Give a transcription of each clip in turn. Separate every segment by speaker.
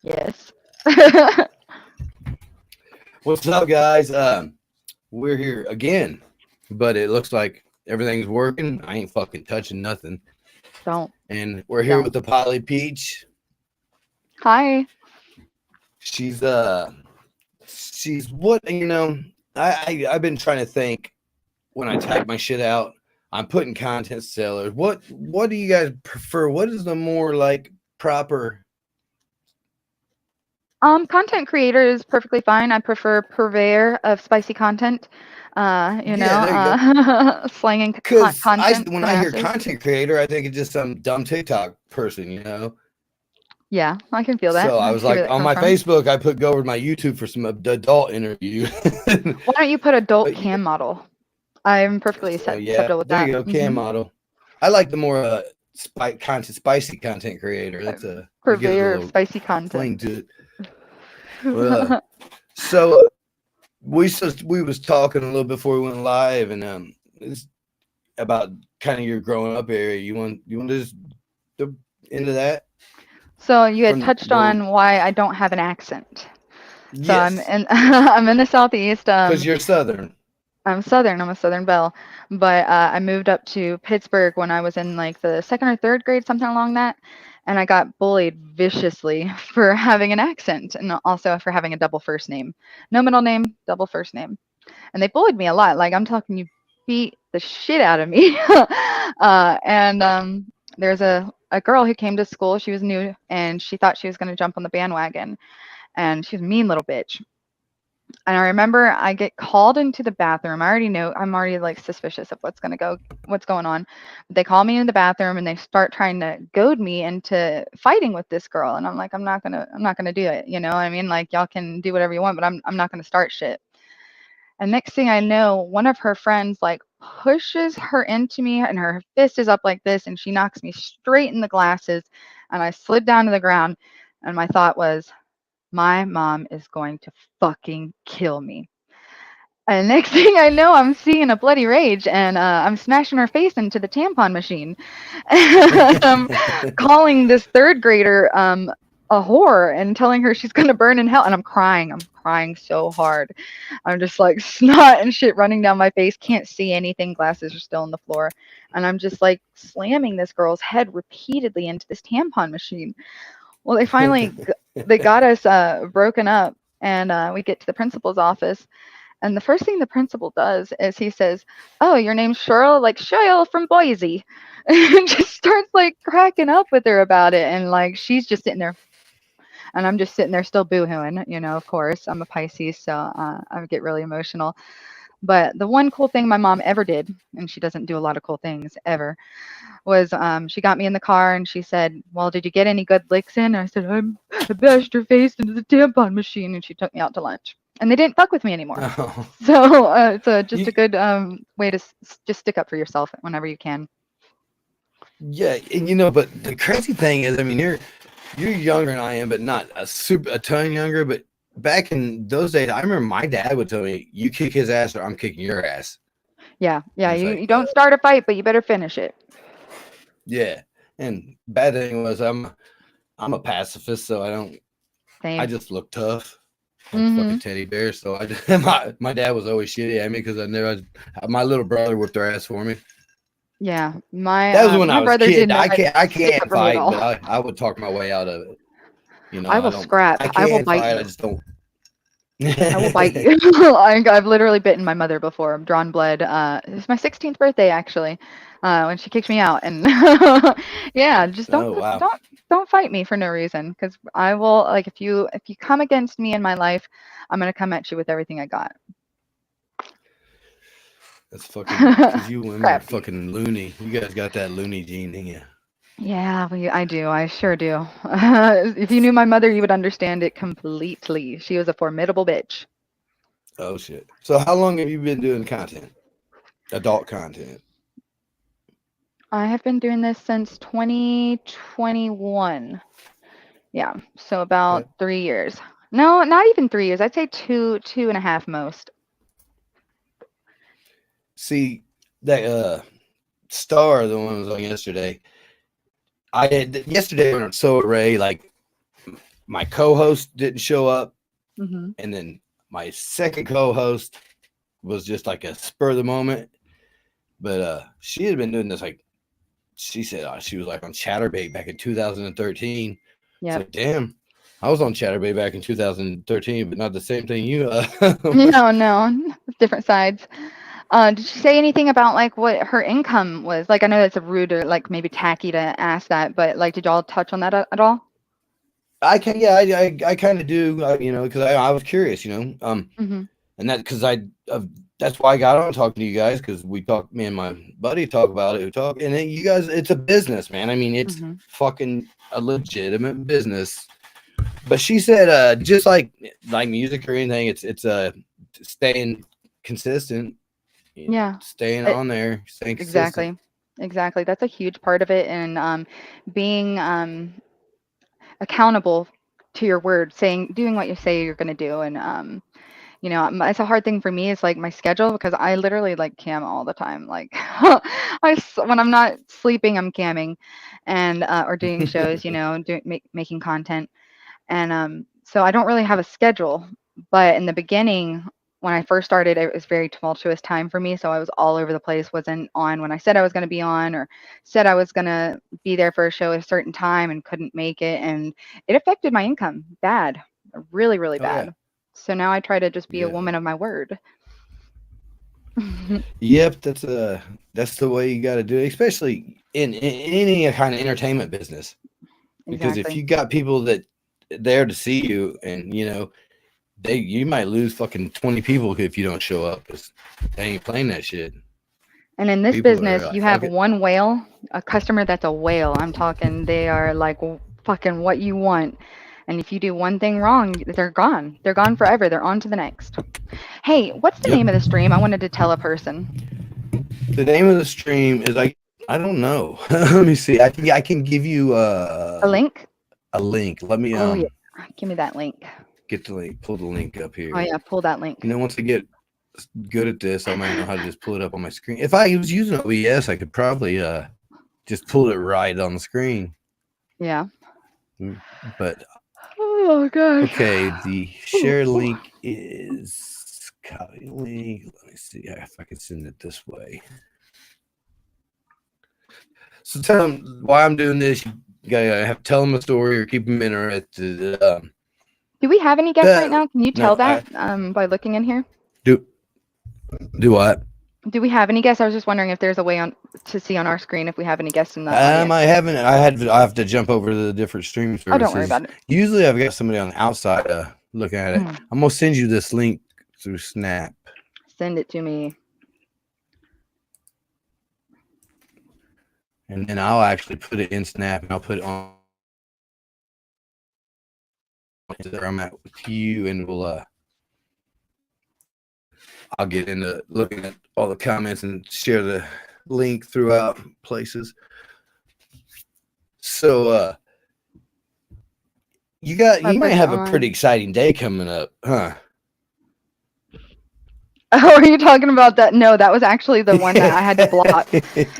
Speaker 1: Yes.
Speaker 2: What's up, guys? We're here again, but it looks like everything's working. I ain't fucking touching nothing.
Speaker 1: Don't.
Speaker 2: And we're here
Speaker 1: Don't.
Speaker 2: with the Poly Peach.
Speaker 1: Hi.
Speaker 2: She's she's what I've been trying to think when I type my shit out. I'm putting content sellers. What do you guys prefer? What is the more like proper?
Speaker 1: Content creator is perfectly fine. I prefer purveyor of spicy content.
Speaker 2: Yeah, there you go.
Speaker 1: Slanging
Speaker 2: Because
Speaker 1: content to
Speaker 2: when
Speaker 1: the
Speaker 2: I hear
Speaker 1: masses.
Speaker 2: content creator, I think it's just some dumb TikTok person.
Speaker 1: Yeah, I can feel that.
Speaker 2: So I
Speaker 1: I
Speaker 2: was
Speaker 1: see where
Speaker 2: like,
Speaker 1: that
Speaker 2: on
Speaker 1: comes
Speaker 2: my
Speaker 1: from.
Speaker 2: Facebook, I put go over to my YouTube for some adult interview.
Speaker 1: Why don't you put adult
Speaker 2: But yeah,
Speaker 1: cam model? I'm perfectly
Speaker 2: so yeah,
Speaker 1: acceptable with
Speaker 2: there
Speaker 1: that.
Speaker 2: you go, cam model. I like the more spicy content creator. That gives it a
Speaker 1: Purveyor of
Speaker 2: little
Speaker 1: spicy
Speaker 2: fling
Speaker 1: content.
Speaker 2: to it. Well, so we was talking a little before we went live, and it's about kind of your growing up area. You want to just go into that
Speaker 1: So you had
Speaker 2: from
Speaker 1: touched
Speaker 2: where?
Speaker 1: on why I don't have an accent. So I'm
Speaker 2: Yes,
Speaker 1: in I'm in the southeast.
Speaker 2: because you're Southern.
Speaker 1: I'm Southern. I'm a Southern belle, but I moved up to Pittsburgh when I was in like the second or third grade, something along that, and I got bullied viciously for having an accent and also for having a double first name, no middle name, double first name, and they bullied me a lot. Like I'm talking, you beat the shit out of me. And there's a girl who came to school. She was new and she thought she was going to jump on the bandwagon, and she's a mean little bitch. And I remember I get called into the bathroom. I already know I'm already like suspicious of what's going on. They call me in the bathroom and they start trying to goad me into fighting with this girl. And I'm like, I'm not gonna do it. You know what I mean? Like y'all can do whatever you want, but I'm not gonna start shit. And next thing I know, one of her friends like pushes her into me and her fist is up like this and she knocks me straight in the glasses and I slid down to the ground. And my thought was, my mom is going to fucking kill me. And next thing I know, I'm seeing a bloody rage and I'm smashing her face into the tampon machine. And I'm calling this third grader a whore and telling her she's going to burn in hell. And I'm crying. I'm crying so hard. I'm just like snot and shit running down my face. Can't see anything. Glasses are still on the floor. And I'm just like slamming this girl's head repeatedly into this tampon machine. Well, they got us broken up, and we get to the principal's office. And the first thing the principal does is he says, "Oh, your name's Cheryl, like Cheryl from Boise," and just starts like cracking up with her about it. And like she's just sitting there, and I'm just sitting there still boohooing. You know, of course, I'm a Pisces, so I get really emotional. But the one cool thing my mom ever did, and she doesn't do a lot of cool things ever, was she got me in the car and she said, "Well, did you get any good licks in?" And I said, I bashed her face into the tampon machine, and she took me out to lunch. And they didn't fuck with me anymore.
Speaker 2: Oh,
Speaker 1: So it's just
Speaker 2: you,
Speaker 1: a good way to just stick up for yourself whenever you can.
Speaker 2: yeah, and but the crazy thing is, I mean, you're younger than I am, but not a ton younger. But back in those days, I remember my dad would tell me, "You kick his ass, or I'm kicking your ass."
Speaker 1: Yeah, yeah.
Speaker 2: And it's
Speaker 1: You
Speaker 2: like,
Speaker 1: don't start a fight, but you better finish it.
Speaker 2: yeah. And bad thing was, I'm a pacifist, so I don't. I
Speaker 1: Same.
Speaker 2: just look tough, like a fucking
Speaker 1: Hmm.
Speaker 2: teddy bear. So I just, my dad was always shitty at me because my little brother whipped their ass for me.
Speaker 1: Yeah,
Speaker 2: That was when I
Speaker 1: my
Speaker 2: was a
Speaker 1: brother
Speaker 2: kid.
Speaker 1: didn't know how to
Speaker 2: I
Speaker 1: stick up
Speaker 2: can't
Speaker 1: for me at
Speaker 2: fight,
Speaker 1: all.
Speaker 2: but I would talk my way out of it.
Speaker 1: I
Speaker 2: I
Speaker 1: will
Speaker 2: don't.
Speaker 1: scrap.
Speaker 2: I
Speaker 1: I will
Speaker 2: can
Speaker 1: bite
Speaker 2: fight. I
Speaker 1: you.
Speaker 2: just don't.
Speaker 1: I will bite you. I've literally bitten my mother before. I've drawn blood. It's my 16th birthday actually, when she kicked me out. And yeah, just
Speaker 2: Oh wow,
Speaker 1: don't fight me for no reason, because I will like if you come against me in my life, I'm gonna come at you with everything I got.
Speaker 2: that's fucking because you women are
Speaker 1: Scrappy.
Speaker 2: fucking loony. You guys got that loony gene in you.
Speaker 1: Yeah, I do. I sure do. If you knew my mother, you would understand it completely. She was a formidable bitch.
Speaker 2: Oh shit. So how long have you been doing content? Adult content.
Speaker 1: I have been doing this since 2021. Yeah, so about
Speaker 2: Okay.
Speaker 1: 3 years. No, not even 3 years. I'd say two and a half most.
Speaker 2: See that star the one was on yesterday. I had yesterday when I saw Ray like my co-host didn't show up,
Speaker 1: Mhm.
Speaker 2: and then my second co-host was just like a spur of the moment. But she had been doing this like she said she was like on Chatterbait back in 2013. It's
Speaker 1: Yep.
Speaker 2: like, damn, I was on Chatterbait back in 2013, but not the same thing you.
Speaker 1: No, no, different sides. Did she say anything about like what her income was? Like, I know that's a rude or like maybe tacky to ask that, but like, did y'all touch on that at all?
Speaker 2: I can, yeah, I kind of do, because I was curious,
Speaker 1: Mhm.
Speaker 2: and that because that's why I got on talking to you guys because we talk, me and my buddy talk about it, we talk, and then you guys, it's a business, man. I mean, it's
Speaker 1: Mhm.
Speaker 2: fucking a legitimate business. But she said, just like music or anything, it's staying consistent,
Speaker 1: Yeah.
Speaker 2: staying
Speaker 1: It,
Speaker 2: on there, staying consistent.
Speaker 1: exactly. Exactly. That's a huge part of it, and being accountable to your word, saying, doing what you say you're gonna do, and it's a hard thing for me. It's like my schedule because I literally like cam all the time. Like when I'm not sleeping, I'm camming, and or doing shows. Making content. And so I don't really have a schedule. But in the beginning, when I first started, it was very tumultuous time for me. So I was all over the place, wasn't on when I said I was going to be on, or said I was going to be there for a show at a certain time and couldn't make it. And it affected my income bad, really, really
Speaker 2: Oh yeah,
Speaker 1: bad. So now I try to just be a
Speaker 2: yeah.
Speaker 1: woman of my word.
Speaker 2: Yep, that's the way you got to do it, especially in any kind of entertainment business. Because if
Speaker 1: Exactly.
Speaker 2: you got people that there to see you, and you might lose fucking 20 people if you don't show up because they ain't playing that shit.
Speaker 1: And in this
Speaker 2: People are
Speaker 1: business,
Speaker 2: like,
Speaker 1: you have
Speaker 2: fuck it.
Speaker 1: one whale, a customer that's a whale. I'm talking, they are like fucking what you want. And if you do one thing wrong, they're gone. They're gone forever. They're on to the next. Hey, what's the
Speaker 2: Yep.
Speaker 1: name of the stream? I wanted to tell a person.
Speaker 2: The name of the stream is I don't know. Let me see. I can give you
Speaker 1: A link?
Speaker 2: a link. Let me
Speaker 1: Oh, yeah. Give me that link.
Speaker 2: get the link. Pull the link up
Speaker 1: Oh,
Speaker 2: here.
Speaker 1: yeah. Pull that link.
Speaker 2: Once I get good at this, I might know how to just pull it up on my screen. If I was using OBS, I could probably just pull it right on the screen.
Speaker 1: Yeah.
Speaker 2: But
Speaker 1: Oh, gosh.
Speaker 2: okay, the
Speaker 1: Ooh,
Speaker 2: share
Speaker 1: ooh.
Speaker 2: link is copy link. Let me see if I can send it this way. So tell them why I'm doing this. You gotta have to tell them a story or keep them interested.
Speaker 1: Do we have any guests right
Speaker 2: Uh,
Speaker 1: now? Can you tell
Speaker 2: no,
Speaker 1: that
Speaker 2: I
Speaker 1: by looking in here?
Speaker 2: do do what?
Speaker 1: Do we have any guests? I was just wondering if there's a way on to see on our screen if we have any guests in the audience.
Speaker 2: I haven't. I have to jump over to the different stream
Speaker 1: Oh, don't worry
Speaker 2: services.
Speaker 1: about it.
Speaker 2: Usually, I've got somebody on the outside looking at it.
Speaker 1: Mm,
Speaker 2: I'm gonna send you this link through Snap,
Speaker 1: send it to me.
Speaker 2: and then I'll actually put it in Snap, and I'll put it on where I'm at with you, and I'll get into looking at all the comments and share the link throughout places. So
Speaker 1: I
Speaker 2: you might
Speaker 1: put it
Speaker 2: have a pretty
Speaker 1: on.
Speaker 2: exciting day coming up, huh?
Speaker 1: Oh, are you talking about that? No, that was actually the one that I had to block.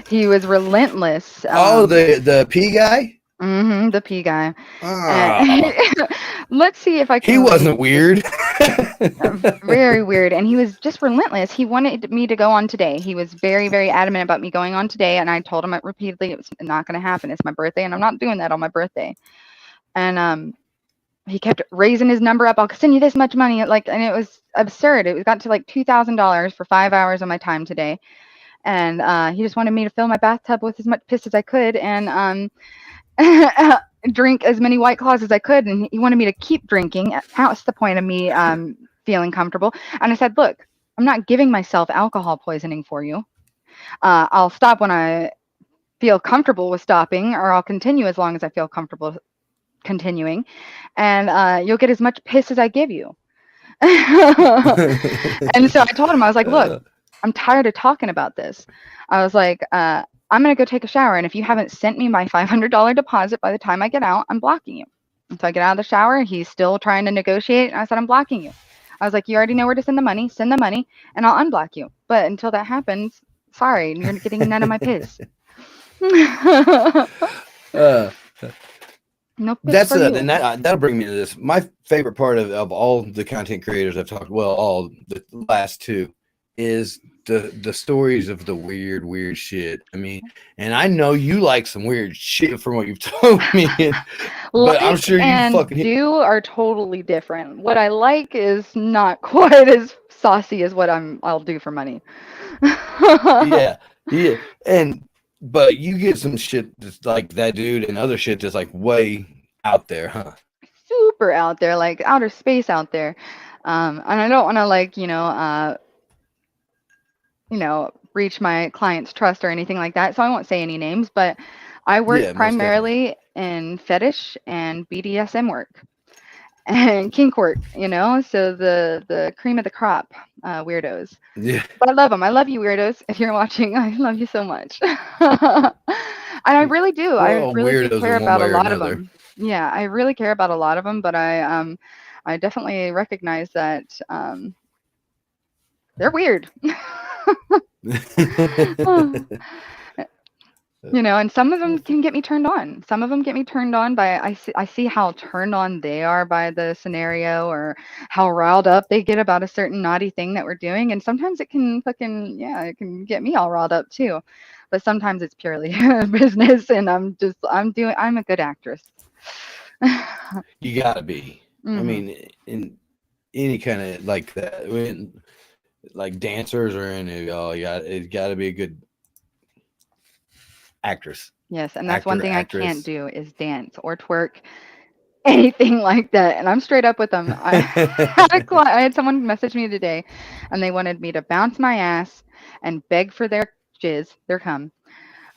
Speaker 1: He was relentless.
Speaker 2: Oh, the P guy.
Speaker 1: The P guy. And
Speaker 2: Oh,
Speaker 1: let's see if I
Speaker 2: he
Speaker 1: can read
Speaker 2: wasn't weird.
Speaker 1: very weird, and he was just relentless. He wanted me to go on today. He was very, very adamant about me going on today, and I told him it repeatedly it was not going to happen. It's my birthday, and I'm not doing that on my birthday. And he kept raising his number up. I'll send you this much money, and it was absurd. It got to like $2,000 for 5 hours of my time today, and he just wanted me to fill my bathtub with as much piss as I could, and drink as many White Claws as I could, and he wanted me to keep drinking. What's the point of me feeling comfortable? And I said, look, I'm not giving myself alcohol poisoning for you. I'll stop when I feel comfortable with stopping, or I'll continue as long as I feel comfortable continuing, and you'll get as much piss as I give you. And so I told him, I was like, look,
Speaker 2: Uh,
Speaker 1: I'm tired of talking about this. I was like, I'm going to go take a shower. And if you haven't sent me my $500 deposit by the time I get out, I'm blocking you. And so I get out of the shower. He's still trying to negotiate. And I said, I'm blocking you. I was like, you already know where to send the money, and I'll unblock you. But until that happens, sorry, you're getting none of my piss.
Speaker 2: uh,
Speaker 1: No pitch
Speaker 2: That's
Speaker 1: for
Speaker 2: then
Speaker 1: you.
Speaker 2: that'll bring me to this. My favorite part of all the content creators I've talked, well, all the last two, is the stories of the weird shit. I mean, and I know you like some weird shit from what you've told me, but I'm
Speaker 1: Like
Speaker 2: sure you
Speaker 1: and
Speaker 2: fucking
Speaker 1: do are totally different. What I like is not quite as saucy as what I'll do for money.
Speaker 2: yeah, yeah, and but you get some shit that's like that dude and other shit that's like way out there, huh?
Speaker 1: Super out there, like outer space out there. And I don't want to like, breach my client's trust or anything like that. So I won't say any names, but I work
Speaker 2: Yeah, most definitely.
Speaker 1: primarily in fetish and BDSM work and kink work, so the cream of the crop weirdos.
Speaker 2: Yeah,
Speaker 1: But I love them. I love you, weirdos. If you're watching, I love you so much. And I really do.
Speaker 2: we're
Speaker 1: I
Speaker 2: all
Speaker 1: really do
Speaker 2: weirdos
Speaker 1: care
Speaker 2: in one
Speaker 1: about a
Speaker 2: way or
Speaker 1: lot of
Speaker 2: another.
Speaker 1: them. Yeah, I really care about a lot of them, but I definitely recognize that they're weird. And some of them can get me turned on. Some of them get me turned on by I see how turned on they are by the scenario or how riled up they get about a certain naughty thing that we're doing. And sometimes it can fucking yeah, it can get me all riled up too. But sometimes it's purely business, and I'm a good actress.
Speaker 2: You gotta be. I
Speaker 1: Hmm.
Speaker 2: mean, in any kind of like that, when like dancers or any, oh, yeah, it's got to be a good actress,
Speaker 1: Yes, and that's one
Speaker 2: actor,
Speaker 1: thing I can't
Speaker 2: actress.
Speaker 1: do is dance or twerk, anything like that. And I'm straight up with them. I had someone message me today, and they wanted me to bounce my ass and beg for their jizz, their cum,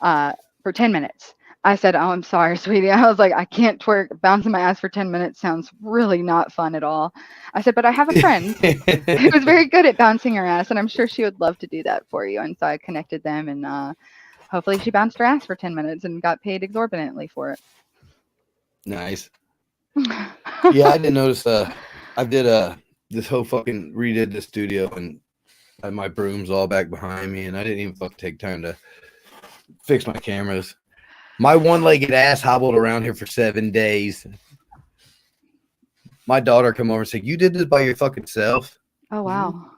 Speaker 1: uh, for 10 minutes. I said, "Oh, I'm sorry, sweetie." I was like, "I can't twerk. Bouncing my ass for 10 minutes sounds really not fun at all." I said, "But I have a friend who was very good at bouncing her ass, and I'm sure she would love to do that for you." And so I connected them, and hopefully she bounced her ass for 10 minutes and got paid exorbitantly for
Speaker 2: Nice. Yeah, I
Speaker 1: it.
Speaker 2: didn't notice. I did this whole fucking redid the studio and my broom's all back behind me, and I didn't even fucking take time to fix my cameras. My one-legged ass hobbled around here for 7 days. My daughter come over and said, "You did this by your fucking self."
Speaker 1: Oh,
Speaker 2: I said,
Speaker 1: wow.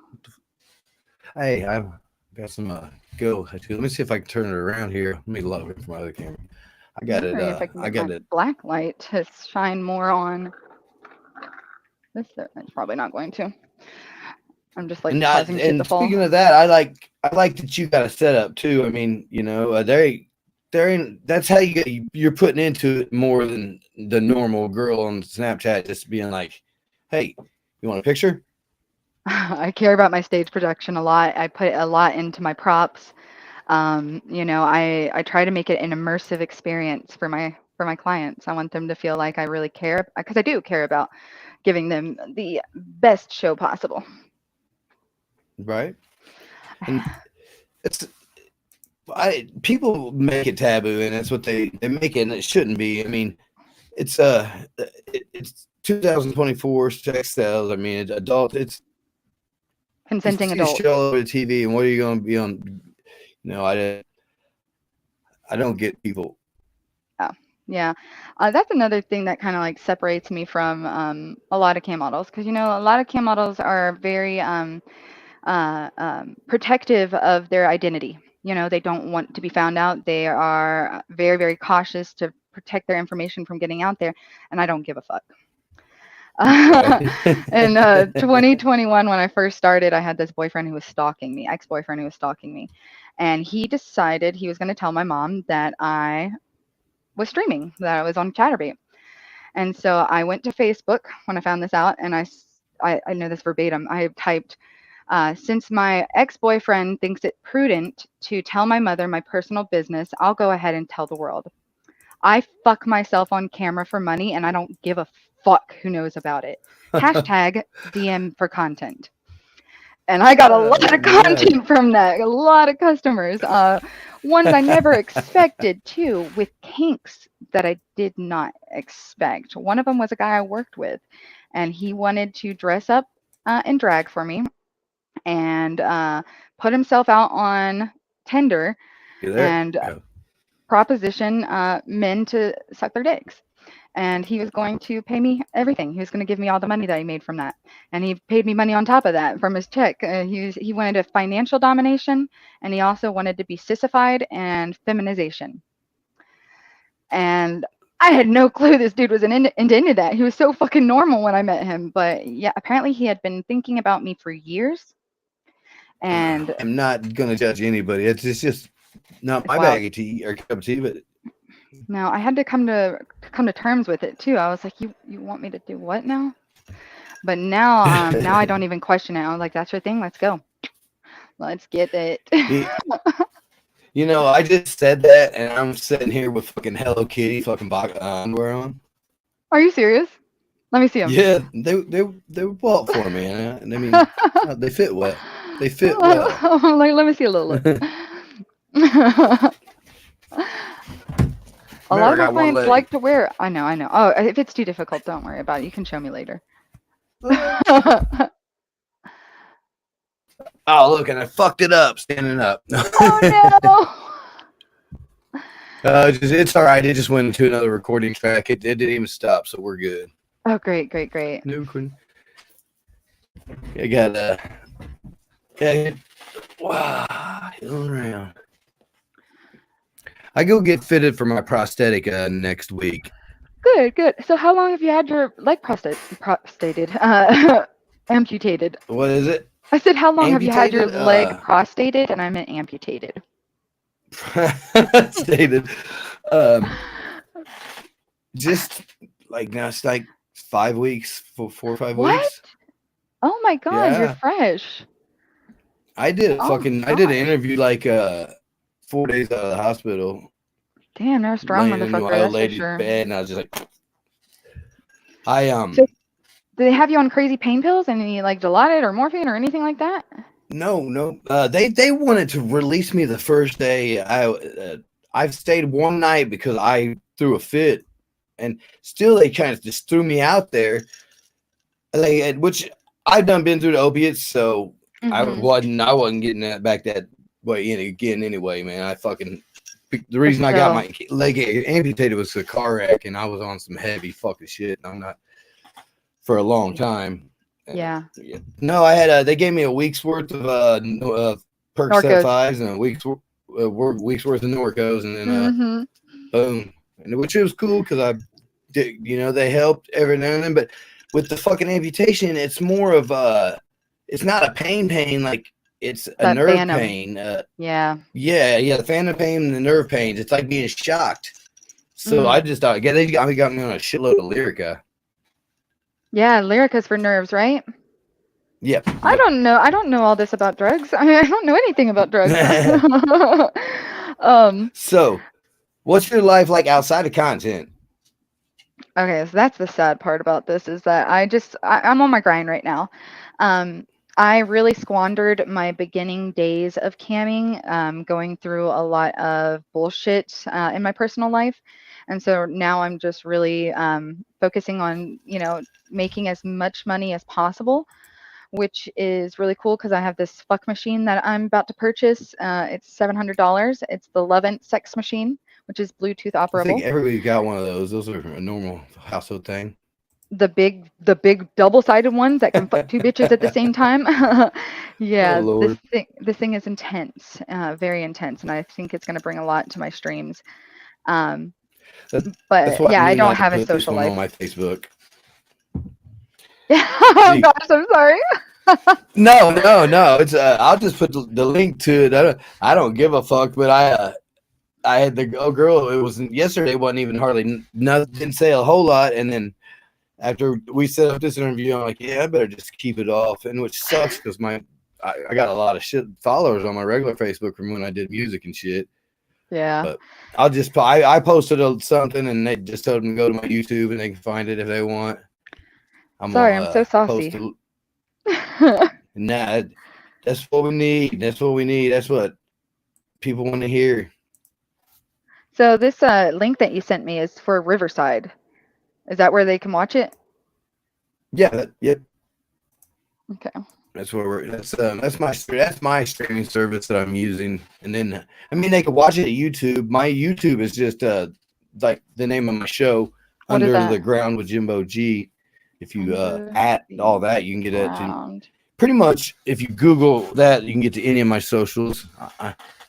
Speaker 2: "Hey, I've got some go. Let me see if I can turn it around here. Let me love it from my other camera. I
Speaker 1: I'm
Speaker 2: got it.
Speaker 1: wondering if I can
Speaker 2: I
Speaker 1: get
Speaker 2: got
Speaker 1: my
Speaker 2: it.
Speaker 1: black light to shine more on this. It's probably not going to. I'm just like causing shit to
Speaker 2: And
Speaker 1: fall.
Speaker 2: speaking of that, I like that you got a setup too. I mean, there ain't that's how you're putting into it more than the normal girl on Snapchat just being like, "Hey, you want a picture?"
Speaker 1: I care about my stage production a lot. I put a lot into my props. I try to make it an immersive experience for my clients. I want them to feel like I really care because I do care about giving them the best show possible.
Speaker 2: Right? And it's I people make it taboo, and that's what they make it, and it shouldn't be. I mean, it's 2024 sex sales. I mean, it's adult. You
Speaker 1: Consenting
Speaker 2: see a show
Speaker 1: adults.
Speaker 2: all over the TV, and what are you going to be on? I don't get people.
Speaker 1: Yeah, yeah. That's another thing that kind of like separates me from a lot of cam models because a lot of cam models are very protective of their identity. They don't want to be found out. They are very, very cautious to protect their information from getting out there, and I don't give a fuck.
Speaker 2: Right.
Speaker 1: In 2021, when I first started, I had this boyfriend who was stalking me, ex-boyfriend who was stalking me, and he decided he was going to tell my mom that I was streaming, that I was on Chatterbait. And so I went to Facebook when I found this out, and I know this verbatim. I typed, since my ex boyfriend thinks it prudent to tell my mother my personal business, I'll go ahead and tell the world. I fuck myself on camera for money, and I don't give a fuck who knows about it. Hashtag DM for content. And I got a lot of
Speaker 2: Nice.
Speaker 1: content from that, a lot of customers. Ones I never expected too, with kinks that I did not expect. One of them was a guy I worked with, and he wanted to dress up in drag for me and put himself out on Tinder
Speaker 2: You there?
Speaker 1: and
Speaker 2: Yeah.
Speaker 1: proposition men to suck their dicks. and he was going to pay me everything. He was going to give me all the money that he made from that, and he paid me money on top of that from his check. He wanted a financial domination, and he also wanted to be sissified and feminization. And I had no clue this dude was into any of that. He was so fucking normal when I met him, but yeah, apparently he had been thinking about me for years, and
Speaker 2: I'm not gonna judge anybody. It's just not
Speaker 1: it's
Speaker 2: my
Speaker 1: wild.
Speaker 2: bag of tea or cup of tea, but
Speaker 1: Now I had to come to terms with it too. I was like, you want me to do what now? But now I don't even question it. I'm like, that's your thing. Let's go. Let's get it.
Speaker 2: you, you know, I just said that, and I'm sitting here with fucking Hello Kitty fucking underwear on.
Speaker 1: Are you serious? Let me see them.
Speaker 2: Yeah, they were bought for me, and I mean, they fit well. They fit well.
Speaker 1: Like, let me see a little look. A lot
Speaker 2: Remember, I
Speaker 1: of my
Speaker 2: got one
Speaker 1: clients
Speaker 2: leg.
Speaker 1: like to wear. I know, I know. Oh, if it's too difficult, don't worry about it. You can show me later.
Speaker 2: Oh, look, and I fucked it up standing up.
Speaker 1: Oh no.
Speaker 2: It's all right. It just went into another recording track. It didn't even stop, so we're good.
Speaker 1: Oh, great, great, great.
Speaker 2: No, I got yeah. Wow, healing around. I go get fitted for my prosthetic next week.
Speaker 1: Good, good. So, how long have you had your leg amputated?
Speaker 2: What is it?
Speaker 1: I said, how long have you had your
Speaker 2: Amputated?
Speaker 1: leg prostated? And I meant amputated.
Speaker 2: Stated. Um, just like now, it's like 5 weeks, 4 or 5
Speaker 1: What?
Speaker 2: weeks.
Speaker 1: Oh my God, you're
Speaker 2: Yeah,
Speaker 1: fresh.
Speaker 2: I did
Speaker 1: Oh my
Speaker 2: I did an
Speaker 1: gosh.
Speaker 2: interview like 4 days out of the hospital,
Speaker 1: Damn, you're a strong
Speaker 2: laying in
Speaker 1: motherfucker,
Speaker 2: my old
Speaker 1: that's for
Speaker 2: lady's
Speaker 1: sure.
Speaker 2: bed, and I was just like, I
Speaker 1: So, do they have you on crazy pain pills and any like Dilaudid or morphine or anything like that?
Speaker 2: no. They wanted to release me the first day. I've stayed one night because I threw a fit, and still they kind of just threw me out there. Which I've done been through the opiates, so
Speaker 1: Mm-hmm.
Speaker 2: I wasn't getting that back that way in again anyway, man. I fucking the
Speaker 1: But
Speaker 2: reason I got
Speaker 1: still,
Speaker 2: my leg amputated was a car wreck, and I was on some heavy fucking shit. And I'm not for a long time.
Speaker 1: yeah.
Speaker 2: Yeah. No, I had they gave me a week's worth of Percocet
Speaker 1: Norcos.
Speaker 2: fives and a week's worth of Norcos, and then
Speaker 1: Mm-hmm.
Speaker 2: boom, and which was cool because I did, they helped every now and then, but with the fucking amputation, it's more of it's not a pain like it's a
Speaker 1: That
Speaker 2: nerve
Speaker 1: phantom.
Speaker 2: pain.
Speaker 1: Yeah.
Speaker 2: Yeah, the phantom pain and the nerve pains. It's like being shocked. So
Speaker 1: Mm.
Speaker 2: I just thought, yeah, they got me on a shitload of Lyrica.
Speaker 1: Yeah, Lyrica's for nerves, right?
Speaker 2: Yep,
Speaker 1: I
Speaker 2: yep.
Speaker 1: don't know. I don't know all this about drugs. I mean, I don't know anything about drugs. um,
Speaker 2: So, what's your life like outside of content?
Speaker 1: okay, so that's the sad part about this is that I'm on my grind right now. Um, I really squandered my beginning days of camming, going through a lot of bullshit in my personal life. And so now I'm just really focusing on, making as much money as possible, which is really cool because I have this fuck machine that I'm about to purchase. It's $700. It's the Lovent sex machine, which is Bluetooth
Speaker 2: I think
Speaker 1: operable.
Speaker 2: everybody got one of those. Those are a normal household thing.
Speaker 1: The big double-sided ones that can fuck two bitches at the same time.
Speaker 2: Oh
Speaker 1: Yeah, this
Speaker 2: Lord,
Speaker 1: thing this thing is intense, very intense, and I think it's going to bring a lot to my streams. Um,
Speaker 2: that, that's
Speaker 1: but
Speaker 2: why I
Speaker 1: yeah, I
Speaker 2: knew
Speaker 1: don't
Speaker 2: not to
Speaker 1: have a
Speaker 2: put this
Speaker 1: social
Speaker 2: one on
Speaker 1: life.
Speaker 2: my Facebook.
Speaker 1: Yeah, oh
Speaker 2: See,
Speaker 1: gosh, I'm sorry.
Speaker 2: no. It's I'll just put the link to it. I don't give a fuck. But I had the girl. It was yesterday. Wasn't even hardly nothing. Didn't say a whole lot. And then after we set up this interview, I'm like, yeah, I better just keep it off. And which sucks because I got a lot of shit followers on my regular Facebook from when I did music and shit.
Speaker 1: Yeah.
Speaker 2: But I posted something and they just told them to go to my YouTube and they can find it if they want. I'm
Speaker 1: Sorry,
Speaker 2: gonna
Speaker 1: I'm so
Speaker 2: post
Speaker 1: saucy.
Speaker 2: it. Nah, that's what we need. That's what we need. That's what people want to hear.
Speaker 1: So this link that you sent me is for Riverside. Is that where they can watch it?
Speaker 2: Yeah, yep.
Speaker 1: Okay.
Speaker 2: That's where we're. That's my streaming service that I'm using. And then I mean they can watch it at YouTube. My YouTube is just like the name of my show.
Speaker 1: What is
Speaker 2: Under
Speaker 1: that?
Speaker 2: the Ground with Jimbo G. If you
Speaker 1: Under
Speaker 2: at all
Speaker 1: the
Speaker 2: that, you can get it to
Speaker 1: ground.
Speaker 2: pretty much. If you Google that, you can get to any of my socials.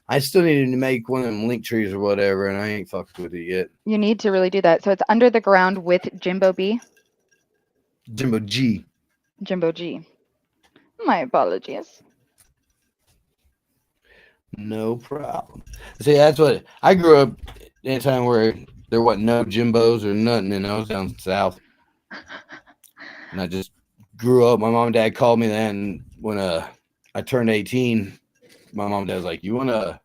Speaker 2: I still need to make one of them link trees or whatever, and I ain't fucked with it yet.
Speaker 1: You need to really do that. So it's Under the Ground with Jimbo B.
Speaker 2: Jimbo G.
Speaker 1: Jimbo G. My apologies.
Speaker 2: No problem. See, that's what I grew up in a time where there wasn't no Jimbos or nothing, and I was down south, and I just grew up. My mom and dad called me then when I turned 18. My mom and dad was like, you want us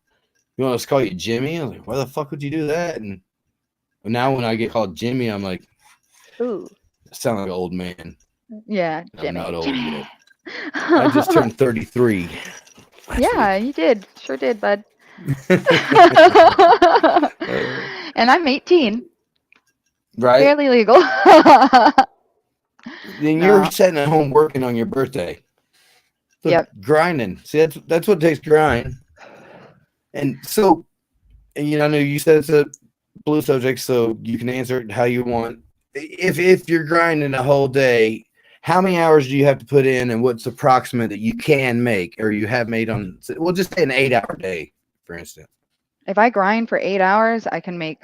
Speaker 2: to call you Jimmy?" I was like, "Why the fuck would you do that?" And now when I get called Jimmy, I'm like,
Speaker 1: Ooh.
Speaker 2: I sound like an old man.
Speaker 1: Yeah,
Speaker 2: I'm not
Speaker 1: Jimmy.
Speaker 2: old
Speaker 1: Jimmy.
Speaker 2: yet. I just turned 33 last
Speaker 1: Yeah,
Speaker 2: week.
Speaker 1: you did. Sure did, bud. And I'm 18.
Speaker 2: Right?
Speaker 1: Barely legal.
Speaker 2: Then you're
Speaker 1: No.
Speaker 2: sitting at home working on your birthday. Look,
Speaker 1: Yep.
Speaker 2: grinding. See, that's what takes grind. And so, and I know you said it's a blue subject, so you can answer it how you want. If you're grinding a whole day, how many hours do you have to put in, and what's approximate that you can make or you have made on? We'll just say an 8-hour day, for instance.
Speaker 1: If I grind for 8 hours, I can make,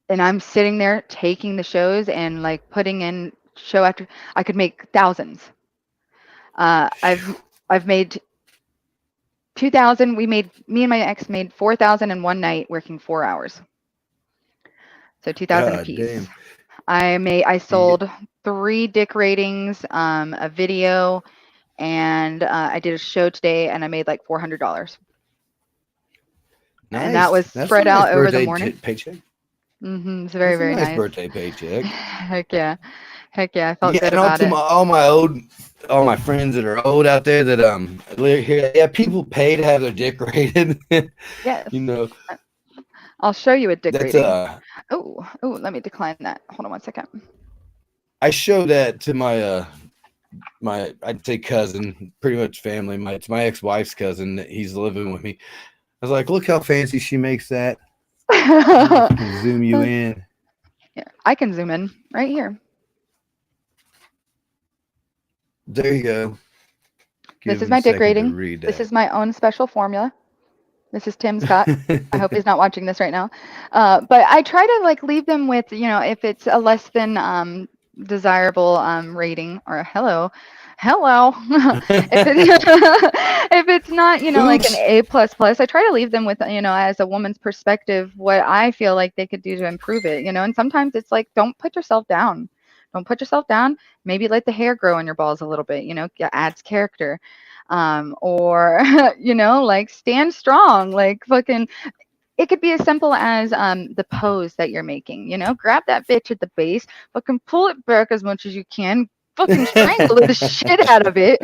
Speaker 1: and I'm sitting there taking the shows and like putting in show after, I could make thousands. I've made 2,000. Me and my ex made 4,000 in one night working 4 hours. So 2,000 a
Speaker 2: God
Speaker 1: piece.
Speaker 2: damn.
Speaker 1: I
Speaker 2: Yeah,
Speaker 1: sold 3 dick ratings, a video, and I did a show today, and I made like $400. And that
Speaker 2: nice.
Speaker 1: was
Speaker 2: That's a
Speaker 1: spread
Speaker 2: nice
Speaker 1: out over the
Speaker 2: birthday
Speaker 1: morning.
Speaker 2: paycheck.
Speaker 1: It's very,
Speaker 2: That's a
Speaker 1: very
Speaker 2: nice
Speaker 1: nice.
Speaker 2: birthday paycheck.
Speaker 1: Heck yeah. Heck yeah. I felt
Speaker 2: Yeah,
Speaker 1: good
Speaker 2: and
Speaker 1: about it.
Speaker 2: all my friends that are old out there that live here, yeah, people pay to have their dick rated.
Speaker 1: Yes.
Speaker 2: you know,
Speaker 1: I'll show you a dick
Speaker 2: that's
Speaker 1: rating. Oh, let me decline that. Hold on one second.
Speaker 2: I show that to my I'd say cousin, pretty much family. It's my ex-wife's cousin. He's living with me. I was like, look how fancy she makes that. Zoom you in.
Speaker 1: Here, I can zoom in right here.
Speaker 2: There you go.
Speaker 1: This
Speaker 2: Give
Speaker 1: is
Speaker 2: him a
Speaker 1: my dick
Speaker 2: second to
Speaker 1: rating.
Speaker 2: read
Speaker 1: This
Speaker 2: that.
Speaker 1: is my own special formula. This is Tim Scott. I hope he's not watching this right now. But I try to like leave them with, if it's a less than desirable rating or hello. if it if it's not, like an
Speaker 2: Oops.
Speaker 1: A plus plus, I try to leave them with, as a woman's perspective, what I feel like they could do to improve it. And sometimes it's like, don't put yourself down. Don't put yourself down. Maybe let the hair grow on your balls a little bit. It adds character. Or like stand strong, like fucking, it could be as simple as the pose that you're making. Grab that bitch at the base, fucking pull it back as much as you can, fucking strangle the shit out of it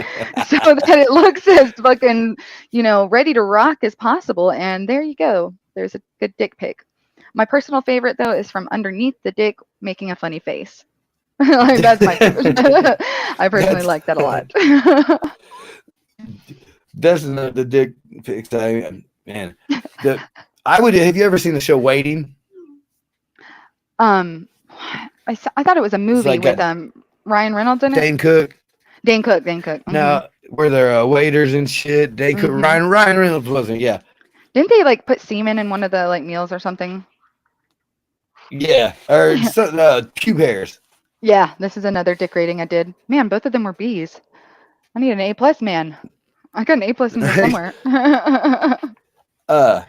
Speaker 1: so that it looks as fucking, ready to rock as possible. And there you go, there's a good dick pic. My personal favorite though is from underneath the dick making a funny face. Like that's my favorite. I personally
Speaker 2: that's
Speaker 1: like that a lot.
Speaker 2: that's the dick pics. Man, the I would. Have you ever seen the show Waiting?
Speaker 1: Um, I thought it was a
Speaker 2: It's
Speaker 1: movie
Speaker 2: like
Speaker 1: with
Speaker 2: got
Speaker 1: Ryan Reynolds in it.
Speaker 2: Dane Cook.
Speaker 1: Dane Cook. Dane Cook.
Speaker 2: Now where they're waiters and shit. Dane Cook.
Speaker 1: Hmm.
Speaker 2: Ryan Reynolds wasn't. Yeah,
Speaker 1: Didn't they like put semen in one of the like meals or something?
Speaker 2: yeah. Or pube hairs.
Speaker 1: Yeah, this is another dick rating I did. Man, both of them were B's. I need an A plus, man. I got an A plus in here somewhere.
Speaker 2: uh,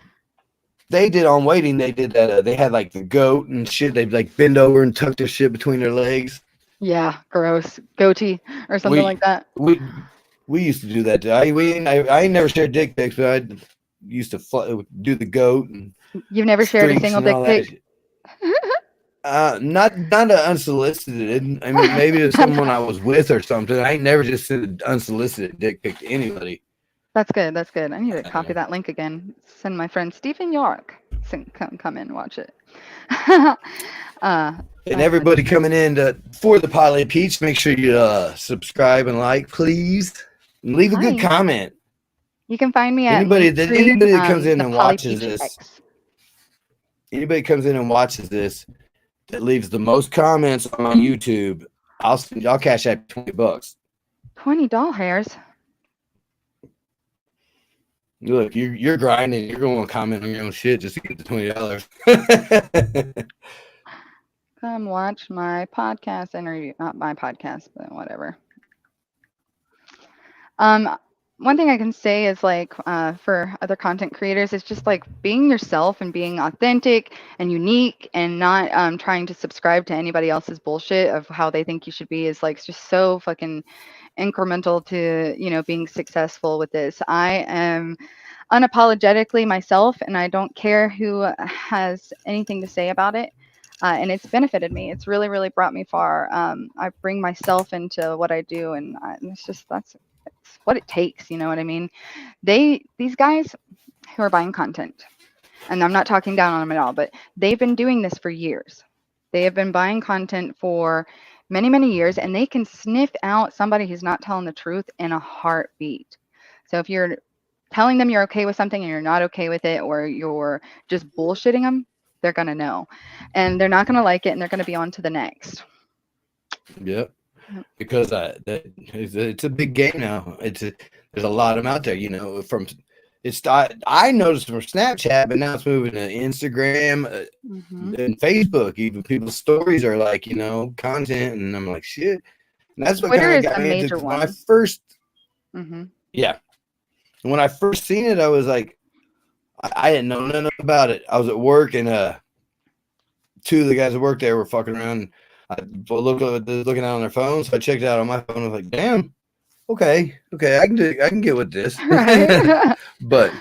Speaker 2: they did on Waiting. They did that. They had like the goat and shit. They'd like bend over and tuck their shit between their legs.
Speaker 1: Yeah, gross. Goatee or something like
Speaker 2: We
Speaker 1: that.
Speaker 2: we used to do that. I ain't never shared dick pics, but I used to do the goat and
Speaker 1: You've never shared a
Speaker 2: streaks
Speaker 1: single
Speaker 2: and
Speaker 1: dick
Speaker 2: all that.
Speaker 1: pic?
Speaker 2: Not unsolicited. I mean, maybe it's someone I was with or something. I ain't never just sent an unsolicited dick pic to anybody.
Speaker 1: That's good. That's good. I need to copy that link again. Send my friend Stephen York. Come in and watch it.
Speaker 2: And everybody coming in for the ThePolyPeach, make sure you subscribe and like, please, and leave a good
Speaker 1: Hi.
Speaker 2: comment.
Speaker 1: You can find me at
Speaker 2: Anybody that comes in
Speaker 1: the
Speaker 2: and watches
Speaker 1: ThePolyPeach
Speaker 2: this,
Speaker 1: X.
Speaker 2: anybody comes in and watches this, that leaves the most comments on my YouTube, I'll cash out $20.
Speaker 1: $20.
Speaker 2: Look, you're grinding. You're going to comment on your own shit just to get the $20.
Speaker 1: Come watch my podcast interview. Not my podcast, but whatever. Um, One thing I can say is like for other content creators, it's just like being yourself and being authentic and unique and not trying to subscribe to anybody else's bullshit of how they think you should be is like just so fucking incremental to being successful with this. I am unapologetically myself, and I don't care who has anything to say about it. And it's benefited me. It's really, really brought me far. I bring myself into what I do, and it's just it's what it takes. You know what I mean? These guys who are buying content, and I'm not talking down on them at all, but they've been doing this for years. They have been buying content for many, many years, and they can sniff out somebody who's not telling the truth in a heartbeat. So if you're telling them you're okay with something and you're not okay with it, or you're just bullshitting them, they're going to know. And they're not going to like it, and they're going to be on to the next.
Speaker 2: Yep.
Speaker 1: Yep.
Speaker 2: Because it's a big game now. There's a lot of them out there. From I noticed from Snapchat, but now it's moving to Instagram and Facebook. Even people's stories are like content, and I'm like shit. And that's what
Speaker 1: Twitter
Speaker 2: kind of
Speaker 1: is
Speaker 2: got
Speaker 1: a
Speaker 2: me into
Speaker 1: major
Speaker 2: when I
Speaker 1: one.
Speaker 2: first
Speaker 1: Hmm.
Speaker 2: yeah. When I first seen it, I was like, I didn't know nothing about it. I was at work, and two of the guys that worked there were fucking around. I looking out on their phones. So I checked it out on my phone. I was like, damn, okay, I can get with this.
Speaker 1: Right.
Speaker 2: but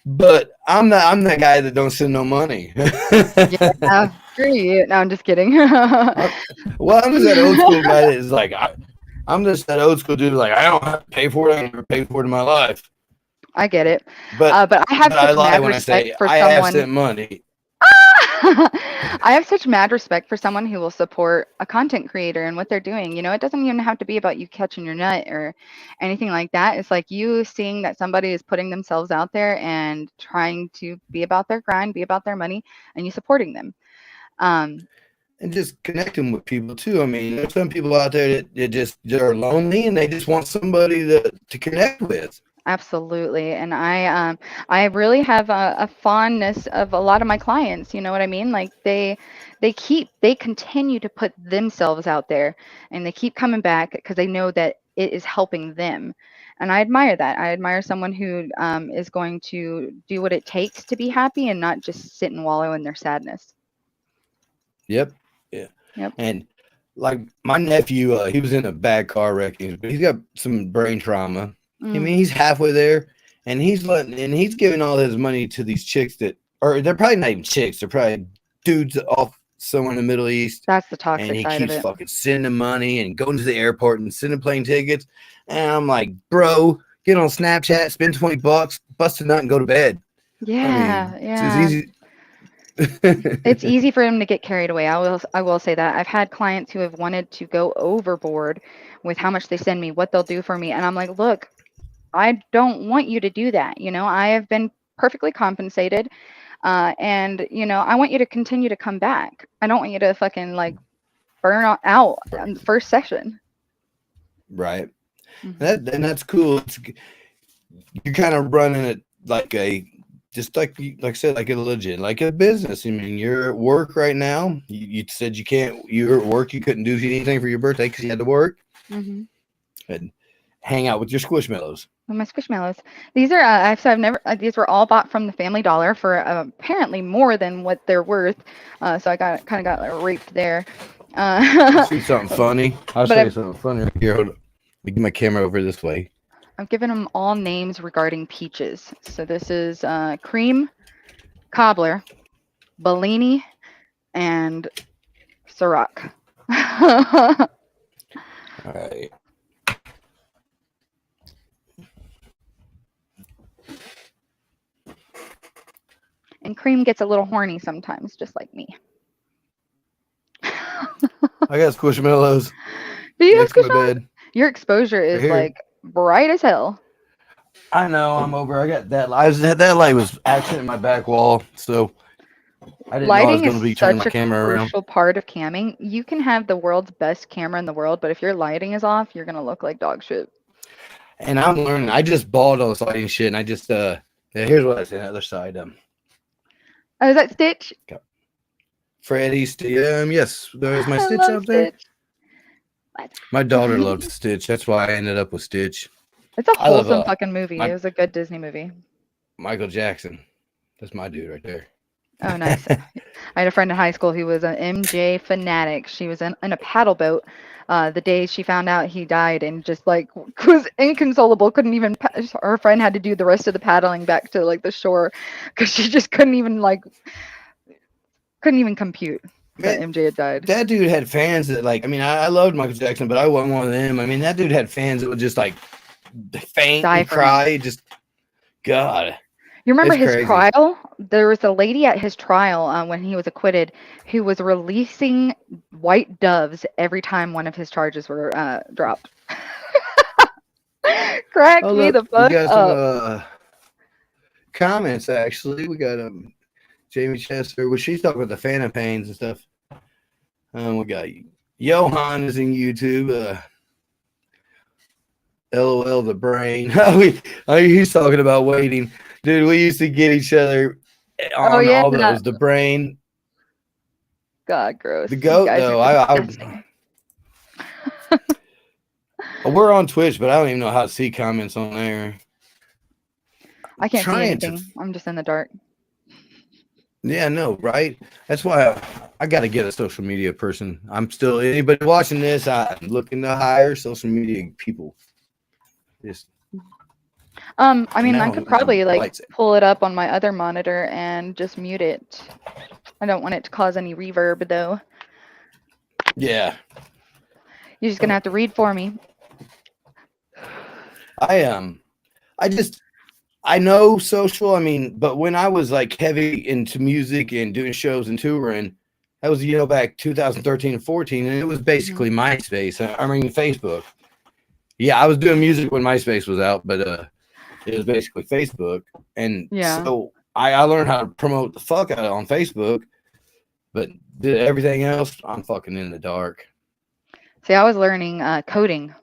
Speaker 2: but I'm that guy that don't send no money.
Speaker 1: Yeah, screw you. No, I'm just kidding.
Speaker 2: Well, I'm just that old school guy that is like, I'm just that old school dude. Like, I don't have to pay for it. I never paid for it in my life.
Speaker 1: I get it.
Speaker 2: But
Speaker 1: But I have
Speaker 2: I
Speaker 1: such
Speaker 2: lie
Speaker 1: mad
Speaker 2: when I
Speaker 1: respect
Speaker 2: say
Speaker 1: for
Speaker 2: I have
Speaker 1: someone.
Speaker 2: sent money.
Speaker 1: I have such mad respect for someone who will support a content creator and what they're doing. It doesn't even have to be about you catching your nut or anything like that. It's like you seeing that somebody is putting themselves out there and trying to be about their grind, be about their money, and you supporting them. Um,
Speaker 2: And just connecting with people too. I mean, there's some people out there that just are lonely and they just want somebody to connect with.
Speaker 1: Absolutely. And I really have a fondness of a lot of my clients, you know what I mean? Like they continue to put themselves out there, and they keep coming back because they know that it is helping them. And I admire that. I admire someone who is going to do what it takes to be happy and not just sit and wallow in their sadness.
Speaker 2: Yep. Yeah.
Speaker 1: Yep.
Speaker 2: And like my nephew, he was in a bad car wreck, but he's got some brain trauma. I
Speaker 1: Mm,
Speaker 2: mean, he's halfway there, and he's giving all his money to these chicks or they're probably not even chicks. They're probably dudes off somewhere in the Middle East,
Speaker 1: that's the
Speaker 2: and
Speaker 1: toxic
Speaker 2: he
Speaker 1: side of
Speaker 2: keeps
Speaker 1: it.
Speaker 2: fucking sending money and going to the airport and sending plane tickets. And I'm like, bro, get on Snapchat, spend $20, bust a nut, and go to bed. I
Speaker 1: Yeah,
Speaker 2: mean, it's as
Speaker 1: yeah.
Speaker 2: easy.
Speaker 1: It's easy for him to get carried away. I will say that. I've had clients who have wanted to go overboard with how much they send me, what they'll do for me, and I'm like, "Look, I don't want you to do that. I have been perfectly compensated, and I want you to continue to come back. I don't want you to fucking like burn out on the first session."
Speaker 2: Right.
Speaker 1: Hmm.
Speaker 2: And that's cool. You're kind of running it like just like I said, like a legit, like a business. I mean, you're at work right now. You said you're at work, you couldn't do anything for your birthday because you had to work
Speaker 1: Hmm.
Speaker 2: and hang out with your squishmallows.
Speaker 1: My squishmallows. These are I've never these were all bought from the Family Dollar for apparently more than what they're worth. So I got like, raped there.
Speaker 2: I'll
Speaker 1: Uh,
Speaker 2: shoot something funny. I'll
Speaker 1: but
Speaker 2: show you something funny right here. Hold on. Let me get my camera over this way.
Speaker 1: I've given them all names regarding peaches. So this is cream, cobbler, Bellini, and Ciroc.
Speaker 2: All right.
Speaker 1: And cream gets a little horny sometimes, just like me.
Speaker 2: I got squishmallows
Speaker 1: Do you have
Speaker 2: next to my
Speaker 1: squishmallows?
Speaker 2: bed.
Speaker 1: Your exposure
Speaker 2: Right
Speaker 1: is
Speaker 2: here.
Speaker 1: like bright as hell.
Speaker 2: I know I'm over. I got that. That light was accident in my back wall, so I didn't know I was
Speaker 1: Lighting is
Speaker 2: going to be turning
Speaker 1: such
Speaker 2: my
Speaker 1: a
Speaker 2: camera around.
Speaker 1: crucial part of camming. You can have the world's best camera in the world, but if your lighting is off, you're gonna look like dog shit.
Speaker 2: And I'm learning. I just bought all this lighting shit, and I just yeah, here's what I say on the other side.
Speaker 1: Oh, is that Stitch?
Speaker 2: Freddy, yes, there's my
Speaker 1: I
Speaker 2: Stitch
Speaker 1: love
Speaker 2: up there.
Speaker 1: Stitch. What?
Speaker 2: My daughter loves Stitch. That's why I ended up with Stitch.
Speaker 1: It's a
Speaker 2: I love
Speaker 1: wholesome fucking movie. It
Speaker 2: my
Speaker 1: was a good Disney movie.
Speaker 2: Michael Jackson. That's my dude right there.
Speaker 1: Oh, nice. I had a friend in high school who was an MJ fanatic. She was in a paddle boat the day she found out he died and just like was inconsolable. Couldn't even, her friend had to do the rest of the paddling back to like the shore because she just couldn't even compute that
Speaker 2: Man,
Speaker 1: MJ had died.
Speaker 2: that dude had fans that like. I mean, I loved Michael Jackson, but I wasn't one of them. I mean, that dude had fans that would just like faint
Speaker 1: Die
Speaker 2: and
Speaker 1: for him.
Speaker 2: cry. Just God,
Speaker 1: You remember
Speaker 2: it's
Speaker 1: his
Speaker 2: crazy.
Speaker 1: trial? There was a lady at his trial when he was acquitted who was releasing white doves every time one of his charges were dropped.
Speaker 2: Oh
Speaker 1: Cracked me
Speaker 2: look,
Speaker 1: the
Speaker 2: we
Speaker 1: fuck
Speaker 2: got some
Speaker 1: up.
Speaker 2: comments actually. We got Jamie Chester. Well, she's talking about the Phantom Pains and stuff. We got Johan is in YouTube. LOL the brain. He's talking about waiting, dude. We used to get each other
Speaker 1: Oh
Speaker 2: on
Speaker 1: yeah,
Speaker 2: all those. The brain,
Speaker 1: God, gross.
Speaker 2: the
Speaker 1: You
Speaker 2: goat
Speaker 1: guys are
Speaker 2: though.
Speaker 1: disgusting.
Speaker 2: We're on Twitch, but I don't even know how to see comments on there.
Speaker 1: I can't see
Speaker 2: Trying to,
Speaker 1: anything. I'm just in the dark.
Speaker 2: yeah, no, right? That's why I got to get a social media person. I'm still anybody watching this. I'm looking to hire social media people. Just
Speaker 1: I mean, I
Speaker 2: now,
Speaker 1: could probably like
Speaker 2: lights.
Speaker 1: pull it up on my other monitor and just mute it. I don't want it to cause any reverb though.
Speaker 2: Yeah,
Speaker 1: You're just gonna have to read for me.
Speaker 2: I I just I know social. I mean, but when I was like heavy into music and doing shows and touring, that was back 2013 and 14, and it was
Speaker 1: Hmm.
Speaker 2: basically MySpace. I mean Facebook. Yeah, I was doing music when MySpace was out, but it was basically Facebook, and
Speaker 1: Yeah.
Speaker 2: so I learned how to promote the fuck out of it on Facebook, but did everything else, I'm fucking in the dark.
Speaker 1: See, I was learning coding,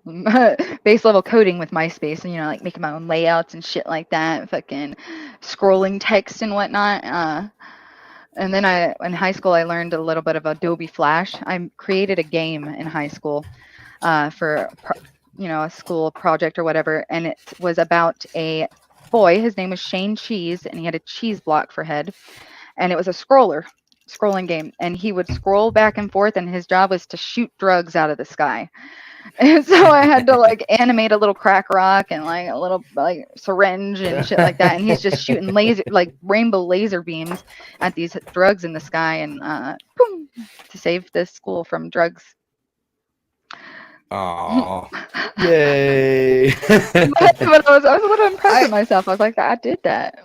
Speaker 1: base level coding with MySpace, and like making my own layouts and shit like that, fucking scrolling text and whatnot. And then in high school, I learned a little bit of Adobe Flash. I created a game in high school for a school project or whatever, and it was about a boy. His name was Shane Cheese, and he had a cheese block for head, and it was a scrolling game, and he would scroll back and forth, and his job was to shoot drugs out of the sky. And so I had to like animate a little crack rock and like a little like syringe and shit like that. And he's just shooting rainbow laser beams at these drugs in the sky and boom, to save the school from drugs.
Speaker 2: Oh, yay!
Speaker 1: But I was a little impressed with myself. I was like, I did that.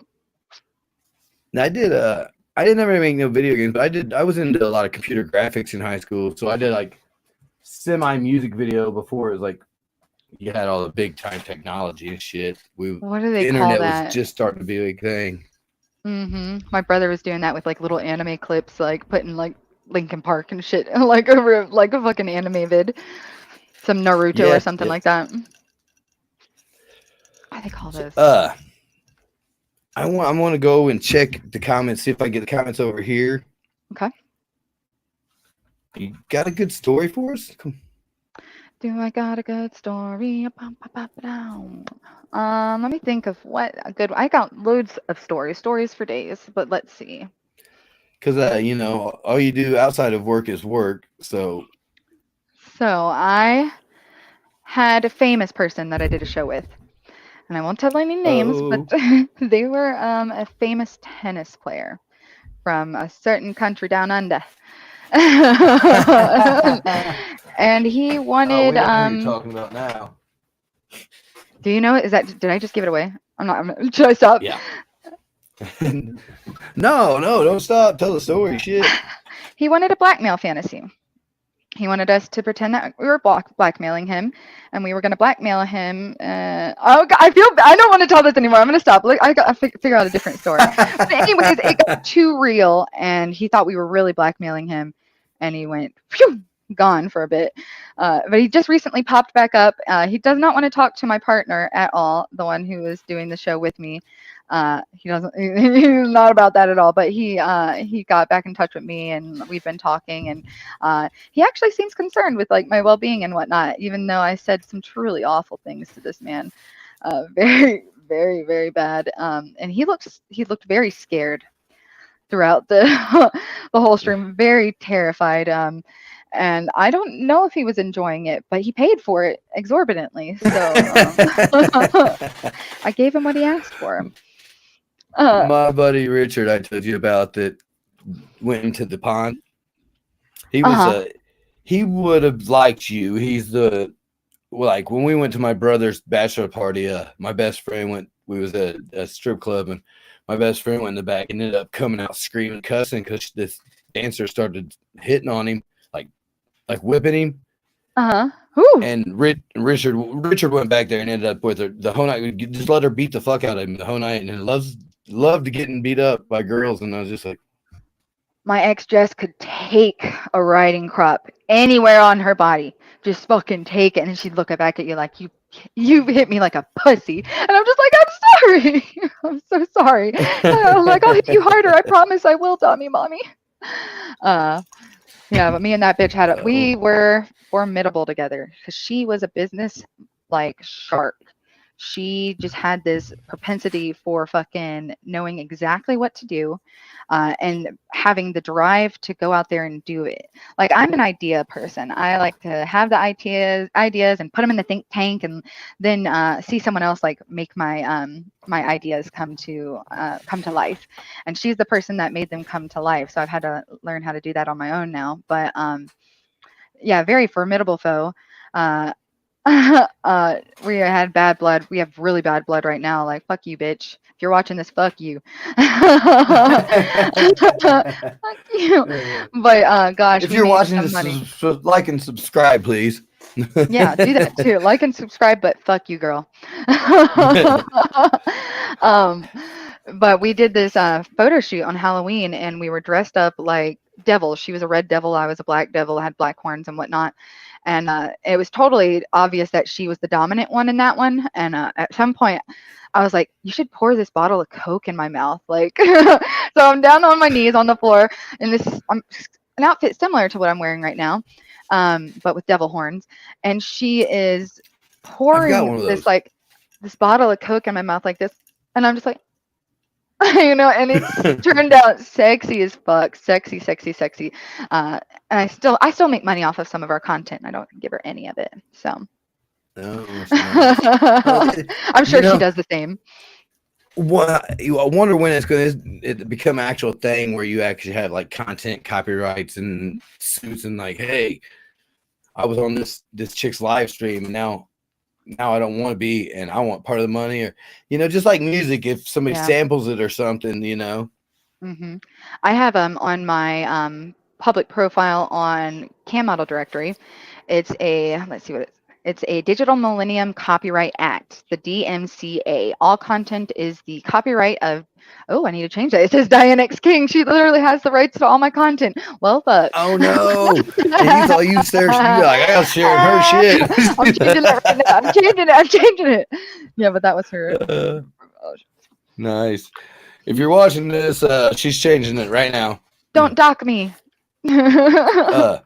Speaker 2: I did I didn't ever make no video games, but I was into a lot of computer graphics in high school. So I did like semi music video before it was like you had all the big time technology and shit.
Speaker 1: What do
Speaker 2: The
Speaker 1: they call
Speaker 2: internet was
Speaker 1: that?
Speaker 2: just starting to be a big thing.
Speaker 1: My brother was doing that with like little anime clips, like putting like Linkin Park and shit, like over like a fucking anime vid, some Naruto or
Speaker 2: Yeah,
Speaker 1: something
Speaker 2: yeah.
Speaker 1: like that. What do they call
Speaker 2: So,
Speaker 1: this?
Speaker 2: I want to go and check the comments, see if I can get the comments over here.
Speaker 1: Okay.
Speaker 2: You got a good story for us?
Speaker 1: Do I got a good story? Let me think of what a good. I got loads of stories for days, but let's see.
Speaker 2: Because all you do outside of work is work. So
Speaker 1: I had a famous person that I did a show with, and I won't tell any names, but they were a famous tennis player from a certain country down under. And he wanted
Speaker 2: we know who you're talking about now.
Speaker 1: Do you know it? Did I just give it away? Should I stop?
Speaker 2: Yeah. No, don't stop. Tell the story. Shit.
Speaker 1: He wanted a blackmail fantasy. He wanted us to pretend that we were blackmailing him, and we were going to blackmail him. Oh, God, I don't want to tell this anymore. I'm going to stop. Look, I got to figure out a different story. But anyways, it got too real, and he thought we were really blackmailing him, and he went phew, gone for a bit. But he just recently popped back up. He does not want to talk to my partner at all, the one who is doing the show with me. He doesn't. He's not about that at all. But he got back in touch with me, and we've been talking, and he actually seems concerned with like my well-being and whatnot, even though I said some truly awful things to this man, very, very, very bad. And he looked very scared throughout the the whole stream, very terrified. And I don't know if he was enjoying it, but he paid for it exorbitantly, so I gave him what he asked for.
Speaker 2: My buddy Richard, I told you about that, went into the pond. He
Speaker 1: Uh
Speaker 2: was
Speaker 1: huh.
Speaker 2: he would have liked you. He's the like when we went to my brother's bachelor party. My best friend went. We was at a strip club, and my best friend went in the back and ended up coming out screaming, cussing because this dancer started hitting on him, like whipping him.
Speaker 1: Uh huh. Whew.
Speaker 2: And Richard went back there and ended up with her the whole night. Just let her beat the fuck out of him the whole night, and loved getting beat up by girls. And I was just like,
Speaker 1: My ex Jess could take a riding crop anywhere on her body. Just fucking take it. And she'd look back at you like you hit me like a pussy. And I'm just like, I'm sorry. I'm so sorry. I'm like, I'll hit you harder. I promise I will, Tommy Mommy. Uh yeah, but me and that bitch
Speaker 2: oh.
Speaker 1: we were formidable together because she was a business like shark. She just had this propensity for fucking knowing exactly what to do, and having the drive to go out there and do it. Like I'm an idea person. I like to have the ideas and put them in the think tank, and then see someone else like make my ideas come to life. And she's the person that made them come to life. So I've had to learn how to do that on my own now. But yeah, very formidable foe. Uh, we had bad blood. We have really bad blood right now. Like, fuck you, bitch. If you're watching this, fuck you. Fuck you. But gosh,
Speaker 2: If
Speaker 1: we
Speaker 2: you're
Speaker 1: made
Speaker 2: watching
Speaker 1: some
Speaker 2: this,
Speaker 1: money.
Speaker 2: like and subscribe, please.
Speaker 1: Yeah, do that too. Like and subscribe, but fuck you, girl. um, but we did this photo shoot on Halloween, and we were dressed up like devils. She was a red devil, I was a black devil, had black horns and whatnot. And it was totally obvious that she was the dominant one in that one. And at some point, I was like, "You should pour this bottle of Coke in my mouth." Like, so I'm down on my knees on the floor in this an outfit similar to what I'm wearing right now, but with devil horns. And she is
Speaker 2: I've got
Speaker 1: pouring
Speaker 2: one of
Speaker 1: this
Speaker 2: those.
Speaker 1: like this bottle of Coke in my mouth like this, and I'm just like, and it's turned out sexy as fuck, sexy, sexy, sexy. And I still make money off of some of our content. I don't give her any of it, so
Speaker 2: Oh, that's nice. Oh,
Speaker 1: I'm
Speaker 2: you
Speaker 1: sure she
Speaker 2: know,
Speaker 1: does the same.
Speaker 2: I wonder when it's going to become an actual thing where you actually have like content copyrights and suits and like, hey, I was on this chick's live stream and now I don't want to be and I want part of the money, or just like music, if somebody
Speaker 1: Yeah.
Speaker 2: samples it or something.
Speaker 1: hmm I have on my public profile on Cam Model Directory. It's a let's see what it's a Digital Millennium Copyright Act, the DMCA. All content is the copyright of. Oh, I need to change that. It says Diane X King. She literally has the rights to all my content. Well, fuck.
Speaker 2: Oh no! And you thought you searched, you like, I was sharing her shit.
Speaker 1: I'm changing it right now. I'm changing it. I'm changing it. Yeah, but that was her.
Speaker 2: Nice. If you're watching this, she's changing it right now.
Speaker 1: Don't dock me.
Speaker 2: Uh,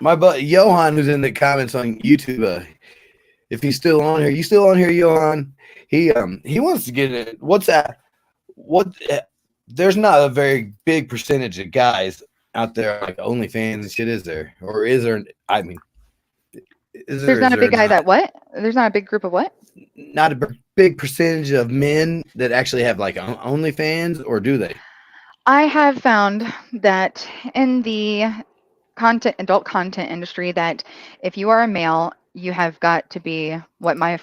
Speaker 2: my buddy Johan, who's in the comments on YouTube, if he's still on here, you still on here, Johan? He wants to get in. What's that? What? There's not a very big percentage of guys out there like OnlyFans and shit, is there? Or is there? I mean, is there?
Speaker 1: There's
Speaker 2: Or is
Speaker 1: not a
Speaker 2: there
Speaker 1: big guy
Speaker 2: not?
Speaker 1: that what? There's not a big group of what?
Speaker 2: Not a big percentage of men that actually have like OnlyFans, or do they?
Speaker 1: I have found that in the adult content industry, that if you are a male, you have got to be what my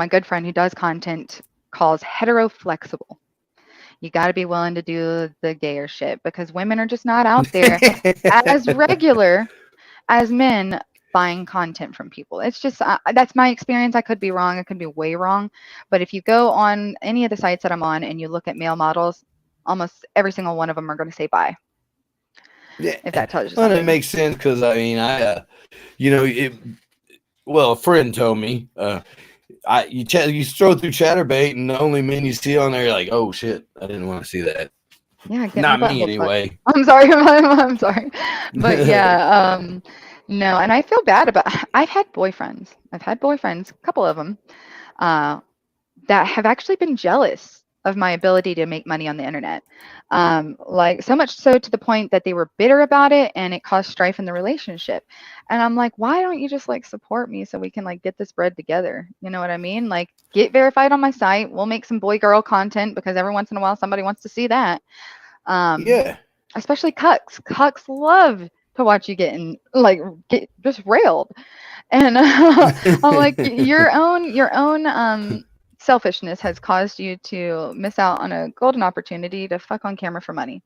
Speaker 1: good friend who does content calls hetero flexible. You got to be willing to do the gayer shit because women are just not out there as regular as men buying content from people. It's just that's my experience. I could be wrong. I could be way wrong. But if you go on any of the sites that I'm on and you look at male models, almost every single one of them are going to say buy.
Speaker 2: Yeah,
Speaker 1: If that tells you
Speaker 2: well, it
Speaker 1: something.
Speaker 2: makes sense because I mean, you know, well, a friend told me, you scroll through ChatterBait and the only men you see on there, you're like, oh shit, I didn't want to see that.
Speaker 1: Yeah, get my
Speaker 2: Not me
Speaker 1: butthole sucked.
Speaker 2: anyway.
Speaker 1: I'm sorry. I'm sorry. But yeah, no, and I feel bad about. I've had boyfriends. I've had boyfriends, a couple of them, uh, that have actually been jealous of my ability to make money on the internet. Like so much so to the point that they were bitter about it and it caused strife in the relationship. And I'm like, why don't you just like support me so we can like get this bread together? You know what I mean? Like get verified on my site. We'll make some boy girl content because every once in a while somebody wants to see that. Um,
Speaker 2: Yeah.
Speaker 1: especially cucks. Cucks love to watch you get just railed. And I'm like, your own selfishness has caused you to miss out on a golden opportunity to fuck on camera for money.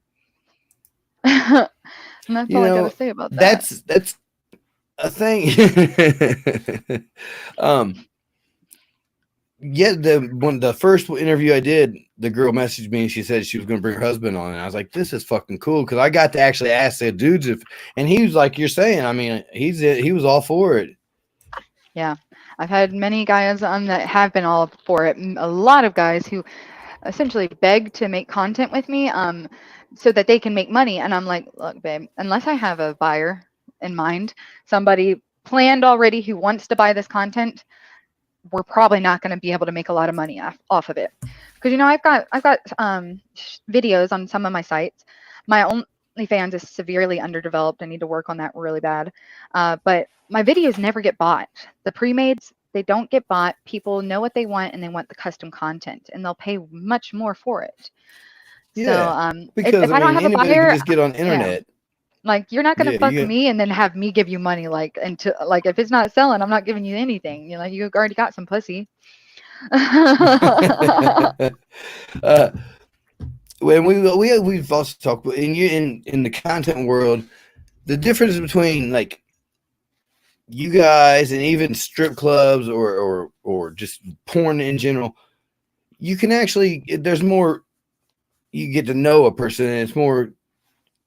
Speaker 1: And that's
Speaker 2: You
Speaker 1: all I got to
Speaker 2: know,
Speaker 1: say about that.
Speaker 2: that's a thing. um, yeah, the first interview I did, the girl messaged me and she said she was going to bring her husband on, and I was like, "This is fucking cool," because I got to actually ask the dudes if, and he was like, "You're saying," I mean, he was all for it.
Speaker 1: Yeah. I've had many guys that have been all for it. A lot of guys who essentially beg to make content with me so that they can make money. And I'm like, look, babe, unless I have a buyer in mind, somebody planned already who wants to buy this content, we're probably not going to be able to make a lot of money off of it. Because I've got videos on some of my sites. My OnlyFans is severely underdeveloped. I need to work on that really bad. But my videos never get bought. The pre-mades, they don't get bought. People know what they want and they want the custom content, and they'll pay much more for it. So
Speaker 2: Yeah, because
Speaker 1: if
Speaker 2: I
Speaker 1: I don't
Speaker 2: mean,
Speaker 1: have a
Speaker 2: anybody can
Speaker 1: buyer,
Speaker 2: just get on
Speaker 1: yeah,
Speaker 2: internet.
Speaker 1: like you're not gonna
Speaker 2: Yeah,
Speaker 1: fuck
Speaker 2: you.
Speaker 1: me and then have me give you money. Like until like if it's not selling, I'm not giving you anything. You know, you already got some pussy.
Speaker 2: uh, when we've also talked in the content world, the difference between like you guys and even strip clubs or just porn in general, you can actually there's more, you get to know a person and it's more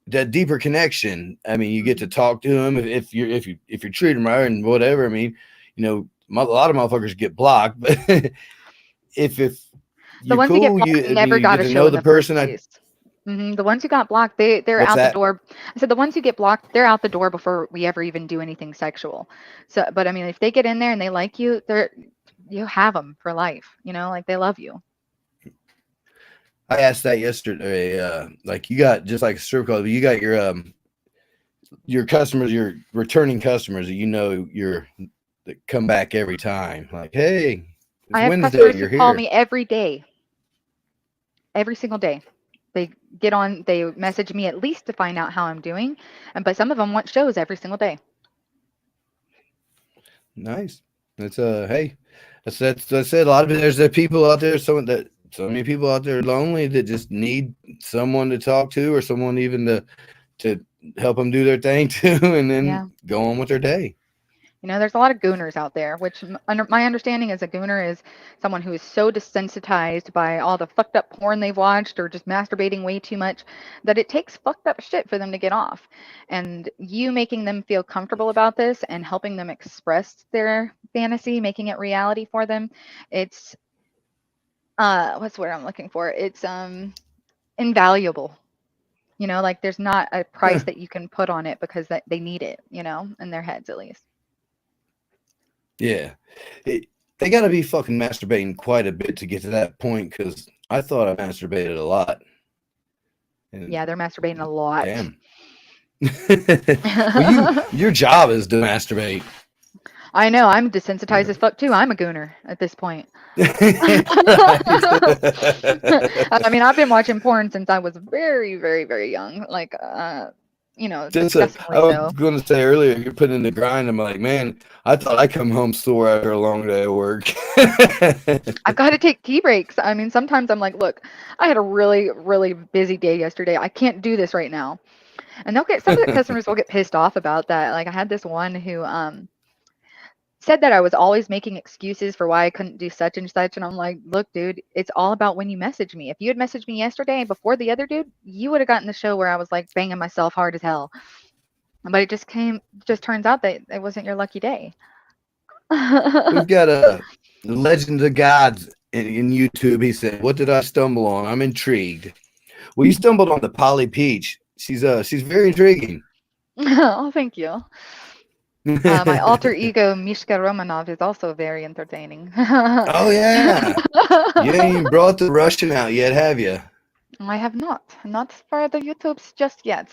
Speaker 2: that deeper connection. I mean, you get to talk to them if you treat them right and whatever. I mean, you know, a lot of motherfuckers get blocked, but if
Speaker 1: The
Speaker 2: you're
Speaker 1: ones who get
Speaker 2: cool, you
Speaker 1: blocked
Speaker 2: I mean
Speaker 1: never
Speaker 2: you
Speaker 1: got
Speaker 2: get
Speaker 1: a
Speaker 2: to
Speaker 1: show
Speaker 2: know
Speaker 1: in
Speaker 2: the
Speaker 1: the first
Speaker 2: person.
Speaker 1: place. The ones who got blocked, they're
Speaker 2: What's
Speaker 1: out the
Speaker 2: that?
Speaker 1: door. I said the ones who get blocked, they're out the door before we ever even do anything sexual. So, but I mean, if they get in there and they like you, you have them for life. You know, like they love you.
Speaker 2: I asked that yesterday. Like you got just like a strip club, you got your customers, your returning customers that you know you're that come back every time. Like, hey, it's
Speaker 1: I have
Speaker 2: Wednesday,
Speaker 1: customers who
Speaker 2: you're
Speaker 1: call
Speaker 2: here.
Speaker 1: me every day, every single day. They get on, they message me at least to find out how I'm doing, and but some of them want shows every single day.
Speaker 2: Nice. That's hey, that's it. A lot of there's there people out there, so many people out there lonely that just need someone to talk to or someone even to help them do their thing too, and then
Speaker 1: Yeah.
Speaker 2: go on with their day.
Speaker 1: You know, there's a lot of gooners out there, which under my understanding is a gooner is someone who is so desensitized by all the fucked up porn they've watched or just masturbating way too much that it takes fucked up shit for them to get off. And you making them feel comfortable about this and helping them express their fantasy, making it reality for them, it's what's the word I'm looking for? It's invaluable. You know, like there's not a price that you can put on it because that they need it, you know, in their heads at least.
Speaker 2: Yeah. They got to be fucking masturbating quite a bit to get to that point because I thought I masturbated a lot. And
Speaker 1: Yeah, they're masturbating a lot.
Speaker 2: damn. Well, your job is to masturbate.
Speaker 1: I know, I'm desensitized as fuck too. I'm a gooner at this point. I mean, I've been watching porn since I was very, very, very young. Like,
Speaker 2: I
Speaker 1: disgustingly
Speaker 2: was
Speaker 1: so.
Speaker 2: going to say earlier, you're putting in the grind. I'm like, man, I thought I come home sore after a long day of work.
Speaker 1: I've got to take tea breaks. I mean, sometimes I'm like, look, I had a really, really busy day yesterday. I can't do this right now. And they'll get some of the customers will get pissed off about that. Like I had this one who said that I was always making excuses for why I couldn't do such and such. And I'm like, look, dude, it's all about when you message me. If you had messaged me yesterday before the other dude, you would have gotten the show where I was like banging myself hard as hell. But just turns out that it wasn't your lucky day.
Speaker 2: We've got a Legends of Gods in YouTube. He said, "What did I stumble on? I'm intrigued." Well, you stumbled on the Polly Peach. She's very intriguing.
Speaker 1: Oh, thank you. My alter ego, Mishka Romanov, is also very entertaining.
Speaker 2: Oh yeah, you ain't even brought the Russian out yet, have you?
Speaker 1: I have not for the YouTubes just yet.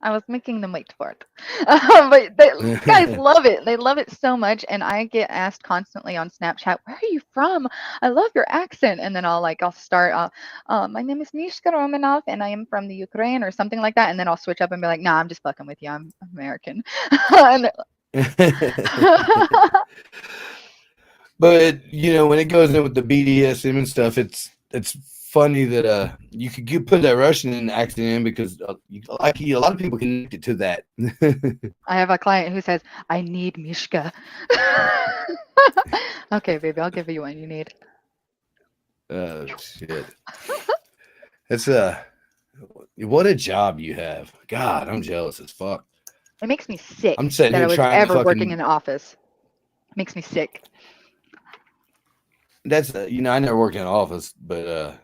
Speaker 1: I was making them wait for it. But guys love it. They love it so much. And I get asked constantly on Snapchat, where are you from? I love your accent. And then I'll start, my name is Mishka Romanov and I am from the Ukraine or something like that. And then I'll switch up and be like, nah, I'm just fucking with you. I'm American. And
Speaker 2: But when it goes in with the BDSM and stuff, it's funny that you put that Russian accent in because a lot of people connect it to that.
Speaker 1: I have a client who says, I need Mishka. Okay, baby, I'll give you what you need.
Speaker 2: Oh shit! That's what a job you have. God, I'm jealous as fuck.
Speaker 1: It makes me sick
Speaker 2: I'm sitting
Speaker 1: that I
Speaker 2: here
Speaker 1: was
Speaker 2: trying to
Speaker 1: ever working in
Speaker 2: fucking.
Speaker 1: an office. It makes me sick.
Speaker 2: That's I never worked in an office, but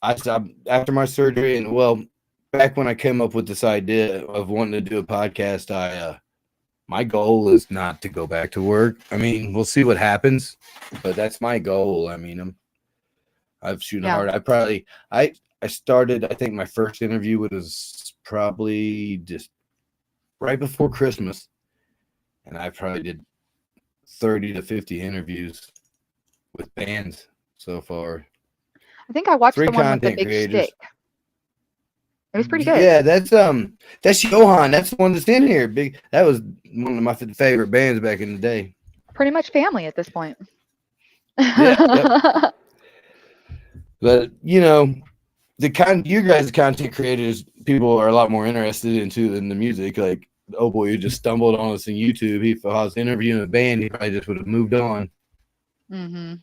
Speaker 2: I stopped after my surgery, and well, back when I came up with this idea of wanting to do a podcast, my goal is not to go back to work. I mean, we'll see what happens, but that's my goal. I mean, I'm shooting
Speaker 1: Yeah.
Speaker 2: hard. I started. I think my first interview was probably just right before Christmas, and I probably did 30 to 50 interviews with bands so far.
Speaker 1: I think I watched
Speaker 2: Three
Speaker 1: the one with the
Speaker 2: content
Speaker 1: big
Speaker 2: creators.
Speaker 1: stick. It was pretty good.
Speaker 2: Yeah, that's Johan. That's the one that's in here. Big. That was one of my favorite bands back in the day.
Speaker 1: Pretty much family at this point.
Speaker 2: Yeah, yep. But you guys content creators, people are a lot more interested into than the music. Like, oh boy, you just stumbled on us on YouTube. If I was interviewing a band, he probably just would have moved on.
Speaker 1: Hmm.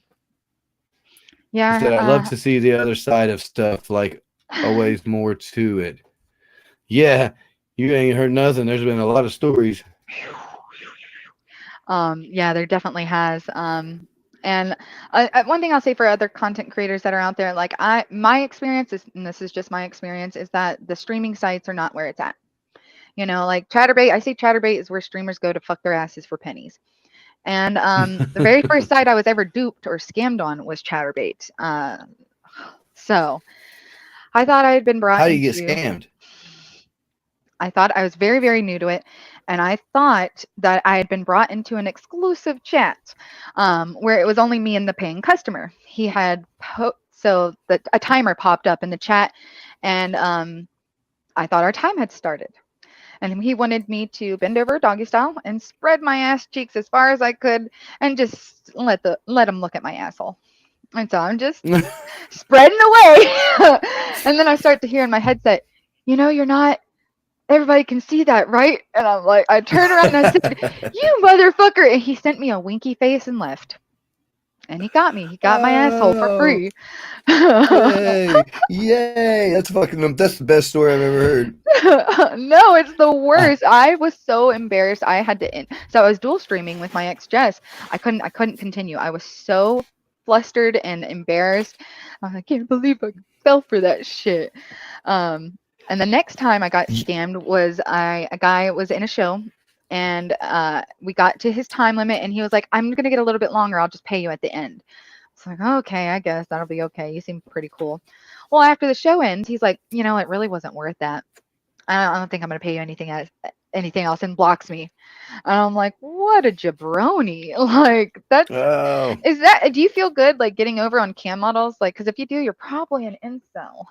Speaker 2: Instead, I love
Speaker 1: Yeah.
Speaker 2: to see the other side of stuff. Like, always more to it. Yeah, you ain't heard nothing. There's been a lot of stories.
Speaker 1: Yeah, there definitely has. And one thing I'll say for other content creators that are out there, like my experience is, and this is just my experience, is that the streaming sites are not where it's at. Like Chatterbait, I say Chatterbait is where streamers go to fuck their asses for pennies. And the very first site I was ever duped or scammed on was Chatterbait. So I thought I had been brought
Speaker 2: How do you get
Speaker 1: into,
Speaker 2: scammed?
Speaker 1: I thought I was very, very new to it. And I thought that I had been brought into an exclusive chat where it was only me and the paying customer. He had, so a timer popped up in the chat, and I thought our time had started. And he wanted me to bend over doggy style and spread my ass cheeks as far as I could and just let him look at my asshole. And so I'm just spreading away. And then I start to hear in my headset, you're not, everybody can see that, right? And I'm like, I turned around and I said, you motherfucker. And he sent me a winky face and left. And he got me. He got my asshole for
Speaker 2: Oh,
Speaker 1: free.
Speaker 2: yay! Yay! That's the best story I've ever heard.
Speaker 1: No, it's the worst. I was so embarrassed. I had to end. So I was dual streaming with my ex Jess. I couldn't continue. I was so flustered and embarrassed. I can't believe I fell for that shit. And the next time I got scammed was a guy was in a show, and we got to his time limit and he was like, I'm gonna get a little bit longer, I'll just pay you at the end. It's like, okay, I guess that'll be okay. You seem pretty cool. Well, after the show ends, he's like, it really wasn't worth that. I don't think I'm gonna pay you anything else, and blocks me. And I'm like, what a jabroni. Like,
Speaker 2: Oh,
Speaker 1: do you feel good like getting over on cam models? Like, because if you do, you're probably an incel.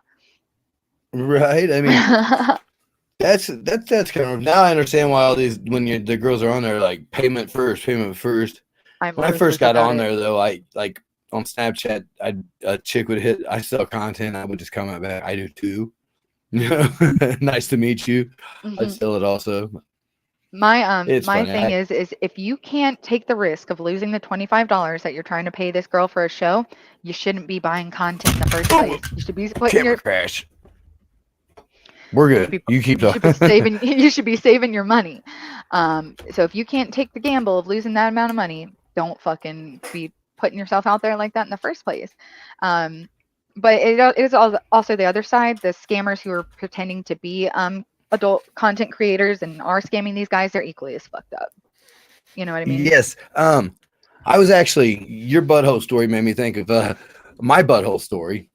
Speaker 2: right. I mean, that's kind of now I understand why all these the girls are on there like payment first, payment first.
Speaker 1: I'm
Speaker 2: When I first
Speaker 1: ruthless
Speaker 2: got
Speaker 1: about
Speaker 2: on
Speaker 1: it.
Speaker 2: there though, I like on Snapchat, a chick would hit. I sell content. I would just comment back. I do too. Nice to meet you. I'd
Speaker 1: Mhm.
Speaker 2: sell it also. It's
Speaker 1: My
Speaker 2: funny.
Speaker 1: thing is if you can't take the risk of losing the $25 that you're trying to pay this girl for a show, you shouldn't be buying content in the first
Speaker 2: Oh,
Speaker 1: place. You should be putting
Speaker 2: camera
Speaker 1: your
Speaker 2: crash. We're
Speaker 1: you should
Speaker 2: good.
Speaker 1: be
Speaker 2: You keep
Speaker 1: you should be
Speaker 2: talking.
Speaker 1: saving you should be saving your money. So if you can't take the gamble of losing that amount of money, don't fucking be putting yourself out there like that in the first place. Um, but it is also the other side, the scammers who are pretending to be adult content creators and are scamming these guys. They're equally as fucked up. You know what I mean?
Speaker 2: Yes. I was actually your butthole story made me think of my butthole story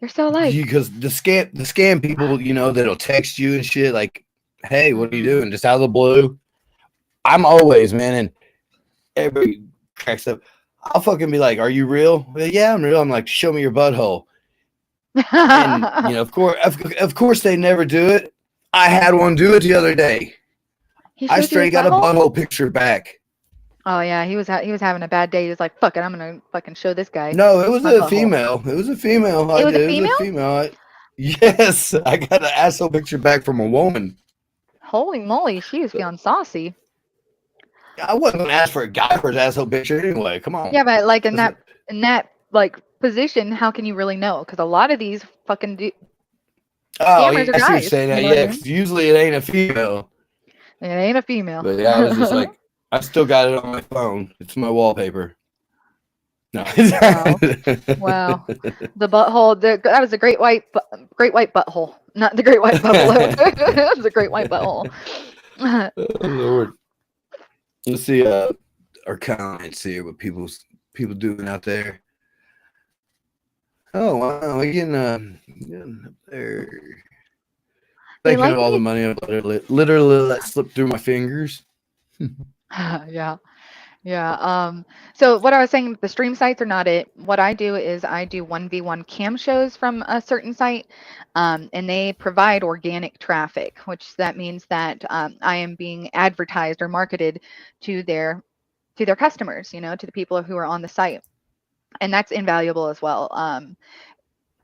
Speaker 1: They're so alike.
Speaker 2: because the scam people, that'll text you and shit like, "Hey, what are you
Speaker 1: Hmm.
Speaker 2: doing?" Just out of the blue. I'm always, man, and everybody cracks up. I'll fucking be like, "Are you real?" Well, yeah, I'm real. I'm like, "Show me your butthole." And of course, they never do it. I had one do it the other day.
Speaker 1: He
Speaker 2: I
Speaker 1: showed you his
Speaker 2: straight got a
Speaker 1: butthole?
Speaker 2: butthole picture back.
Speaker 1: Oh yeah, he was having a bad day. He was like, "Fuck it, I'm gonna fucking show this guy
Speaker 2: No, it was
Speaker 1: my
Speaker 2: a
Speaker 1: butthole."
Speaker 2: female. It was a female. I
Speaker 1: It was a
Speaker 2: did. It was a
Speaker 1: female?
Speaker 2: female. Yes, I got an asshole picture back from a woman.
Speaker 1: Holy moly, she was feeling saucy.
Speaker 2: I wasn't gonna ask for a guy for his asshole picture anyway. Come on.
Speaker 1: Yeah, but like
Speaker 2: That's what-
Speaker 1: in that like position, how can you really know? Because a lot of these fucking
Speaker 2: Oh,
Speaker 1: scammers
Speaker 2: yeah,
Speaker 1: are
Speaker 2: I see what you're
Speaker 1: guys.
Speaker 2: saying.
Speaker 1: You
Speaker 2: That.
Speaker 1: know what I
Speaker 2: Yeah,
Speaker 1: mean?
Speaker 2: 'cause usually it ain't a female.
Speaker 1: It ain't a female.
Speaker 2: But yeah, I was just like, I still got it on my phone. It's my wallpaper. No.
Speaker 1: Wow, wow. The butthole. That was a great white butthole, not the great white buffalo. It was a great white butthole.
Speaker 2: Oh, Lord. Let's see our comments here. What people doing out there? Oh wow, we getting up there.
Speaker 1: They
Speaker 2: Thinking
Speaker 1: like
Speaker 2: of all the
Speaker 1: me.
Speaker 2: money I literally let slip through my fingers.
Speaker 1: Yeah. Yeah. So what I was saying, the stream sites are not it. What I do is I do 1v1 cam shows from a certain site, and they provide organic traffic, which that means that I am being advertised or marketed to their customers, to the people who are on the site, and that's invaluable as well.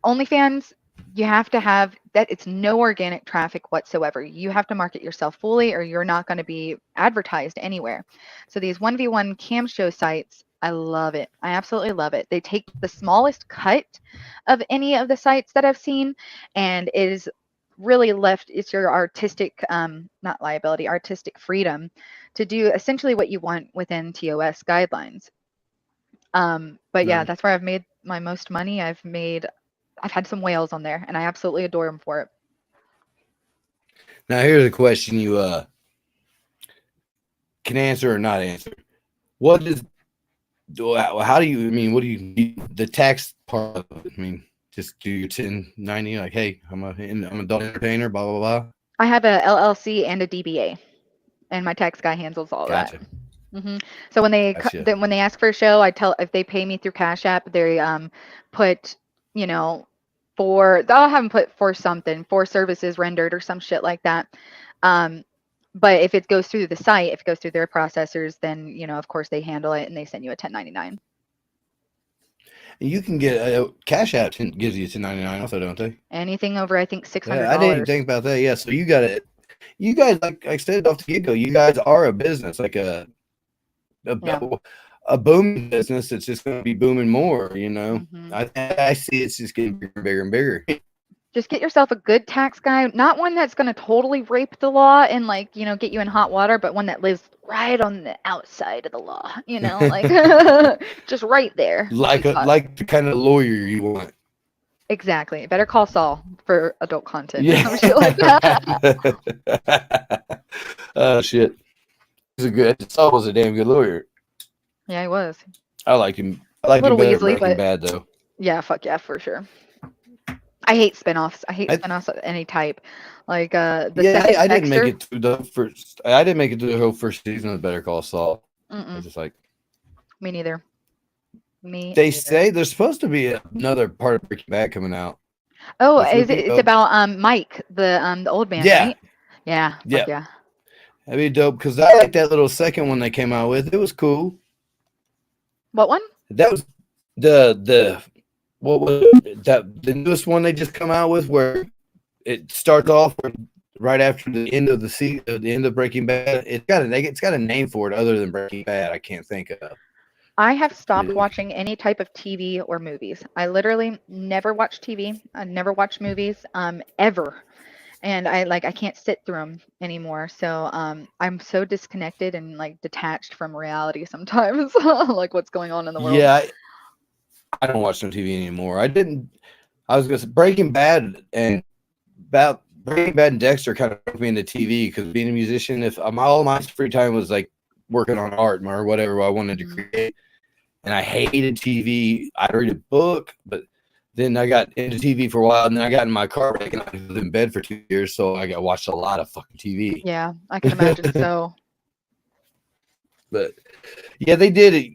Speaker 1: OnlyFans, you have to have that. It's no organic traffic whatsoever. You have to market yourself fully, or you're not going to be advertised anywhere. So these 1v1 cam show sites, I love it. I absolutely love it. They take the smallest cut of any of the sites that I've seen, and it is really left. It's your artistic, not liability, artistic freedom to do essentially what you want within TOS guidelines. But yeah,
Speaker 2: Right.
Speaker 1: that's where I've made my most money. I've had some whales on there, and I absolutely adore them for it.
Speaker 2: Now here's a question you can answer or not answer. What is how do you? I mean, what do you the tax part of it? I mean, just do your 1090 like, hey, I'm an adult entertainer, blah blah blah.
Speaker 1: I have a LLC and a DBA, and my tax guy handles all that.
Speaker 2: Gotcha,
Speaker 1: So when
Speaker 2: gotcha.
Speaker 1: when they ask for a show, I tell if they pay me through Cash App, they put you know I'll have them put for services rendered or some shit like that. Um, but if it goes through the site, if it goes through their processors, then of course they handle it and they send you a 1099.
Speaker 2: And you can get Cash App gives you 1099 also, don't they?
Speaker 1: Anything over I think six hundred
Speaker 2: Yeah, I didn't even
Speaker 1: dollars.
Speaker 2: think about that. Yeah, so you got it. You guys, like I said off the get go, you guys are a business, like a,
Speaker 1: Yeah.
Speaker 2: a booming business that's just going to be booming more.
Speaker 1: Hmm.
Speaker 2: I see it's just getting bigger and bigger and bigger.
Speaker 1: Just get yourself a good tax guy, not one that's going to totally rape the law and like, get you in hot water, but one that lives right on the outside of the law, like just right there.
Speaker 2: like
Speaker 1: Sweet
Speaker 2: a
Speaker 1: spot.
Speaker 2: like the kind of lawyer you want.
Speaker 1: Exactly. Better call Saul for adult content or
Speaker 2: Yeah.
Speaker 1: some shit like that.
Speaker 2: Oh shit, he's a good. Saul was a damn good lawyer.
Speaker 1: Yeah, he was.
Speaker 2: I liked him. I liked him
Speaker 1: Little
Speaker 2: better at
Speaker 1: Weasley,
Speaker 2: Breaking
Speaker 1: but
Speaker 2: Bad though.
Speaker 1: yeah, fuck yeah, for sure. I hate spinoffs. I hate
Speaker 2: I,
Speaker 1: spinoffs of any type. Like the
Speaker 2: yeah,
Speaker 1: second
Speaker 2: I didn't make
Speaker 1: Dexter.
Speaker 2: it through the first. I didn't make it through the whole first season of Better Call Saul. I was
Speaker 1: Mm-mm,
Speaker 2: just like,
Speaker 1: me neither. Me
Speaker 2: they
Speaker 1: neither.
Speaker 2: say there's supposed to be another part of Breaking Bad coming out.
Speaker 1: Oh,
Speaker 2: Which would
Speaker 1: is it?
Speaker 2: be
Speaker 1: It's
Speaker 2: dope.
Speaker 1: about Mike, the old man,
Speaker 2: Yeah,
Speaker 1: right? Yeah. Fuck
Speaker 2: yeah,
Speaker 1: yeah.
Speaker 2: that'd be dope because I like that little second one they came out with. It was cool.
Speaker 1: What one?
Speaker 2: That was the what was that the newest one they just come out with where it starts off right after the end of the end of Breaking Bad. It's got a name for it other than Breaking Bad. I can't think of.
Speaker 1: I have stopped
Speaker 2: It-
Speaker 1: watching any type of TV or movies. I literally never watch TV. I never watch movies, ever. And I can't sit through them anymore. So I'm so disconnected and like detached from reality sometimes, like what's going on in the world.
Speaker 2: yeah, I don't watch no TV anymore. I didn't. I was gonna say Breaking Bad and about Breaking Bad and Dexter kind of broke me into TV because being a musician, if all my free time was like working on art or whatever I wanted to
Speaker 1: Mhm.
Speaker 2: create, and I hated TV. I'd read a book, but then I got into TV for a while, and then I got in my car wreck and I was in bed for 2 years, so I got watched a lot of fucking TV.
Speaker 1: Yeah, I can imagine so.
Speaker 2: But yeah, they did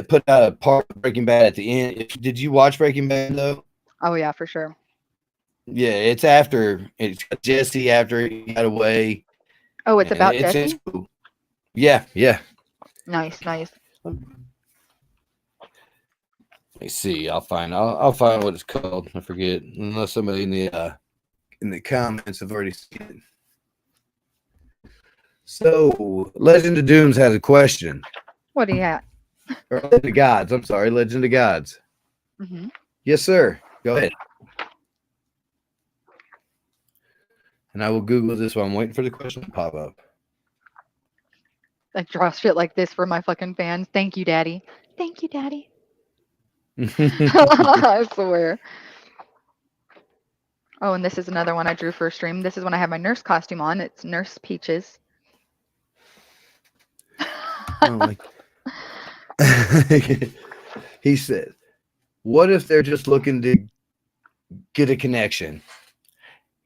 Speaker 2: put out a part of Breaking Bad at the end. Did you watch Breaking Bad though?
Speaker 1: Oh yeah, for sure.
Speaker 2: Yeah, it's Jesse after he got away,
Speaker 1: Oh, it's
Speaker 2: and
Speaker 1: about
Speaker 2: it's
Speaker 1: Jesse?
Speaker 2: cool. Yeah, yeah.
Speaker 1: Nice, nice.
Speaker 2: Let me see. I'll find what it's called. I forget unless somebody in the comments have already seen it. So, Legend of Dooms has a question.
Speaker 1: What do you got?
Speaker 2: Or Legend of Gods. I'm sorry, Legend of Gods.
Speaker 1: Hmm.
Speaker 2: Yes, sir. Go ahead. And I will Google this while I'm waiting for the question to pop up.
Speaker 1: I draw shit like this for my fucking fans. Thank you, Daddy. Thank you, Daddy. I swear. Oh, and this is another one I drew for a stream. This is when I have my nurse costume on. It's Nurse Peaches.
Speaker 2: Oh my. He said, "What if they're just looking to get a connection?"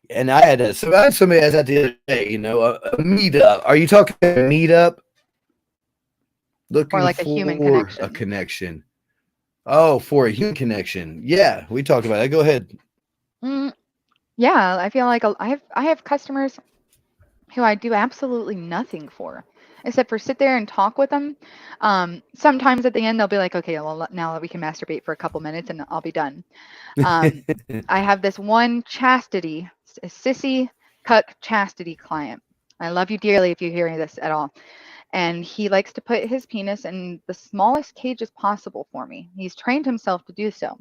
Speaker 2: And I had somebody ask that the other day. A meetup. Are you talking a meetup?
Speaker 1: Or
Speaker 2: Looking
Speaker 1: like a human
Speaker 2: for a
Speaker 1: connection.
Speaker 2: connection. Oh, for a human connection. Yeah, we talked about that. Go ahead.
Speaker 1: Mm, yeah, I feel like I have customers who I do absolutely nothing for, except for sit there and talk with them. Sometimes at the end they'll be like, okay, well now we can masturbate for a couple minutes and I'll be done. Um, I have this one chastity, a sissy cuck chastity client. I love you dearly if you're hearing this at all. And he likes to put his penis in the smallest cages possible for me. He's trained himself to do so.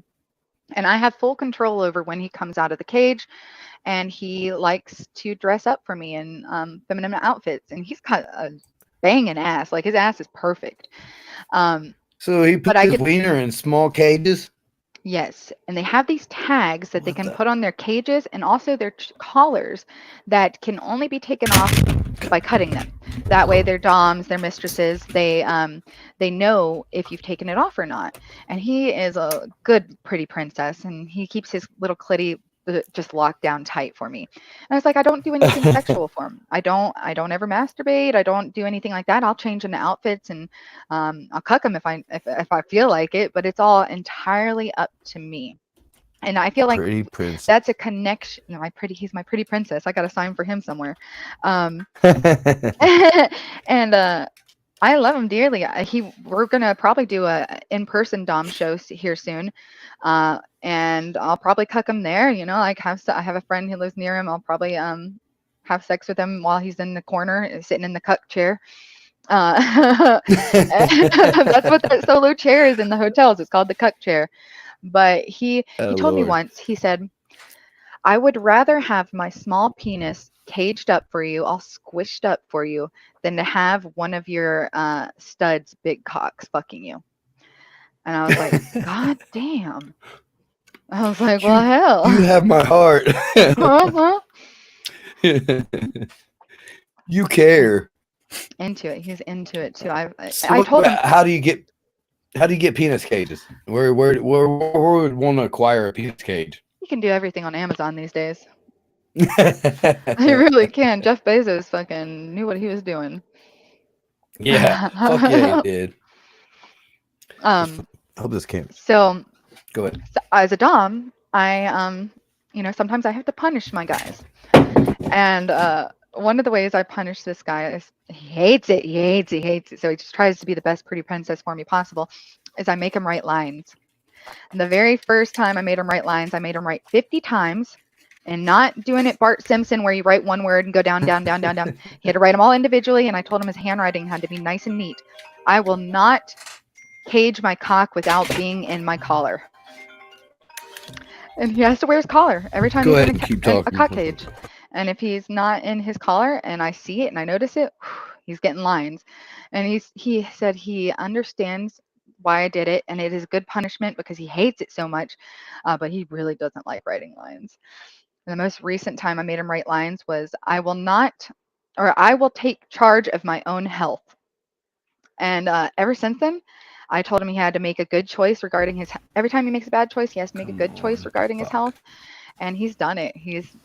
Speaker 1: And I have full control over when he comes out of the cage, and he likes to dress up for me in feminine outfits. And he's got a banging ass. Like his ass is perfect. Um,
Speaker 2: So he
Speaker 1: but
Speaker 2: puts
Speaker 1: I
Speaker 2: his
Speaker 1: get
Speaker 2: wiener in small cages.
Speaker 1: Yes, and they have these tags that they
Speaker 2: What
Speaker 1: can
Speaker 2: the?
Speaker 1: put on their cages and also their collars that can only be taken off by cutting them. That way, their doms, their mistresses, they know if you've taken it off or not. And he is a good, pretty princess, and he keeps his little clitty just locked down tight for me. And I was like, I don't do anything sexual for him. I don't ever masturbate. I don't do anything like that. I'll change into outfits and I'll cuck him if I feel like it, but it's all entirely up to me. And I feel like
Speaker 2: Pretty prince.
Speaker 1: that's a connection. My pretty, he's my pretty princess. I got a sign for him somewhere. Um, and I love him dearly. We're gonna probably do a in-person dom show here soon, and I'll probably cuck him there. Like I have a friend who lives near him. I'll probably have sex with him while he's in the corner, sitting in the cuck chair. That's what that solo chair is in the hotels. It's called the cuck chair. But he
Speaker 2: Oh
Speaker 1: told me
Speaker 2: Lord.
Speaker 1: once, he said, I would rather have my small penis caged up for you, all squished up for you, than to have one of your studs, big cocks, fucking you. And I was like, God damn. I was like, well,
Speaker 2: you you
Speaker 1: hell.
Speaker 2: have my heart.
Speaker 1: Uh-huh.
Speaker 2: You
Speaker 1: He's
Speaker 2: care.
Speaker 1: into it. He's into it too.
Speaker 2: So
Speaker 1: I told him
Speaker 2: how do you get penis cages? Where would one acquire a penis cage?
Speaker 1: you can do everything on Amazon these days. You really can. Jeff Bezos fucking knew what he was doing.
Speaker 2: Yeah, fuck yeah, he did. Just
Speaker 1: um,
Speaker 2: hope this came.
Speaker 1: so
Speaker 2: Go ahead.
Speaker 1: as a dom, I sometimes I have to punish my guys, and one of the ways I punish this guy is he hates it, he hates it, he hates it. So he just tries to be the best pretty princess for me possible. Is I make him write lines. And the very first time I made him write lines, I made him write 50 times, and not doing it Bart Simpson where you write one word and go down, down, down, down, down. He had to write them all individually, and I told him his handwriting had to be nice and neat. I will not cage my cock without being in my collar. And he has to wear his collar every time
Speaker 2: Go
Speaker 1: he's in
Speaker 2: ahead and keep
Speaker 1: a
Speaker 2: talking.
Speaker 1: cock cage. And if he's not in his collar and I see it and I notice it, he's getting lines. And he said he understands why I did it and it is good punishment because he hates it so much, but he really doesn't like writing lines. And the most recent time I made him write lines was I will not, or I will take charge of my own health. And ever since then, I told him he had to make a good choice regarding his. Every time he makes a bad choice, he has to make a
Speaker 2: Come
Speaker 1: good choice
Speaker 2: on,
Speaker 1: regarding his
Speaker 2: fuck.
Speaker 1: health, and he's done it. He's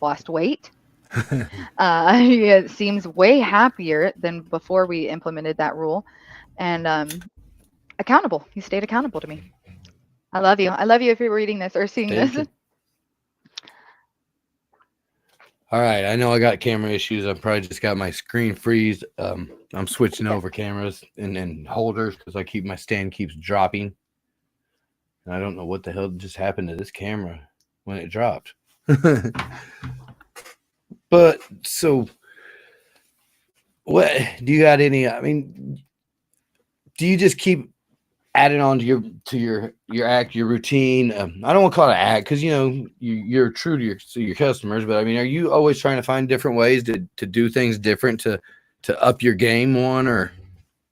Speaker 1: lost weight. He seems way happier than before we implemented that rule, and accountable. He stayed accountable to me. I love you. I love you if you're reading this or seeing this.
Speaker 2: Thank you. All right, I know I got camera issues. I probably just got my screen freezed. I'm switching
Speaker 1: Okay.
Speaker 2: over cameras and holders because I keep my stand keeps dropping, and I don't know what the hell just happened to this camera when it dropped. But so, what do you got any? I mean, do you just keep adding on to your act, your routine? I don't want to call it an act because you're true to your customers, but I mean, are you always trying to find different ways to do things different to up your game one or?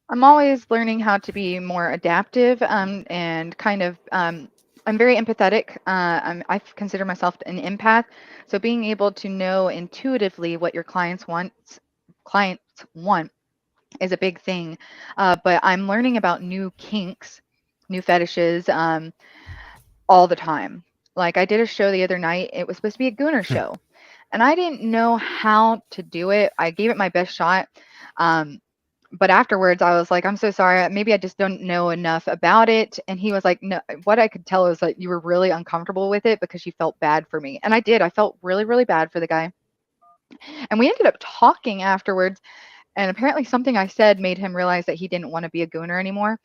Speaker 1: I'm always learning how to be more adaptive and kind of. I'm very empathetic. I consider myself an empath, so being able to know intuitively what your clients want is a big thing. But I'm learning about new kinks, new fetishes all the time. Like I did a show the other night. It was supposed to be a gooner show, and I didn't know how to do it. I gave it my best shot. Um, but afterwards, I was like, I'm so sorry. Maybe I just don't know enough about it. And he was like, no, what I could tell is that you were really uncomfortable with it because you felt bad for me. And I did. I felt really, really bad for the guy. And we ended up talking afterwards. And apparently, something I said made him realize that he didn't want to be a gooner anymore.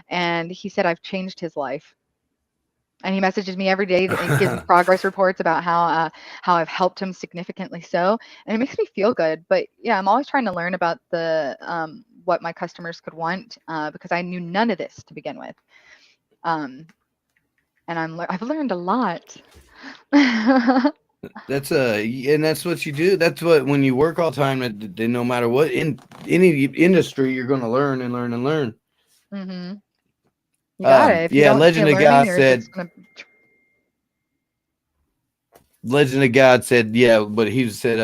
Speaker 1: And he said, I've changed his life. And he messages me every day and gives me progress reports about how I've helped him significantly so, and it makes me feel good. But yeah, I'm always trying to learn about the what my customers could want because I knew none of this to begin with, um, and I've learned a lot.
Speaker 2: That's and that's what you do. That's what when you work all the time. No matter what in any industry, you're going to learn and learn and learn.
Speaker 1: Hmm. You got it. If you
Speaker 2: Yeah,
Speaker 1: don't stay learning, you're just gonna.
Speaker 2: Legend of God said, yeah, but he said,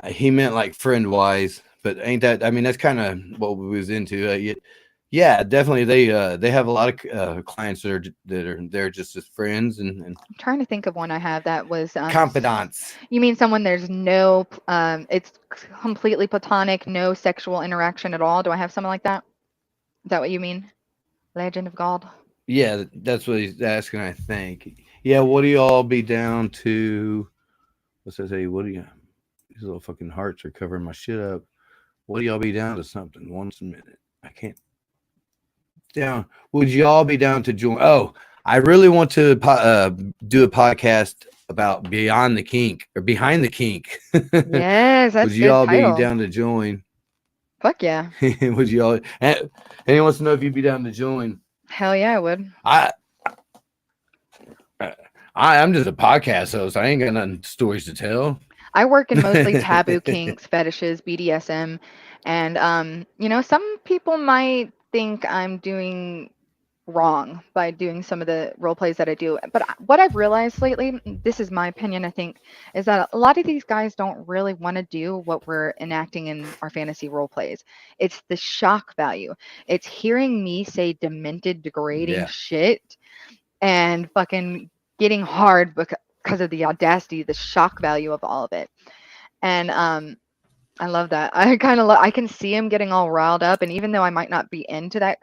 Speaker 2: he meant like friend wise, but ain't that? I mean, that's kind of what we was into. Yeah, definitely. They have a lot of clients that are there just as friends and
Speaker 1: I'm trying to think of one I have that was.
Speaker 2: confidants.
Speaker 1: You mean someone there's no, it's completely platonic, no sexual interaction at all? Do I have something like that? Is that what you mean? Legend of God.
Speaker 2: Yeah, that's what he's asking. I think. Yeah, what do y'all be down to? What's that say? What do you? These little fucking hearts are covering my shit up. What do y'all be down to something once a minute? I can't down. Would y'all be down to join? Oh, I really want to do a podcast about Beyond the Kink or Behind the Kink.
Speaker 1: Yes,
Speaker 2: Would
Speaker 1: that's a good
Speaker 2: y'all be
Speaker 1: title.
Speaker 2: down to join?
Speaker 1: Fuck yeah.
Speaker 2: Would y'all? And he wants to know if you'd be down to join.
Speaker 1: Hell yeah, I would.
Speaker 2: I, I'm just a podcast host. I ain't got nothing stories to tell.
Speaker 1: I work in mostly taboo kinks, fetishes, BDSM, and some people might think I'm doing wrong by doing some of the role plays that I do. But what I've realized lately, this is my opinion, I think, is that a lot of these guys don't really want to do what we're enacting in our fantasy role plays. It's the shock value. It's hearing me say demented, degrading
Speaker 2: Yeah.
Speaker 1: shit and fucking getting hard because of the audacity, the shock value of all of it. And I love that. I kind of I can see him getting all riled up, and even though I might not be into that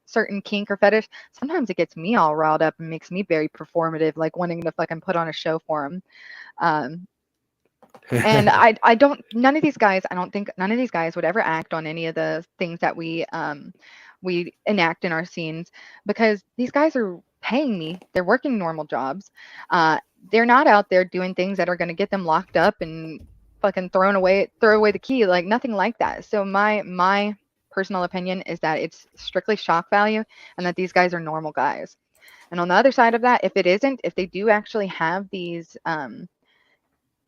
Speaker 1: certain kink or fetish, sometimes it gets me all riled up and makes me very performative, like wanting to fucking put on a show for him. Um, and I don't. None of these guys. I don't think none of these guys would ever act on any of the things that we enact in our scenes because these guys are paying me. They're working normal jobs. Uh, they're not out there doing things that are going to get them locked up and fucking throw away the key, like nothing like that. So my personal opinion is that it's strictly shock value and that these guys are normal guys. And on the other side of that, if it isn't, if they do actually have these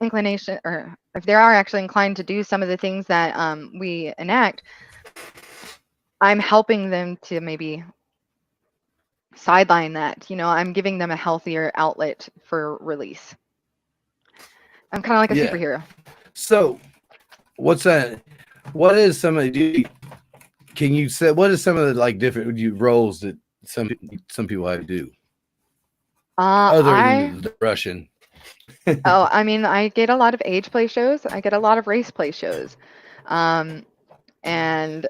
Speaker 1: inclination, or if they are actually inclined to do some of the things that we enact, I'm helping them to maybe sideline that. I'm giving them a healthier outlet for release. I'm kind of like a
Speaker 2: Yeah.
Speaker 1: superhero.
Speaker 2: So what's that? What is some of the? Can you say what is some of the like different roles that some people have to do other
Speaker 1: I
Speaker 2: than the Russian?
Speaker 1: Oh, I mean, I get a lot of age play shows. I get a lot of race play shows. Um, and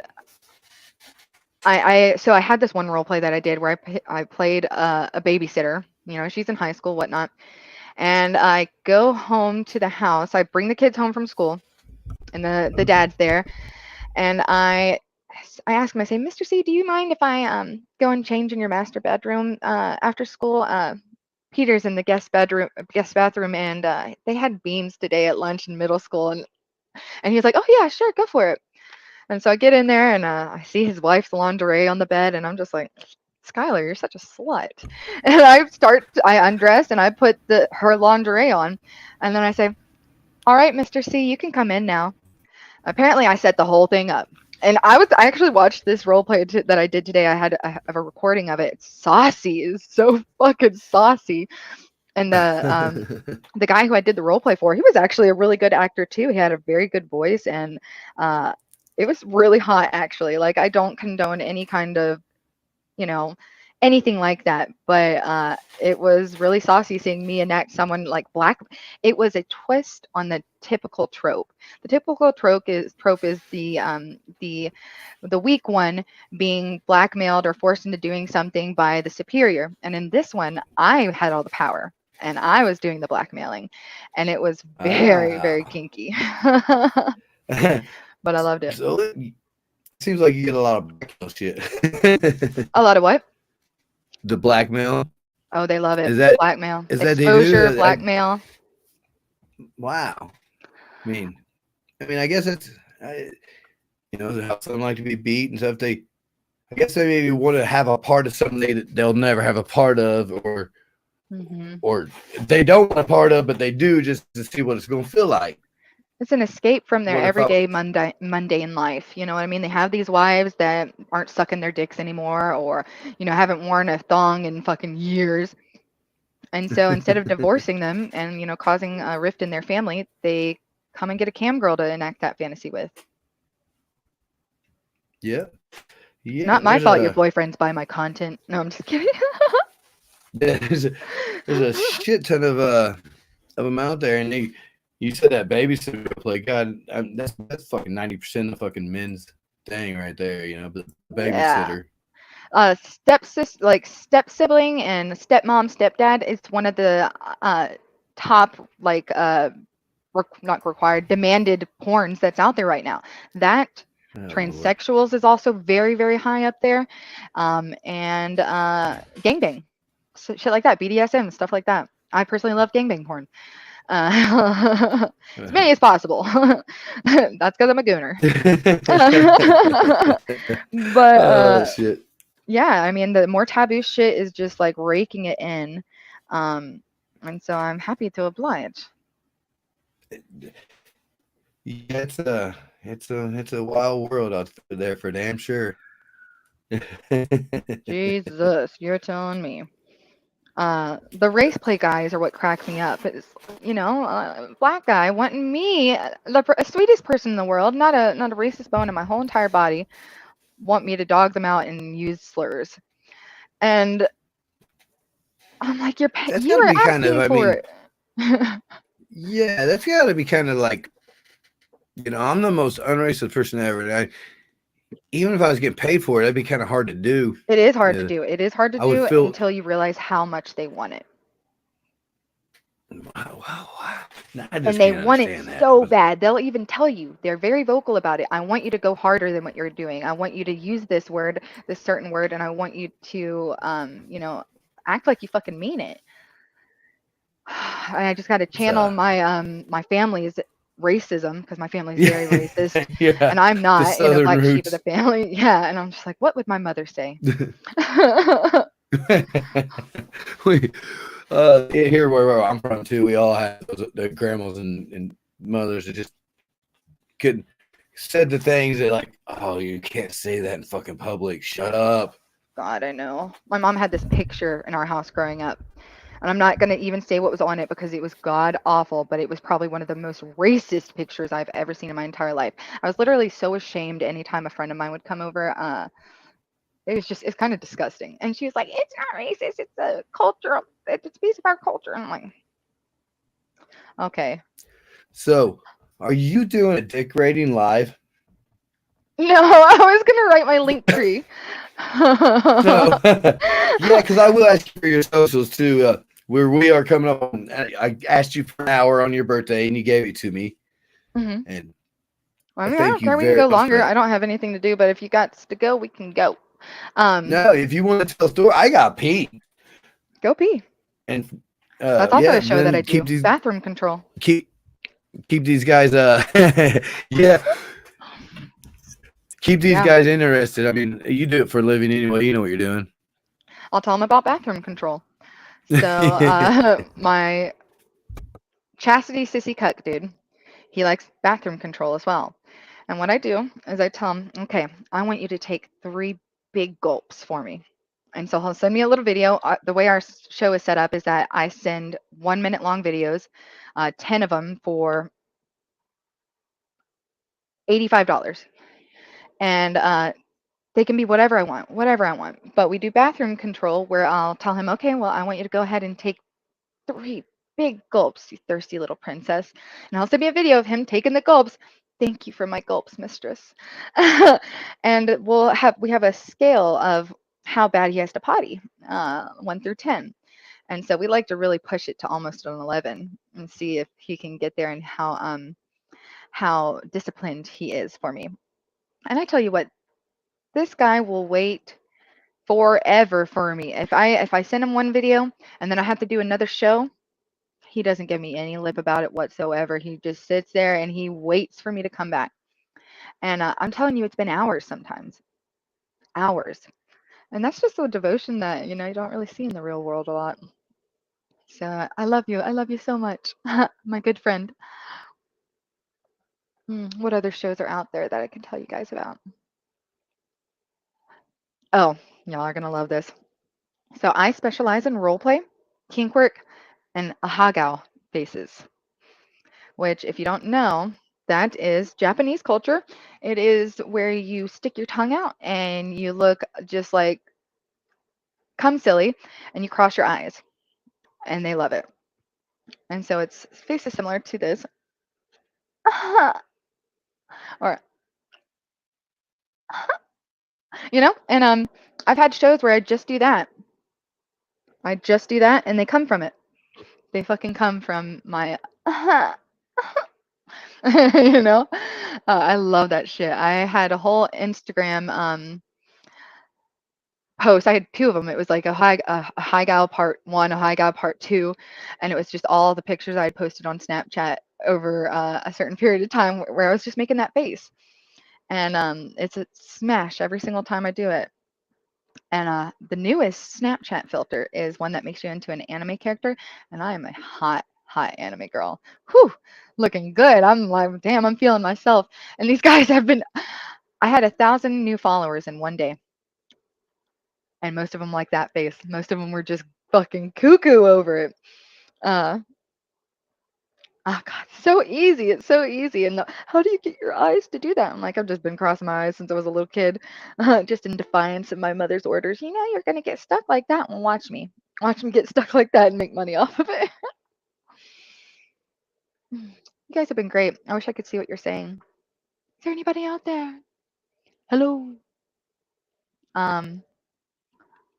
Speaker 1: so I had this one role play that I did where I played a babysitter. She's in high school, whatnot. And I go home to the house. I bring the kids home from school, and the dad's there. And I ask him. I say, Mr. C, do you mind if I go and change in your master bedroom after school? Peter's in the guest bathroom, and they had beans today at lunch in middle school, and he was like, "Oh yeah, sure, go for it." And so I get in there, and I see his wife's lingerie on the bed, and I'm just like, "Skylar, you're such a slut." And I undress, and I put her lingerie on, and then I say, "All right, Mr. C, you can come in now." Apparently, I set the whole thing up. And I actually watched this role play that I did today. I have a recording of it. It's saucy. It's so fucking saucy. And the guy who I did the role play for, he was actually a really good actor too. He had a very good voice, and uh, it was really hot actually. Like, I don't condone any kind of, you know, anything like that, but it was really saucy seeing me enact someone like black. It was a twist on the typical trope. The typical trope is the weak one being blackmailed or forced into doing something by the superior. And in this one, I had all the power and I was doing the blackmailing, and it was very, very
Speaker 2: Ah.
Speaker 1: kinky. But I loved it.
Speaker 2: So it seems like you get a lot of blackmail shit.
Speaker 1: A lot of what?
Speaker 2: The blackmail
Speaker 1: Oh, they love it.
Speaker 2: is that
Speaker 1: Blackmail,
Speaker 2: is that they do?
Speaker 1: exposure, blackmail.
Speaker 2: Wow. I mean, I guess it's how some like to be beat and stuff. I guess they maybe want to have a part of something that they'll never have a part of,
Speaker 1: Hmm.
Speaker 2: or they don't want a part of, but they do just to see what it's going to feel like.
Speaker 1: It's an escape from their
Speaker 2: What if I?
Speaker 1: everyday mundane life. You know what I mean? They have these wives that aren't sucking their dicks anymore, or haven't worn a thong in fucking years. And so instead of divorcing them and causing a rift in their family, they come and get a cam girl to enact that fantasy with.
Speaker 2: Yeah,
Speaker 1: It's
Speaker 2: yeah.
Speaker 1: not my fault your boyfriend's buy my content. No, I'm just kidding.
Speaker 2: There's a shit ton of them out there, and you said that babysitter play. God, that's fucking 90% of fucking men's thing right there. But
Speaker 1: Yeah.
Speaker 2: babysitter.
Speaker 1: Step sibling and stepmom, stepdad is one of the top, like, not required, demanded porns that's out there right now. That
Speaker 2: Oh Lord.
Speaker 1: transsexuals is also very, very high up there, and gangbang, so, shit like that, BDSM, stuff like that. I personally love gangbang porn, as many as possible. That's because I'm a gooner. But
Speaker 2: Oh shit.
Speaker 1: yeah, I mean, the more taboo shit is just like raking it in, um, and so I'm happy to oblige.
Speaker 2: Yeah, it's a wild world out there for damn sure.
Speaker 1: Jesus, you're telling me. The race play guys are what cracks me up. It's, black guy wanting me, the sweetest person in the world, not a racist bone in my whole entire body, want me to dog them out and use slurs. And I'm like,
Speaker 2: That's
Speaker 1: you
Speaker 2: got to
Speaker 1: are
Speaker 2: be kind of.
Speaker 1: asking
Speaker 2: I
Speaker 1: for
Speaker 2: mean,
Speaker 1: it.
Speaker 2: yeah, that's got to be kind of like I'm the most unracist person ever. And even if I was getting paid for it, that'd be kind of hard to do.
Speaker 1: It is hard to
Speaker 2: Uh,
Speaker 1: do. It is hard to
Speaker 2: I would
Speaker 1: do
Speaker 2: feel.
Speaker 1: until you realize how much they want it.
Speaker 2: Wow. I
Speaker 1: And
Speaker 2: just
Speaker 1: they
Speaker 2: can't
Speaker 1: want it
Speaker 2: understand that.
Speaker 1: so bad. They'll even tell you. They're very vocal about it. I want you to go harder than what you're doing. I want you to use this word, this certain word, and I want you to, act like you fucking mean it. I just got to
Speaker 2: It's
Speaker 1: channel my family's racism because my family's very
Speaker 2: yeah,
Speaker 1: racist,
Speaker 2: yeah,
Speaker 1: and I'm
Speaker 2: the
Speaker 1: not,
Speaker 2: southern
Speaker 1: black sheep of the
Speaker 2: roots.
Speaker 1: family. Yeah, and I'm just like, what would my mother say?
Speaker 2: we here where I'm from too, we all have those the grandmas and mothers that just couldn't said the things that like, oh, you can't say that in fucking public. Shut up.
Speaker 1: God, I know. My mom had this picture in our house growing up, and I'm not going to even say what was on it because it was god awful, but it was probably one of the most racist pictures I've ever seen in my entire life. I was literally so ashamed anytime a friend of mine would come over. It's kind of disgusting. And she was like, it's not racist, it's a culture, it's a piece of our culture. And I'm like, okay.
Speaker 2: So, are you doing a dick rating live?
Speaker 1: No, I was going to write my link tree.
Speaker 2: No. Yeah, because I will ask you for your socials too. Where we are coming up on, I asked you for an hour on your birthday and you gave it to me.
Speaker 1: Hmm.
Speaker 2: And
Speaker 1: I
Speaker 2: I
Speaker 1: mean, I
Speaker 2: thank
Speaker 1: don't
Speaker 2: you
Speaker 1: care. We can
Speaker 2: very
Speaker 1: go
Speaker 2: much for
Speaker 1: longer.
Speaker 2: that.
Speaker 1: I don't have anything to do, but if you got to go, we can go. Um,
Speaker 2: No, if you want to tell a story, I got Pete.
Speaker 1: Go pee.
Speaker 2: And
Speaker 1: That's also
Speaker 2: yeah,
Speaker 1: a show that I
Speaker 2: then
Speaker 1: do. Bathroom control.
Speaker 2: keep keep these guys yeah, keep these
Speaker 1: Yeah,
Speaker 2: guys interested. I mean, you do it for a living anyway. You know what you're doing.
Speaker 1: I'll tell them about bathroom control. So, my chastity sissy cuck dude, he likes bathroom control as well. And what I do is I tell him, okay, I want you to take 3 big gulps for me. And so he'll send me a little video. The way our show is set up is that I send 1 minute long videos, 10 of them for $85. And they can be whatever I want, whatever I want. But we do bathroom control where I'll tell him, okay, well, I want you to go ahead and take 3 big gulps, you thirsty little princess. And he'll send me a video of him taking the gulps. Thank you for my gulps, mistress. And we have a scale of how bad he has to potty, 1 through 10. And so we like to really push it to almost an 11 and see if he can get there and how disciplined he is for me. And I tell you what, this guy will wait forever for me. If I send him one video and then I have to do another show, he doesn't give me any lip about it whatsoever. He just sits there and he waits for me to come back. And I'm telling you, it's been hours sometimes, hours. And that's just a devotion that you don't really see in the real world a lot. So I love you. I love you so much, my good friend. What other shows are out there that I can tell you guys about? Oh, y'all are gonna love this. So I specialize in role play, kink work, and ahagao faces, which, if you don't know, that is Japanese culture. It is where you stick your tongue out and you look just like come silly and you cross your eyes, and they love it. And so it's faces similar to this. Or and I've had shows where I just do that. I just do that and they come from it. They fucking come from my you know? I love that shit. I had a whole Instagram post. I had 2 of them. It was like a high gal part 1, a high gal part 2, and it was just all the pictures I had posted on Snapchat over a certain period of time where I was just making that face. And it's a smash every single time I do it. And the newest Snapchat filter is one that makes you into an anime character, and I am a hot, hot anime girl. Whew, looking good. I'm like, damn, I'm feeling myself. And these guys have been. I had 1,000 new followers in one day, and most of them like that face. Most of them were just fucking cuckoo over it. Uh, oh God, so easy. It's so easy. And how do you get your eyes to do that? I'm like, I've just been crossing my eyes since I was a little kid, just in defiance of my mother's orders. You're gonna get stuck like that. Well, watch me. Watch me get stuck like that and make money off of it. You guys have been great. I wish I could see what you're saying. Is there anybody out there? Hello. Um,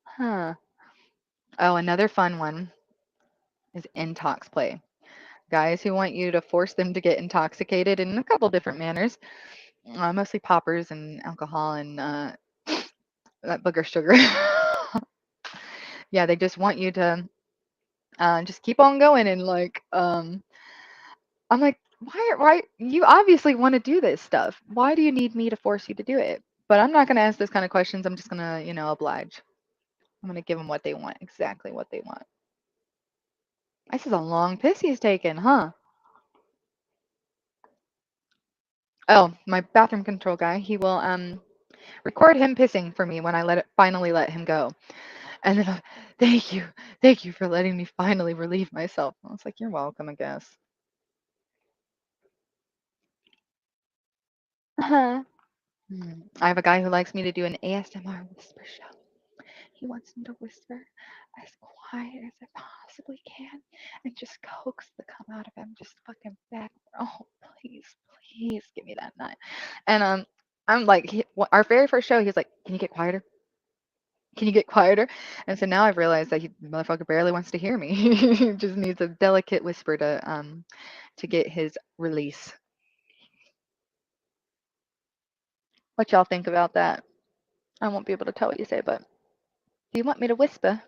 Speaker 1: huh. Oh, another fun one is intox play. Guys who want you to force them to get intoxicated in a couple different manners, mostly poppers and alcohol and that booger sugar. Yeah, they just want you to just keep on going and like I'm like, why you obviously want to do this stuff. Why do you need me to force you to do it? But I'm not going to ask those kind of questions. I'm just going to, oblige. I'm going to give them what they want, exactly what they want. This is a long piss he's taken, huh? Oh, my bathroom control guy, he will record him pissing for me when I finally let him go. And then thank you for letting me finally relieve myself. I was like, you're welcome, I guess. Uh-huh. I have a guy who likes me to do an ASMR whisper show. He wants me to whisper as quiet as I possibly can and just coax the cum out of him, just fucking back. Oh, please, please give me that nut. And I'm like, our very first show, he's like, can you get quieter? Can you get quieter? And so now I've realized that he motherfucker barely wants to hear me. He just needs a delicate whisper to get his release. What y'all think about that? I won't be able to tell what you say, but do you want me to whisper?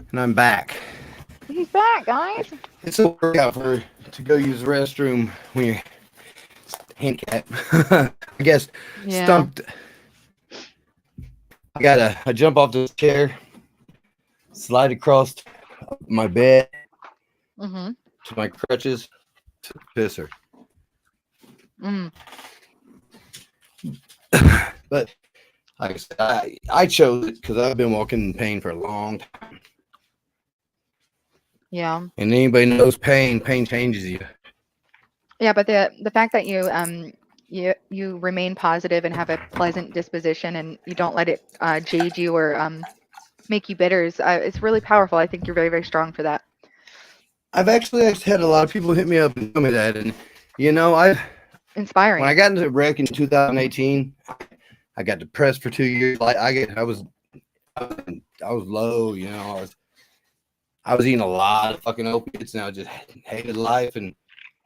Speaker 2: And I'm back.
Speaker 1: He's back, guys.
Speaker 2: It's a workout to go use the restroom when you're handicapped. I guess
Speaker 1: Yeah.
Speaker 2: stumped. I jump off this chair, slide across my bed
Speaker 1: Mhm.
Speaker 2: to my crutches to the pisser.
Speaker 1: Mm.
Speaker 2: But like I said, I chose it because I've been walking in pain for a long time.
Speaker 1: Yeah.
Speaker 2: And anybody knows pain changes you.
Speaker 1: Yeah, but the fact that you remain positive and have a pleasant disposition and you don't let it jade you or make you bitter is it's really powerful. I think you're very, very strong for that.
Speaker 2: I've actually had a lot of people hit me up and tell me that. And, you know, when I
Speaker 1: Inspiring.
Speaker 2: got into wreck in 2018, I got depressed for 2 years. I was low, you know, I was eating a lot of fucking opiates and I just hated life. And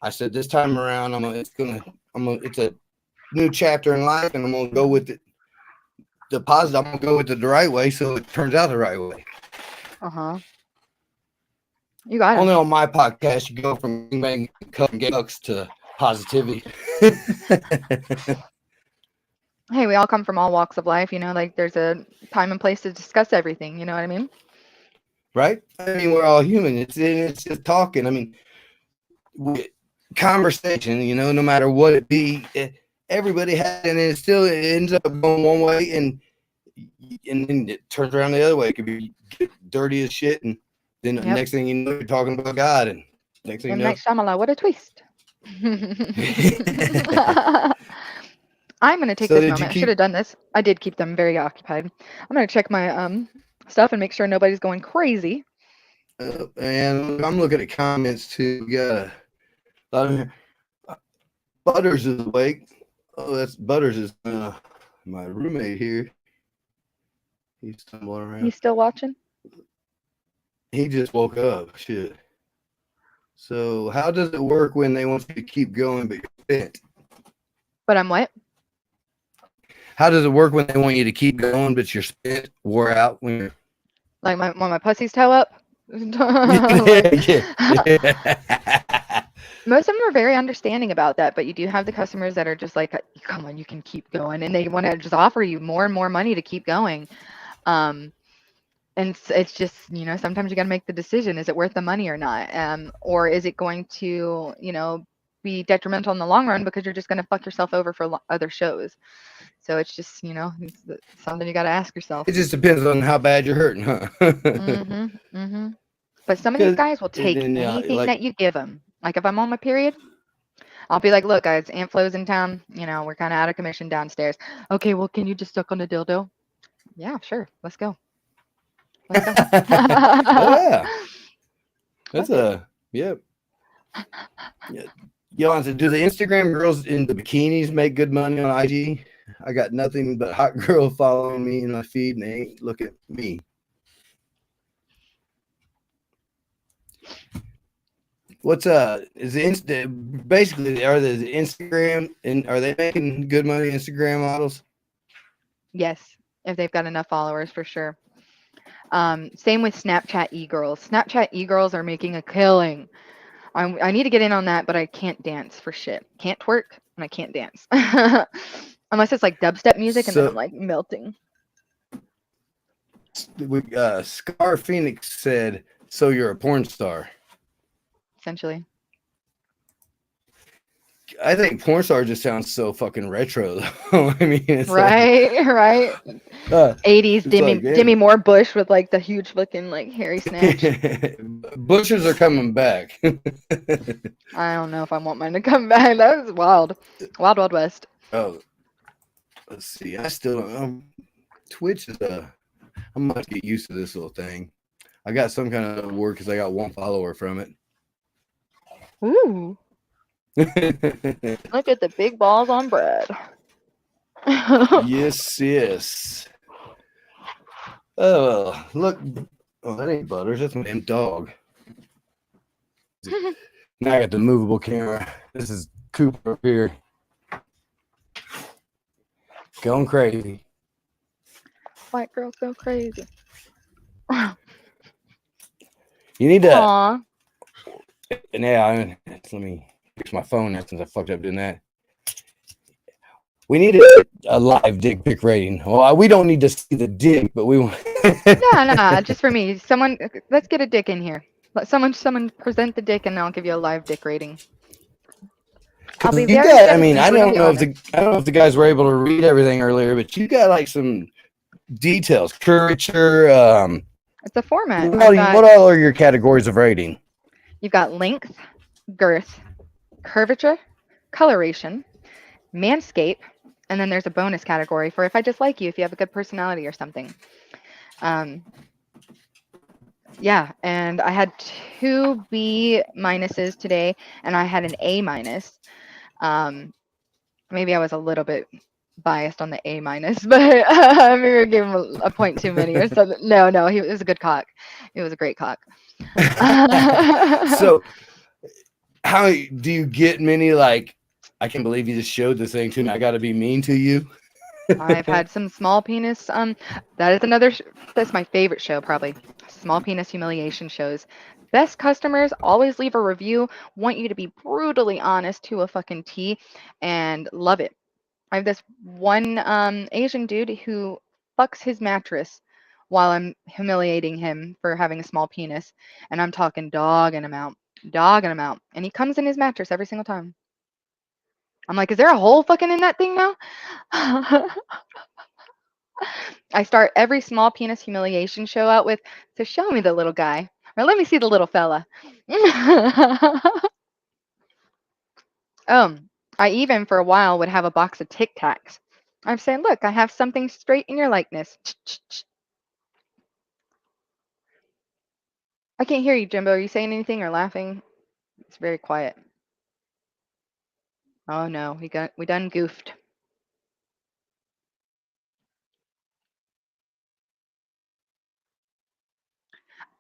Speaker 2: I said, this time around, it's a new chapter in life and I'm going to go with it. The positive, I'm going to go with it the right way. So it turns out the right way.
Speaker 1: Uh-huh. You got
Speaker 2: Only
Speaker 1: him.
Speaker 2: on my podcast, you go from bang gucks to positivity.
Speaker 1: Hey, we all come from all walks of life, like there's a time and place to discuss everything, you know what I mean?
Speaker 2: Right? I mean, we're all human. It's just talking. I mean, conversation. You know, no matter what it be, everybody has, and it ends up going one way, and then it turns around the other way. It could be dirty as shit, and then the
Speaker 1: Yep.
Speaker 2: next thing you know, you're talking about God, and next thing
Speaker 1: M.
Speaker 2: you know.
Speaker 1: Night Shyamalan, what a twist. I'm gonna take
Speaker 2: So
Speaker 1: this
Speaker 2: did you
Speaker 1: moment. I should
Speaker 2: keep?
Speaker 1: have done this. I did keep them very occupied. I'm gonna check my stuff and make sure nobody's going crazy.
Speaker 2: And I'm looking at comments too. We got a lot of Butters is awake. Oh, that's Butters is my roommate here. He's stumbling around.
Speaker 1: He's still watching,
Speaker 2: He just woke up. Shit. So how does it work when they want you to keep going but you're spent?
Speaker 1: but I'm what?
Speaker 2: How does it work when they want you to keep going but you're spent, wore out when you're
Speaker 1: Like when my pussy's toe up. Like
Speaker 2: yeah, yeah.
Speaker 1: most of them are very understanding about that, but you do have the customers that are just like, come on, you can keep going, and they want to just offer you more and more money to keep going. Um, and it's just sometimes you got to make the decision: is it worth the money or not, or is it going to be detrimental in the long run because you're just going to fuck yourself over for other shows. So it's just it's something you got to ask yourself.
Speaker 2: It just depends on how bad you're hurting, huh?
Speaker 1: Mhm. Mhm. But some of these
Speaker 2: Because
Speaker 1: guys will take
Speaker 2: then
Speaker 1: anything
Speaker 2: like
Speaker 1: that you give them. Like if I'm on my period, I'll be like, look, guys, Aunt Flo's in town. We're kind of out of commission downstairs. Okay, well, can you just suck on a dildo? Yeah, sure. Let's go. Let's go.
Speaker 2: oh yeah, that's
Speaker 1: Fuck it.
Speaker 2: yeah. Yeah. Yo, do the Instagram girls in the bikinis make good money on IG? I got nothing but hot girl following me in my feed, and they ain't look at me. What's is the basically are the Instagram and are they making good money Instagram models?
Speaker 1: Yes, if they've got enough followers for sure. Same with Snapchat e-girls. Snapchat e-girls are making a killing. I need to get in on that, but I can't dance for shit. Can't twerk and I can't dance. Unless it's like dubstep music and then I'm
Speaker 2: So
Speaker 1: like melting,
Speaker 2: we Scar Phoenix said, "So you're a porn star."
Speaker 1: essentially.
Speaker 2: I think porn star just sounds so fucking retro though. I mean, it's like
Speaker 1: Right, right.
Speaker 2: uh,
Speaker 1: 80s
Speaker 2: it's like
Speaker 1: Demi Moore Bush with like the huge fucking like hairy snatch.
Speaker 2: bushes are coming back.
Speaker 1: I don't know if I want mine to come back. That was wild. Wild Wild West.
Speaker 2: Oh, let's see. I still Twitch is I'm gonna have to get used to this little thing. I got some kind of word because I got one follower from it.
Speaker 1: Ooh. Look at the big balls on bread.
Speaker 2: Yes, yes. Oh, well, look. Oh, that ain't Butters. That's my damn dog. Now I got the movable camera. This is Cooper up here. Going crazy.
Speaker 1: White girls go crazy.
Speaker 2: You need to.
Speaker 1: Aw.
Speaker 2: Yeah, let me fix my phone now since I fucked up doing that. We need a live dick pic rating. Well, we don't need to see the dick, but we want.
Speaker 1: Nah, just for me. Someone, let's get a dick in here. Let someone present the dick, and I'll give you a live dick rating. I'll be
Speaker 2: You
Speaker 1: very
Speaker 2: got. I mean,
Speaker 1: genuine, brutally honest.
Speaker 2: I don't know if the guys were able to read everything earlier, but you got like some details, curvature.
Speaker 1: It's a format.
Speaker 2: What all are your categories of rating?
Speaker 1: You've got length, girth, curvature, coloration, manscape, and then there's a bonus category for if I just like you, if you have a good personality or something. Yeah, and I had two B minuses today, and I had an A minus. Maybe I was a little bit biased on the A minus, but maybe I gave him a point too many or something. No, it was a good cock. It was a great cock.
Speaker 2: So, how do you get many like? I can't believe you just showed the thing to me. I got to be mean to you.
Speaker 1: I've had some small penis. That is another. That's my favorite show, probably. Small penis humiliation shows. Best customers always leave a review. Want you to be brutally honest to a fucking T, and love it. I have this one Asian dude who fucks his mattress while I'm humiliating him for having a small penis, and I'm talking dogging him out, and he comes in his mattress every single time. I'm like, is there a hole fucking in that thing now? I start every small penis humiliation show out with, so show me the little guy, or let me see the little fella. I even for a while would have a box of Tic Tacs. I'm saying, look, I have something straight in your likeness. I can't hear you, Jimbo. Are you saying anything or laughing? It's very quiet. Oh no, we done goofed.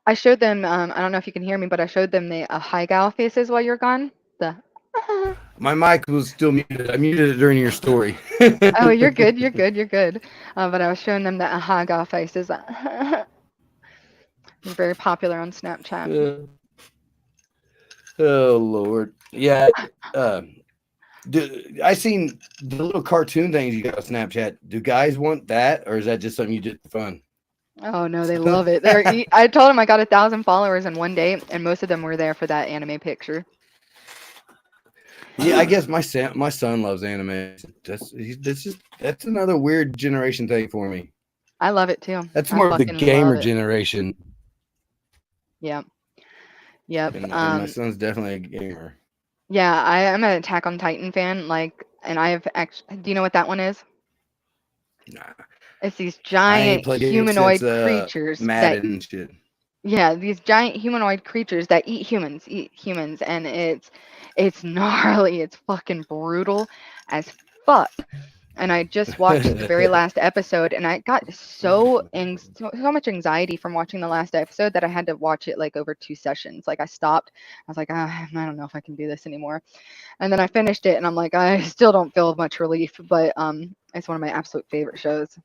Speaker 1: I showed them. I don't know if you can hear me, but I showed them the high gal faces while you're gone. The
Speaker 2: My mic was still muted. I muted it during your story.
Speaker 1: oh, you're good. You're good. You're good. But I was showing them the high gal faces. It's very popular on Snapchat.
Speaker 2: Oh Lord, yeah. I seen the little cartoon things you got on Snapchat. Do guys want that, or is that just something you did for fun?
Speaker 1: Oh no, they love it. I told them I got 1,000 followers in one day, and most of them were there for that anime picture.
Speaker 2: Yeah, I guess my son loves anime. That's another weird generation thing for me.
Speaker 1: I love it too.
Speaker 2: That's
Speaker 1: I
Speaker 2: more of the
Speaker 1: fucking love
Speaker 2: gamer
Speaker 1: it.
Speaker 2: generation.
Speaker 1: Yep. Yep.
Speaker 2: And my son's definitely a gamer.
Speaker 1: Yeah, I'm an Attack on Titan fan. Like, and I've actually. Do you know what that one is?
Speaker 2: Nah,
Speaker 1: It's these
Speaker 2: I ain't
Speaker 1: giant
Speaker 2: played games since
Speaker 1: humanoid creatures that.
Speaker 2: Madden and shit.
Speaker 1: Yeah, these giant humanoid creatures that eat humans, and it's gnarly. It's fucking brutal as fuck. and I just watched the very last episode, and I got so much anxiety from watching the last episode that I had to watch it like over 2 sessions. Like I stopped. I was like, ah, I don't know if I can do this anymore. And then I finished it, and I'm like, I still don't feel much relief, but it's one of my absolute favorite shows.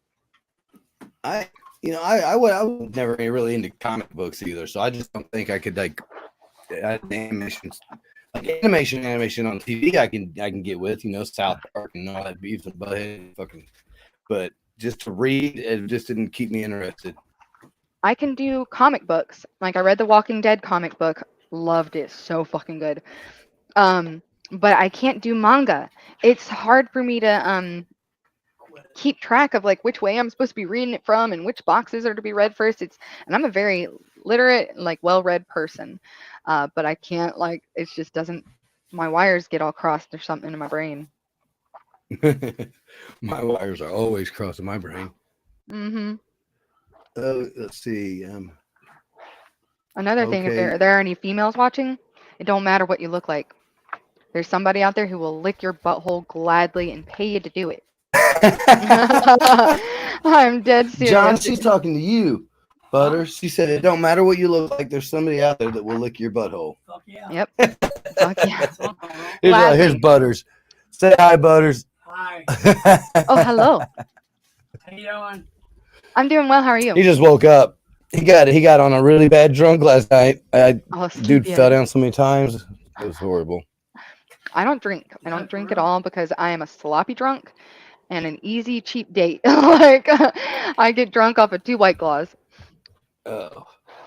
Speaker 2: I was never really into comic books either, so I just don't think I could like animation animation on TV. I can get with South Park and all that beef and butthead fucking, but just to read it just didn't keep me interested.
Speaker 1: I can do comic books. Like I read the Walking Dead comic book, loved it, so fucking good. Um, but I can't do manga. It's hard for me to keep track of like which way I'm supposed to be reading it from and which boxes are to be read first. And I'm a very literate, like well-read person, but I can't like it just doesn't. My wires get all crossed or something in my brain.
Speaker 2: My wires are always crossing my brain.
Speaker 1: Hmm.
Speaker 2: Let's see.
Speaker 1: Another thing, if
Speaker 2: Okay.
Speaker 1: there are any females watching, it don't matter what you look like. There's somebody out there who will lick your butthole gladly and pay you to do it. I'm dead
Speaker 2: John,
Speaker 1: serious.
Speaker 2: she's talking to you, Butter. She said it don't matter what you look like. There's somebody out there that will lick your butthole.
Speaker 3: Fuck yeah.
Speaker 1: Yep. Fuck yeah.
Speaker 2: Here's
Speaker 1: Gladly.
Speaker 2: Butters. Say hi, Butters.
Speaker 3: Hi.
Speaker 1: Oh, hello.
Speaker 3: How you doing?
Speaker 1: I'm doing well. How are
Speaker 2: He
Speaker 1: you?
Speaker 2: just woke up. He got on a really bad drunk last night.
Speaker 1: Oh,
Speaker 2: Dude fell
Speaker 1: sleepy.
Speaker 2: down so many times. It was horrible.
Speaker 1: I don't drink. I
Speaker 3: Yeah,
Speaker 1: don't
Speaker 3: for
Speaker 1: drink at
Speaker 3: real.
Speaker 1: all because I am a sloppy drunk and an easy cheap date. Like I get drunk off of 2 White Claws.
Speaker 2: Uh,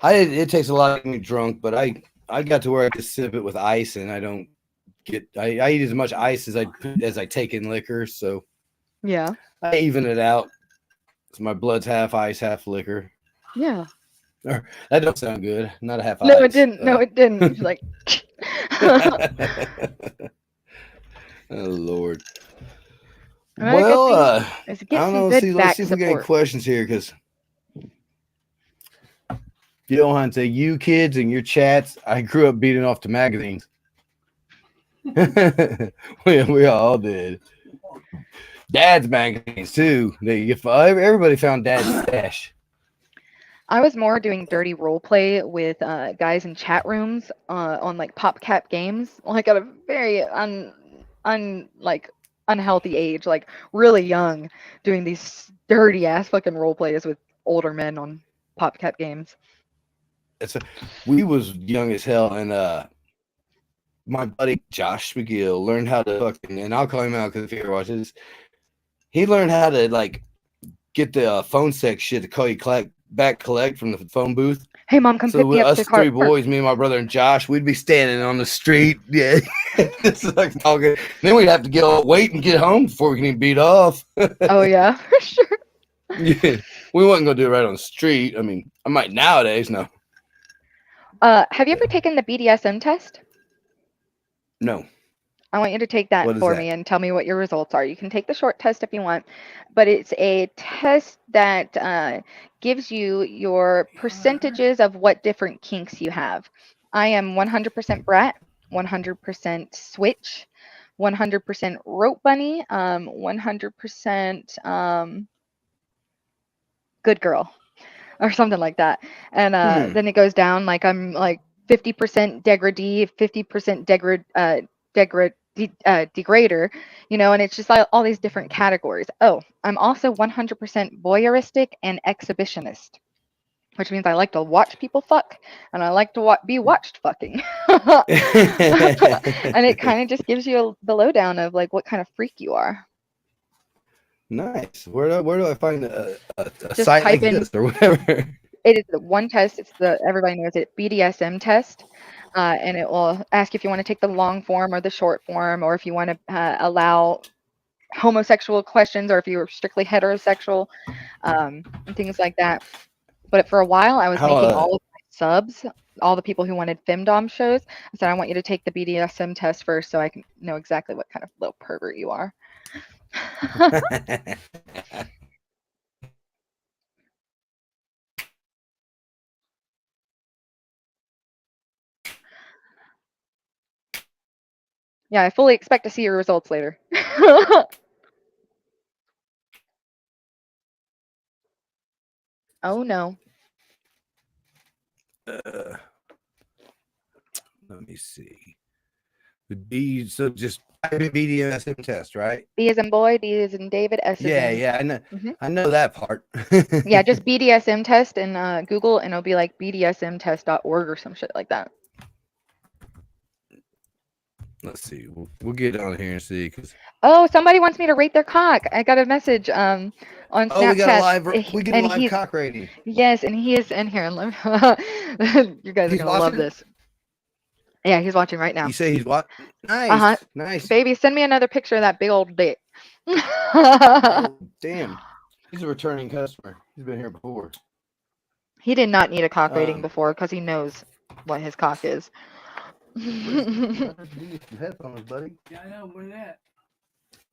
Speaker 2: it takes a lot to get me drunk, but I got to where I just sip it with ice, and I don't get. I eat as much ice as I take in liquor, so
Speaker 1: Yeah.
Speaker 2: I even it out. So my blood's half ice, half liquor.
Speaker 1: Yeah.
Speaker 2: Or, that don't sound good. Not a half
Speaker 1: No, it
Speaker 2: ice.
Speaker 1: didn't. No, it didn't. It's like
Speaker 2: Oh Lord.
Speaker 1: another good
Speaker 2: Well,
Speaker 1: thing is
Speaker 2: I
Speaker 1: get
Speaker 2: don't
Speaker 1: some
Speaker 2: know.
Speaker 1: good
Speaker 2: Let's
Speaker 1: back
Speaker 2: see if we get any
Speaker 1: support.
Speaker 2: questions here, because you don't have to say you kids and your chats. I grew up beating off to magazines. we all did. Dad's magazines too. Everybody found Dad's stash.
Speaker 1: I was more doing dirty role play with guys in chat rooms on like PopCap games, like at a very like unhealthy age, like really young, doing these dirty ass fucking role plays with older men on PopCap games.
Speaker 2: It's a, we was young as hell, and my buddy Josh McGill learned how to fucking, and I'll call him out because if he ever watches, he learned how to like get the phone sex shit to call you collect from the phone booth.
Speaker 1: Hey mom, come
Speaker 2: So
Speaker 1: pick me up to the
Speaker 2: us
Speaker 1: car
Speaker 2: three
Speaker 1: park.
Speaker 2: boys, me and my brother and Josh, we'd be standing on the street, yeah, just like talking. Then we'd have to wait and get home before we can even beat off.
Speaker 1: Oh yeah, for sure.
Speaker 2: Yeah, we wasn't gonna do it right on the street. I mean, I might nowadays. No,
Speaker 1: Have you ever taken the BDSM test?
Speaker 2: no.
Speaker 1: I want you to take that
Speaker 2: What is
Speaker 1: for
Speaker 2: that?
Speaker 1: me and tell me what your results are. You can take the short test if you want, but it's a test that gives you your percentages of what different kinks you have. I am 100% brat, 100% switch, 100% rope bunny, 100% good girl, or something like that. And
Speaker 2: Hmm.
Speaker 1: then it goes down like I'm like 50% degradee, 50% degrader, and it's just like all these different categories. Oh, I'm also 100% voyeuristic and exhibitionist, which means I like to watch people fuck and I like to be watched fucking. And it kind of just gives you the lowdown of like what kind of freak you are.
Speaker 2: Nice. Where do I find a
Speaker 1: Just
Speaker 2: site
Speaker 1: type
Speaker 2: like
Speaker 1: in
Speaker 2: this or whatever?
Speaker 1: it is the one test. It's the everybody knows it BDSM test, and it will ask if you want to take the long form or the short form, or if you want to allow homosexual questions, or if you were strictly heterosexual, and things like that. But for a while, I was
Speaker 2: How
Speaker 1: making all of my subs, all the people who wanted femdom shows. I said I want you to take the BDSM test first, so I can know exactly what kind of little pervert you are. Yeah, I fully expect to see your results later. Oh no.
Speaker 2: Uh, let me see. The B. So just type in BDSM test, right?
Speaker 1: B is in boy, D is in David, S is
Speaker 2: Yeah,
Speaker 1: in.
Speaker 2: yeah. I know.
Speaker 1: Hmm.
Speaker 2: I know that part.
Speaker 1: Yeah, just BDSM test in Google, and it'll be like bdsmtest.org or some shit like that.
Speaker 2: Let's see. We'll get on here and see. Cause
Speaker 1: Oh, somebody wants me to rate their cock. I got a message on
Speaker 2: oh, we got a
Speaker 1: Snapchat,
Speaker 2: live. We get a
Speaker 1: and
Speaker 2: live
Speaker 1: he's
Speaker 2: cock rating.
Speaker 1: yes, and he is in here. You guys are
Speaker 2: He's
Speaker 1: gonna love
Speaker 2: watching.
Speaker 1: this. Yeah, he's watching right
Speaker 2: You
Speaker 1: now.
Speaker 2: say he's what?
Speaker 1: Uh huh.
Speaker 2: Nice, nice.
Speaker 1: Baby, send me another picture of that big old dick.
Speaker 2: Oh, damn. He's a returning customer. He's been here before.
Speaker 1: He did not need a cock rating
Speaker 2: Um,
Speaker 1: before because he knows what his cock is.
Speaker 2: where's the headphones, buddy?
Speaker 3: Yeah, I know. Where that?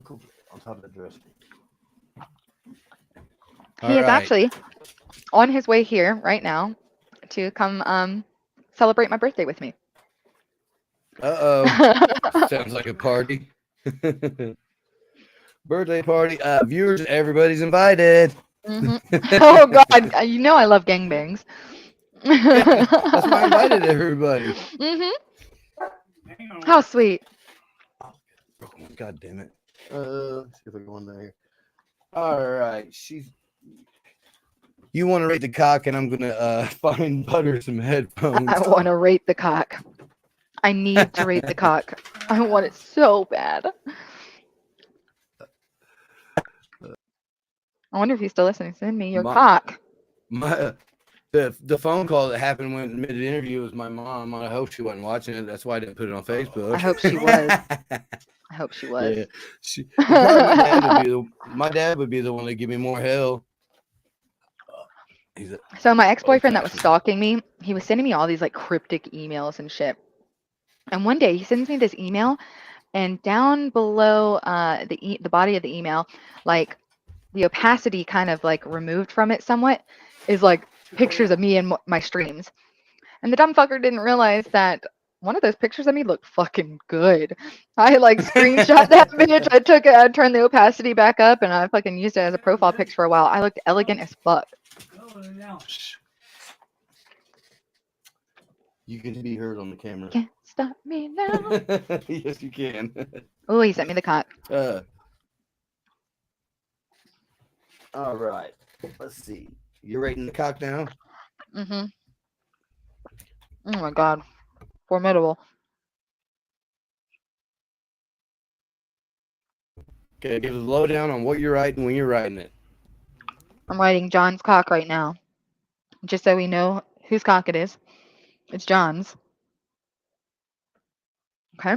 Speaker 2: Cool. On top of the dresser.
Speaker 1: He
Speaker 2: All
Speaker 1: is
Speaker 2: right.
Speaker 1: actually on his way here right now to come celebrate my birthday with me.
Speaker 2: Uh-oh. Sounds like a party. Birthday party. Viewers, everybody's invited.
Speaker 1: Hmm. Oh God, you know I love gangbangs.
Speaker 2: Yeah, that's why I invited everybody.
Speaker 1: Hmm.
Speaker 3: Hang on.
Speaker 1: How sweet.
Speaker 2: God damn it. Let's see if I can go in there. All right. You want to rate the cock, and I'm gonna find Butter some headphones.
Speaker 1: I want to rate the cock. I need to rate the cock. I want it so bad. I wonder if he's still listening. Send me your
Speaker 2: My,
Speaker 1: cock.
Speaker 2: my the phone call that happened when mid interview was my mom. I hope she wasn't watching it. That's why I didn't put it on Facebook.
Speaker 1: I hope she was. I hope she was.
Speaker 2: Yeah, probably my dad would be the one to give me more hell. He's a
Speaker 1: So my
Speaker 2: old
Speaker 1: ex-boyfriend that was
Speaker 2: fashioned.
Speaker 1: stalking me, he was sending me all these like cryptic emails and shit. And one day he sends me this email, and down below the body of the email, like the opacity kind of like removed from it somewhat, is like pictures of me and my streams. And the dumb fucker didn't realize that one of those pictures of me looked fucking good. I like screenshot that bitch. I took it, I turned the opacity back up, and I fucking used it as a profile pic for a while. I looked elegant as fuck.
Speaker 3: Go now.
Speaker 2: You can be heard on the camera.
Speaker 1: Can't stop me now.
Speaker 2: Yes, you can.
Speaker 1: Oh, he sent me the cock.
Speaker 2: All right. Let's see. You're rating the cock now.
Speaker 1: Mm-hmm. Oh my god. Formidable.
Speaker 2: Okay, give us a lowdown on what you're writing when you're writing it.
Speaker 1: I'm writing John's cock right now. Just so we know whose cock it is. It's John's. Okay.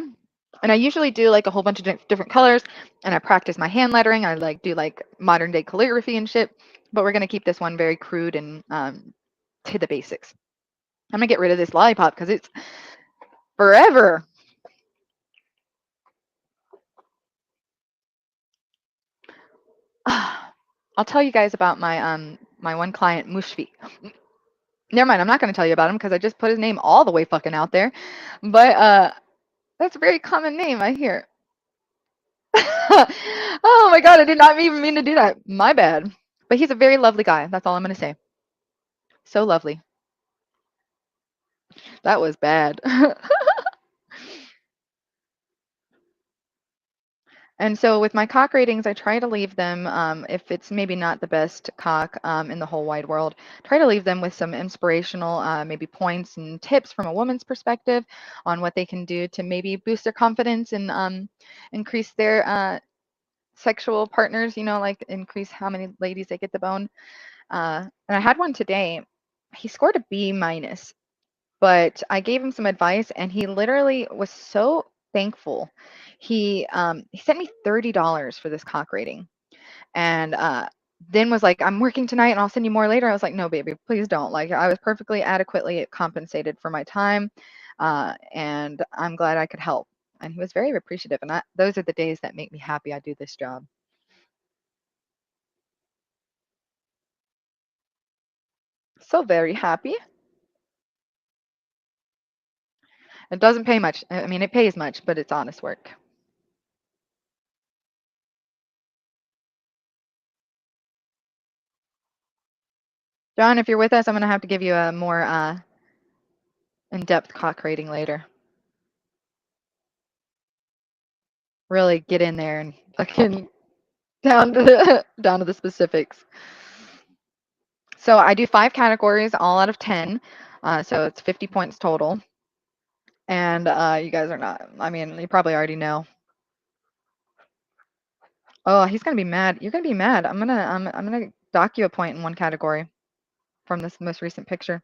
Speaker 1: And I usually do like a whole bunch of different colors, and I practice my hand lettering. I like do like modern day calligraphy and shit. But we're gonna keep this one very crude and to the basics. I'm gonna get rid of this lollipop because it's forever. I'll tell you guys about my one client Mushfi. Never mind, I'm not gonna tell you about him because I just put his name all the way fucking out there. But that's a very common name I hear. Oh my god, I did not even mean to do that. My bad. But he's a very lovely guy. That's all I'm gonna say. So lovely. That was bad. And so with my cock ratings, I try to leave them, if it's maybe not the best cock in the whole wide world, try to leave them with some inspirational, maybe points and tips from a woman's perspective on what they can do to maybe boost their confidence and increase their sexual partners, like increase how many ladies they get the bone. And I had one today. He scored a B minus, but I gave him some advice, and he literally was so thankful. He sent me $30 for this cock rating, and then was like, "I'm working tonight, and I'll send you more later." I was like, "No, baby, please don't." Like, I was perfectly adequately compensated for my time, and I'm glad I could help. And he was very appreciative, and those are the days that make me happy I do this job. So very happy. It doesn't pay much. I mean, it pays much, but it's honest work. John, if you're with us, I'm gonna have to give you a more in-depth cock rating later. Really get in there and fucking down to the specifics. So I do 5 categories, all out of 10. So it's 50 points total. And you guys are not. I mean, you probably already know. Oh, he's gonna be mad. You're gonna be mad. I'm gonna dock you a point in one category from this most recent picture.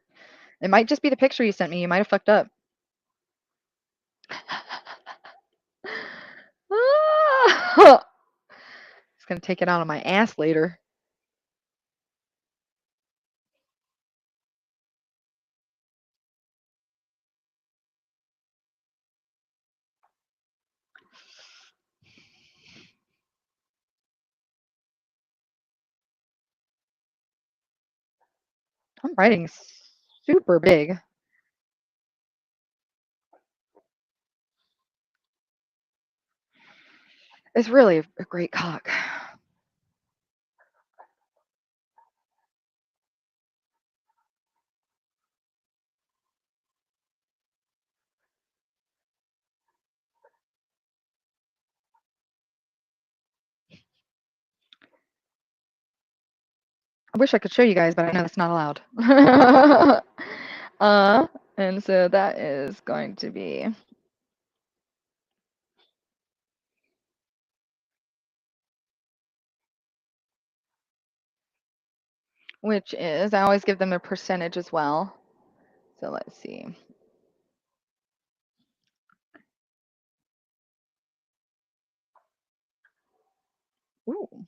Speaker 1: It might just be the picture you sent me. You might have fucked up. Ah! He's gonna take it out on my ass later. I'm writing super big. It's really a great cock. I wish I could show you guys, but I know that's not allowed. uh, and so that is going to be, which is, I always give them a percentage as well. So let's see. Ooh.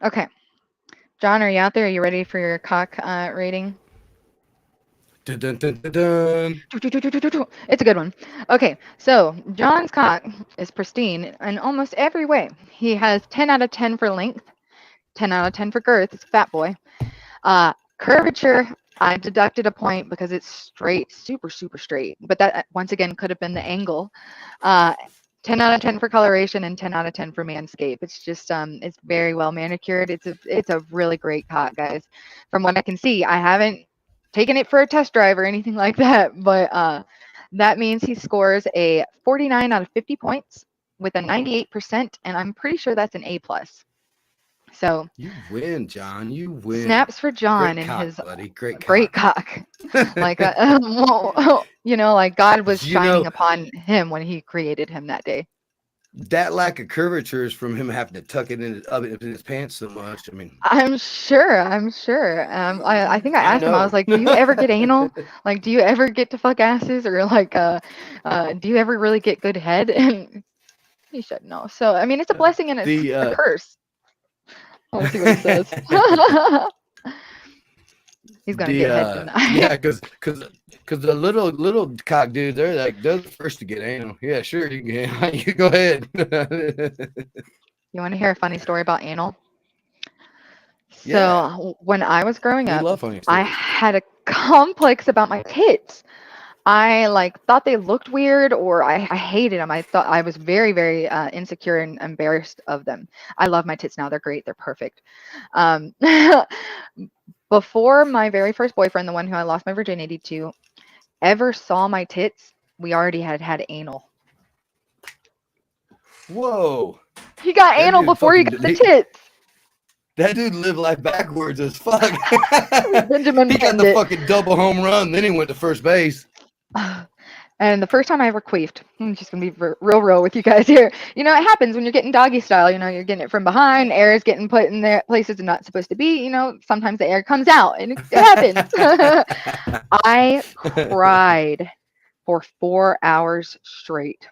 Speaker 1: Okay. John, are you out there? Are you ready for your cock rating?
Speaker 2: Dun, dun, dun, dun, dun.
Speaker 1: It's a good one. Okay, so John's cock is pristine in almost every way. He has 10 out of 10 for length, 10 out of 10 for girth. It's a fat boy. Curvature, I deducted a point because it's straight, super, super straight. But that, once again, could have been the angle. Uh, 10 out of 10 for coloration and 10 out of 10 for manscape. It's just, it's very well manicured. It's a really great cock, guys. From what I can see, I haven't taken it for a test drive or anything like that, but that means he scores a 49 out of 50 points with a 98%, and I'm pretty sure that's an A plus. So
Speaker 2: You win, John. You win.
Speaker 1: snaps for John
Speaker 2: Great
Speaker 1: and
Speaker 2: cock,
Speaker 1: his
Speaker 2: buddy. Great
Speaker 1: great
Speaker 2: cock.
Speaker 1: cock. Like, like God was
Speaker 2: You
Speaker 1: shining
Speaker 2: know,
Speaker 1: upon him when he created him that day.
Speaker 2: that lack of curvature is from him having to tuck it up in his pants so much. I mean,
Speaker 1: I'm sure. I'm sure. I think I
Speaker 2: I
Speaker 1: asked him. I was
Speaker 2: know.
Speaker 1: like, "Do you ever get anal? Like, do you ever get to fuck asses, or like, do you ever really get good head?" And he said no. So I mean, it's a blessing and it's a
Speaker 2: The
Speaker 1: curse. We'll see what he says. He's gonna get head tonight.
Speaker 2: yeah, because the little cock dude, they're the first to get anal. Yeah, sure, you can. You go ahead.
Speaker 1: You want to hear a funny story about anal?
Speaker 2: Yeah,
Speaker 1: So when I was growing
Speaker 2: we
Speaker 1: up,
Speaker 2: love funny
Speaker 1: I
Speaker 2: stories.
Speaker 1: had a complex about my tits. I like thought they looked weird, or I hated them. I thought I was very, very insecure and embarrassed of them. I love my tits now; they're great, they're perfect. Um, before my very first boyfriend, the one who I lost my virginity to, ever saw my tits, we already had anal.
Speaker 2: Whoa,
Speaker 1: He got
Speaker 2: that
Speaker 1: anal
Speaker 2: dude
Speaker 1: before he
Speaker 2: fucking
Speaker 1: got the tits.
Speaker 2: that dude lived life backwards as fuck.
Speaker 1: Benjamin
Speaker 2: He got
Speaker 1: Buttoned
Speaker 2: the
Speaker 1: it.
Speaker 2: fucking double home run, then he went to first base.
Speaker 1: And the first time I ever queefed, I'm just gonna be real with you guys here. You know, it happens when you're getting doggy style. You know, you're getting it from behind. Air is getting put in there places it's not supposed to be. You know, sometimes the air comes out, and it happens. I cried for 4 hours straight.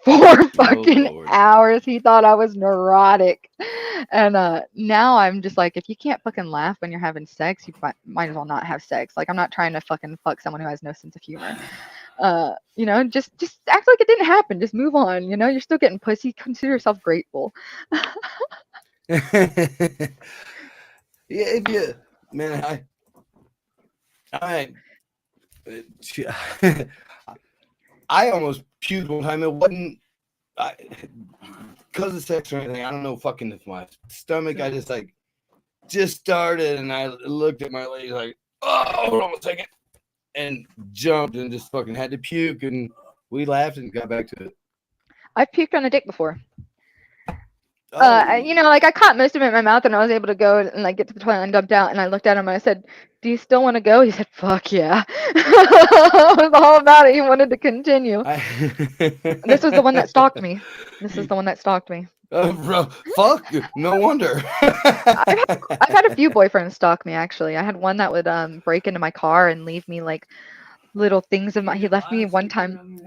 Speaker 1: 4
Speaker 2: Oh
Speaker 1: fucking
Speaker 2: Lord.
Speaker 1: hours. He thought I was neurotic. And now I'm just like, if you can't fucking laugh when you're having sex, you might as well not have sex. Like, I'm not trying to fucking fuck someone who has no sense of humor. Just act like it didn't happen. Just move on. You know, you're still getting pussy. Consider yourself grateful.
Speaker 2: Yeah, if you man, I I almost puked one time. It wasn't because of sex or anything, I don't know fucking if my stomach, I just started and I looked at my lady like, oh, hold on a second, and jumped and just fucking had to puke, and we laughed and got back to it.
Speaker 1: I've puked on a dick before.
Speaker 2: Oh,
Speaker 1: You know, like I caught most of it in my mouth, and I was able to go and like get to the toilet and dumped out. And I looked at him and I said, "Do you still want to go?" He said, "Fuck yeah." I was all about it. He wanted to continue. This was the one that stalked me. This is the one that stalked me.
Speaker 2: Bro, fuck, no wonder.
Speaker 1: I've had a few boyfriends stalk me actually. I had one that would break into my car and leave me like little things of my. He left me one time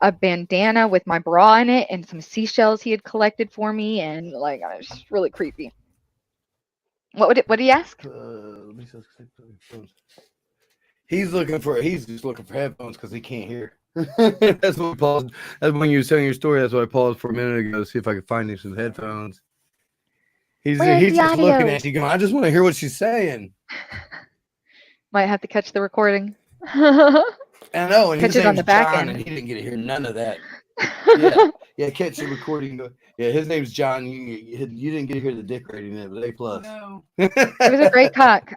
Speaker 1: a bandana with my bra in it and some seashells he had collected for me, and like it was just really creepy. What did he ask?
Speaker 2: Let me see, headphones. He's just looking for headphones because he can't hear. That's what I paused. That's when you were telling your story. That's what I paused for a minute ago to see if I could find him some headphones. He's just looking at you going, I just want to hear what she's saying.
Speaker 1: Might have to catch the recording.
Speaker 2: I know, and
Speaker 1: catch
Speaker 2: his
Speaker 1: it on
Speaker 2: name's
Speaker 1: the back
Speaker 2: John,
Speaker 1: end.
Speaker 2: and he didn't get to hear none of that. Yeah, catch the recording. Yeah, his name's John. You didn't get to hear the dick rating there, but A plus.
Speaker 3: No.
Speaker 1: It was a great cock.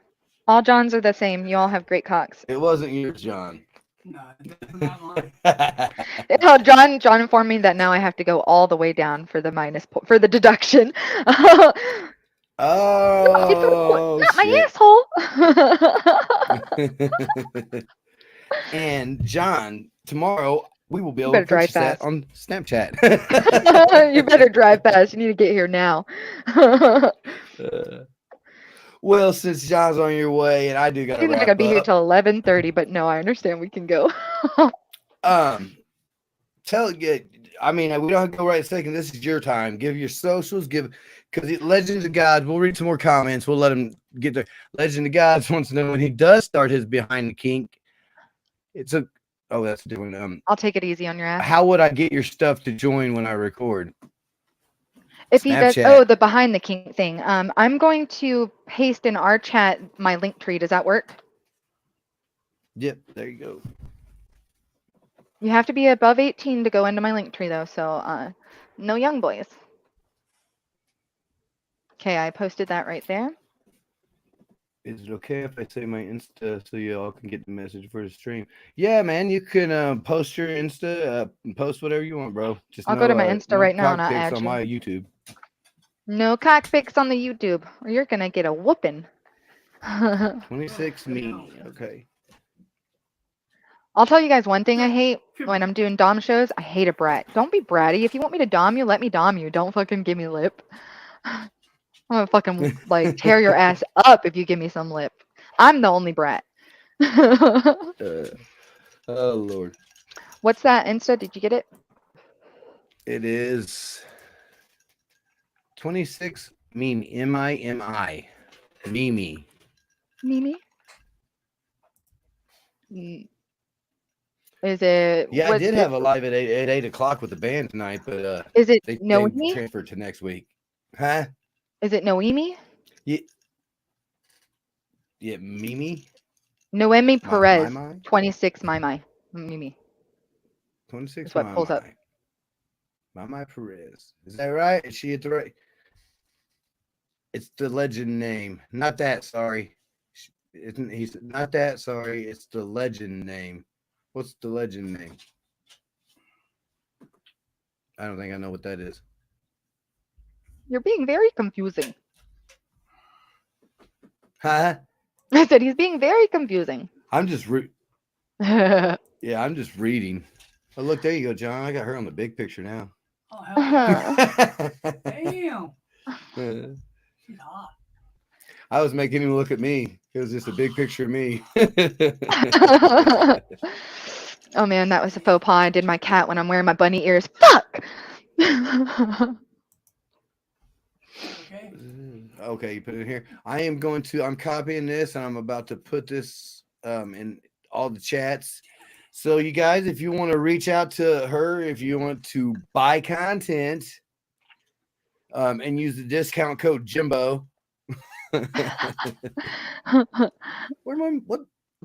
Speaker 1: All Johns are the same. You all have great cocks.
Speaker 2: It wasn't yours, John.
Speaker 3: No, that's not mine.
Speaker 1: Oh, John informed me that now I have to go all the way down for the for the deduction.
Speaker 2: Oh,
Speaker 1: not my
Speaker 2: shit.
Speaker 1: asshole.
Speaker 2: And John, tomorrow we will be able
Speaker 1: better
Speaker 2: to purchase
Speaker 1: drive
Speaker 2: that on Snapchat.
Speaker 1: You better drive fast. You need to get here now.
Speaker 2: Well, since John's on your way, and I do got to
Speaker 1: Seems like
Speaker 2: wrap
Speaker 1: I'd be here
Speaker 2: up.
Speaker 1: till 11:30, but no, I understand we can go.
Speaker 2: Tell you, I mean, we don't have to go right second. This is your time. Give your socials. Because Legends of Gods. We'll read some more comments. We'll let him get there. Legend of Gods wants to know when he does start his behind the kink. That's a different.
Speaker 1: I'll take it easy on your ass.
Speaker 2: How would I get your stuff to join when I record?
Speaker 1: If he does,
Speaker 2: Snapchat.
Speaker 1: the behind the kink thing. I'm going to paste in our chat my link tree. Does that work?
Speaker 2: Yep, there you go.
Speaker 1: You have to be above 18 to go into my link tree, though. So, no young boys. Okay, I posted that right there.
Speaker 2: Is it okay if I say my Insta so you all can get the message for the stream? Yeah, man, you can post your Insta, post whatever you want, bro. Just
Speaker 1: I'll go to my Insta right now and I'll add
Speaker 2: on
Speaker 1: you.
Speaker 2: my YouTube.
Speaker 1: No cockpicks on the YouTube, or you're gonna get a whooping.
Speaker 2: 26 me. Okay.
Speaker 1: I'll tell you guys one thing I hate when I'm doing dom shows. I hate a brat. Don't be bratty. If you want me to dom you, let me dom you. Don't fucking give me lip. I'm gonna fucking like tear your ass up if you give me some lip. I'm the only brat.
Speaker 2: Oh Lord.
Speaker 1: What's that Insta? Did you get it?
Speaker 2: It is 26 meme. M-I-M-I. Mimi.
Speaker 1: Mimi? Is it?
Speaker 2: Yeah, I did have a live at 8 o'clock with the band tonight, but
Speaker 1: is it
Speaker 2: they
Speaker 1: Noemi?
Speaker 2: transferred to next week. Huh?
Speaker 1: Is it Noemi?
Speaker 2: Yeah, Mimi.
Speaker 1: Noemi Perez.
Speaker 2: My.
Speaker 1: 26 my. Mimi.
Speaker 2: 26
Speaker 1: That's what pulls up.
Speaker 2: My Perez. Is that right? Is she at the right? It's the legend name. Not that, sorry. He's not that, sorry. It's the legend name. What's the legend name? I don't think I know what that is.
Speaker 1: You're being very confusing.
Speaker 2: Huh?
Speaker 1: I said he's being very confusing.
Speaker 2: I'm just I'm just reading. Oh, look, there you go, John. I got her on the big picture now.
Speaker 3: Oh, hell yeah. Damn. She's hot.
Speaker 2: I was making him look at me. It was just a big picture of me.
Speaker 1: Oh man, that was a faux pas. I did my cat when I'm wearing my bunny ears. Fuck!
Speaker 3: Okay.
Speaker 2: Okay, you put it in here. I'm copying this and I'm about to put this in all the chats. So you guys, if you want to reach out to her, if you want to buy content and use the discount code Jimbo. What's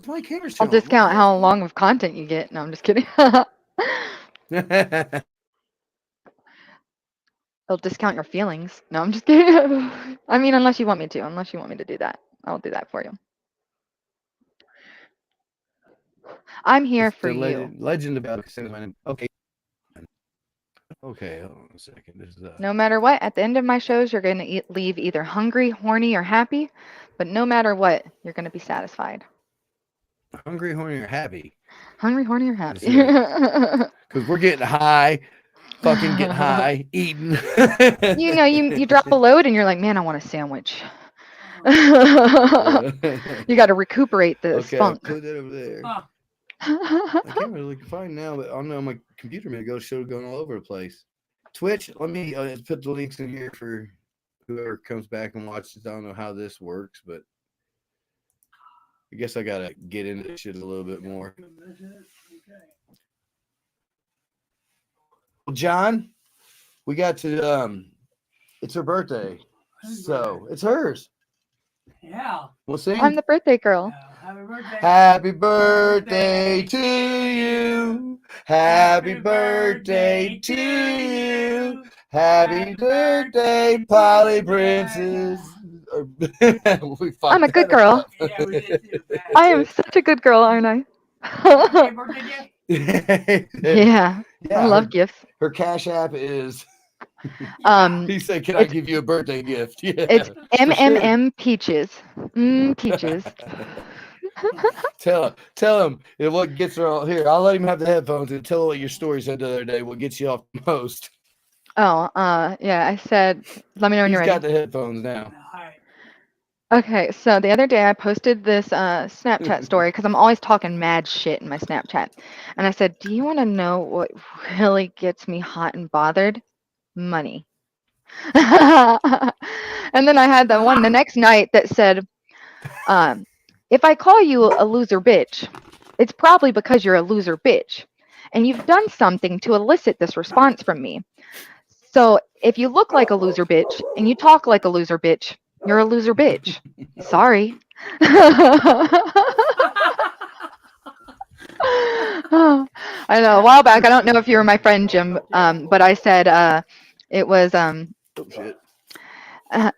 Speaker 2: my camera showing?
Speaker 1: I'll discount how long of content you get. No, I'm just kidding. It'll discount your feelings. No, I'm just kidding. I mean, unless you want me to. Unless you want me to do that, I'll do that for you. I'm here
Speaker 2: It's
Speaker 1: for
Speaker 2: the
Speaker 1: you.
Speaker 2: legend about casinos. Okay. Okay, hold on a second. This is
Speaker 1: No matter what, at the end of my shows, you're going to leave either hungry, horny, or happy. But no matter what, you're going to be satisfied.
Speaker 2: hungry, horny, or happy.
Speaker 1: Hungry, horny, or
Speaker 2: That's
Speaker 1: happy.
Speaker 2: it. Because we're getting high, fucking getting high, eating.
Speaker 1: You drop a load and you're like, man, I want a sandwich.
Speaker 3: Uh,
Speaker 1: You got to recuperate the
Speaker 2: Okay, I
Speaker 1: spunk.
Speaker 2: put that over there.
Speaker 3: uh,
Speaker 2: I can't really find now, but on my computer a minute ago, showed going all over the place. Twitch, let me put the links in here for whoever comes back and watches. I don't know how this works, but I guess I gotta get into this shit a little bit more.
Speaker 3: that's it. Okay.
Speaker 2: John, we got to it's her birthday,
Speaker 3: Whose
Speaker 2: so
Speaker 3: birthday?
Speaker 2: it's hers.
Speaker 3: Yeah.
Speaker 2: We'll sing.
Speaker 1: I'm the birthday girl.
Speaker 3: Happy birthday.
Speaker 2: Happy birthday to you. Happy birthday to you. Happy birthday, Polly Princess. We fucked
Speaker 1: I'm a good
Speaker 2: that
Speaker 1: girl.
Speaker 2: up.
Speaker 3: Yeah, we did too.
Speaker 1: I am such a good girl, aren't I?
Speaker 3: Happy birthday gift?
Speaker 1: Yeah, I
Speaker 2: Yeah,
Speaker 1: love gifts.
Speaker 2: her cash app is.
Speaker 1: Um,
Speaker 2: He said, "Can I
Speaker 1: it's
Speaker 2: give you a birthday gift?" Yeah,
Speaker 1: it's
Speaker 2: for sure.
Speaker 1: MMM peaches. Peaches.
Speaker 2: Tell him what gets her all here. I'll let him have the headphones and tell her what your story said the other day. What gets you off the most?
Speaker 1: Oh, yeah. I said, let me know when
Speaker 2: He's
Speaker 1: you're
Speaker 2: got
Speaker 1: ready.
Speaker 2: the headphones now.
Speaker 3: All right.
Speaker 1: Okay, so the other day I posted this Snapchat story because I'm always talking mad shit in my Snapchat, and I said, "Do you want to know what really gets me hot and bothered? Money." And then I had the one the next night that said, um, "If I call you a loser bitch, it's probably because you're a loser bitch, and you've done something to elicit this response from me. So if you look like a loser bitch and you talk like a loser bitch, you're a loser bitch. Sorry." I know a while back. I don't know if you were my friend Jim, but I said it was
Speaker 2: Oh shit.
Speaker 1: uh,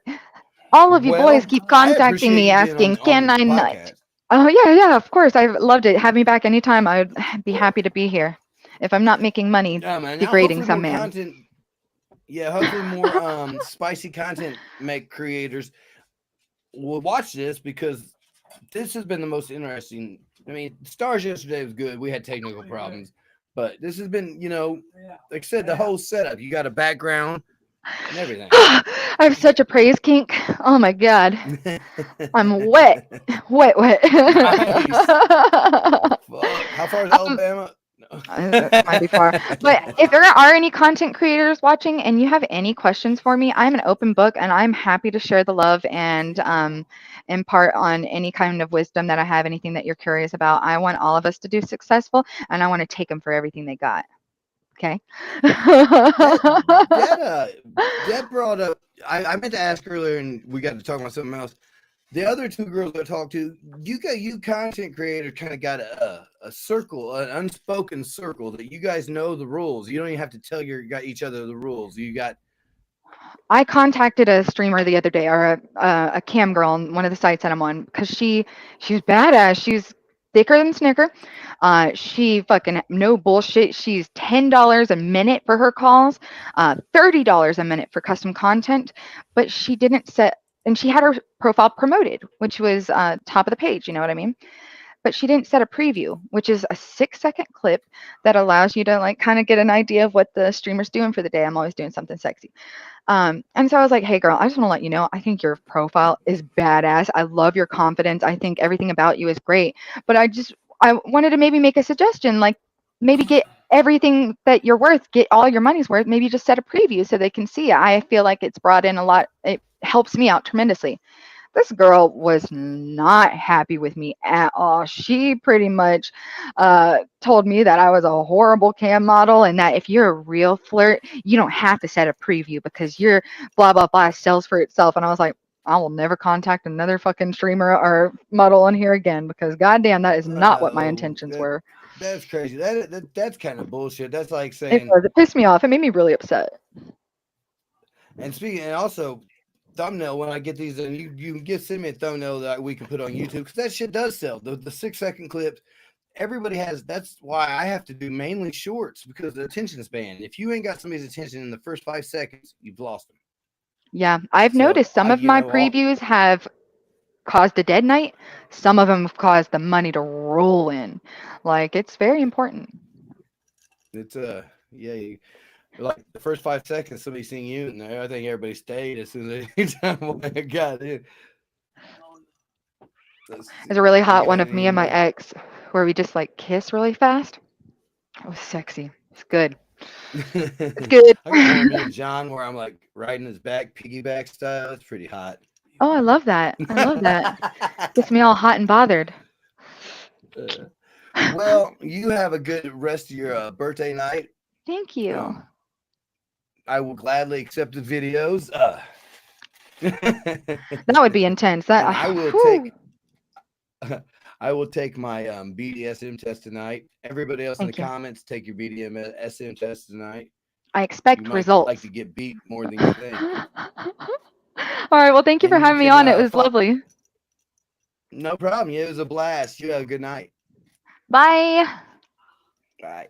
Speaker 1: all of you boys
Speaker 2: Well,
Speaker 1: keep
Speaker 2: I
Speaker 1: contacting
Speaker 2: appreciate
Speaker 1: me
Speaker 2: you being
Speaker 1: asking, "Can
Speaker 2: on
Speaker 1: I
Speaker 2: the
Speaker 1: nut?"
Speaker 2: podcast.
Speaker 1: Oh yeah, yeah, of course. I loved it. Have me back anytime. I would be happy to be here. If I'm not making money
Speaker 2: Yeah, man. Now
Speaker 1: degrading
Speaker 2: hopefully
Speaker 1: some
Speaker 2: more
Speaker 1: man.
Speaker 2: content. Yeah, hopefully more spicy content make creators will watch this because this has been the most interesting. I mean, Stars yesterday was good. We had technical problems, but this has been,
Speaker 3: Yeah.
Speaker 2: like I said, the whole setup. You got a background and everything.
Speaker 1: I have such a praise kink. Oh my god. I'm wet. Wet, wet.
Speaker 2: Nice. Fuck. How far is
Speaker 1: um,
Speaker 2: Alabama? No.
Speaker 1: it might be far. But if there are any content creators watching and you have any questions for me, I'm an open book and I'm happy to share the love and impart on any kind of wisdom that I have, anything that you're curious about. I want all of us to do successful and I want to take them for everything they got. Okay.
Speaker 2: That brought up. I meant to ask earlier, and we got to talk about something else. The other two girls I talked to, you content creators kind of got a circle, an unspoken circle that you guys know the rules. You don't even have to tell got each other the rules. You got
Speaker 1: I contacted a streamer the other day, or a cam girl on one of the sites that I'm on, because she's badass. She's thicker than Snicker. She fucking no bullshit. She's $10 a minute for her calls, $30 a minute for custom content, but she didn't set. And she had her profile promoted, which was top of the page. You know what I mean? But she didn't set a preview, which is a 6-second clip that allows you to like kind of get an idea of what the streamer's doing for the day. I'm always doing something sexy. And so I was like, "Hey, girl, I just want to let you know, I think your profile is badass. I love your confidence. I think everything about you is great. But I wanted to maybe make a suggestion, like maybe get everything that you're worth, get all your money's worth. Maybe just set a preview so they can see it. I feel like it's brought in a lot. It helps me out tremendously." This girl was not happy with me at all. She pretty much told me that I was a horrible cam model and that if you're a real flirt, you don't have to set a preview because you're blah, blah, blah, sells for itself. And I was like, I will never contact another fucking streamer or model on here again because goddamn, that is not what my
Speaker 2: oh,
Speaker 1: intentions were.
Speaker 2: that's crazy. That's kind of bullshit. That's like
Speaker 1: It
Speaker 2: saying
Speaker 1: was. It pissed me off. It made me really upset.
Speaker 2: And speaking, and also thumbnail when I get these, and you can get send me a thumbnail that we can put on YouTube because that shit does sell. The 6 second clips, everybody has. That's why I have to do mainly shorts because of the attention span. If you ain't got somebody's attention in the first 5 seconds, you've lost them.
Speaker 1: Yeah, I've
Speaker 2: So
Speaker 1: noticed some of my
Speaker 2: all,
Speaker 1: previews have caused a dead night. Some of them have caused the money to roll in. Like it's very important.
Speaker 2: it's yeah. Like the first 5 seconds, somebody seen you, and I think everybody stayed as soon as they got in. Let's
Speaker 1: There's a really
Speaker 2: see. We
Speaker 1: hot
Speaker 2: got
Speaker 1: one of me
Speaker 2: any
Speaker 1: and my
Speaker 2: more?
Speaker 1: ex where we just like kiss really fast. It was sexy. It's good. It's good.
Speaker 2: I got one of me and John where I'm like riding his back, piggyback style. It's pretty hot.
Speaker 1: Oh, I love that. I love that. Gets me all hot and bothered.
Speaker 2: Well, you have a good rest of your birthday night.
Speaker 1: Thank you.
Speaker 2: Um, I will gladly accept the videos.
Speaker 1: That would be intense. That
Speaker 2: And I will
Speaker 1: whew.
Speaker 2: take I will take my BDSM test tonight. Everybody else in the
Speaker 1: Thank you.
Speaker 2: comments, take your BDSM test tonight.
Speaker 1: I
Speaker 2: You
Speaker 1: expect
Speaker 2: might like
Speaker 1: results.
Speaker 2: to get beat more than you think.
Speaker 1: All right. Well, thank you for
Speaker 2: And you
Speaker 1: having me
Speaker 2: can
Speaker 1: on. It was lovely.
Speaker 2: no problem. Yeah, it was a blast. You have a good night.
Speaker 1: Bye.
Speaker 2: Bye.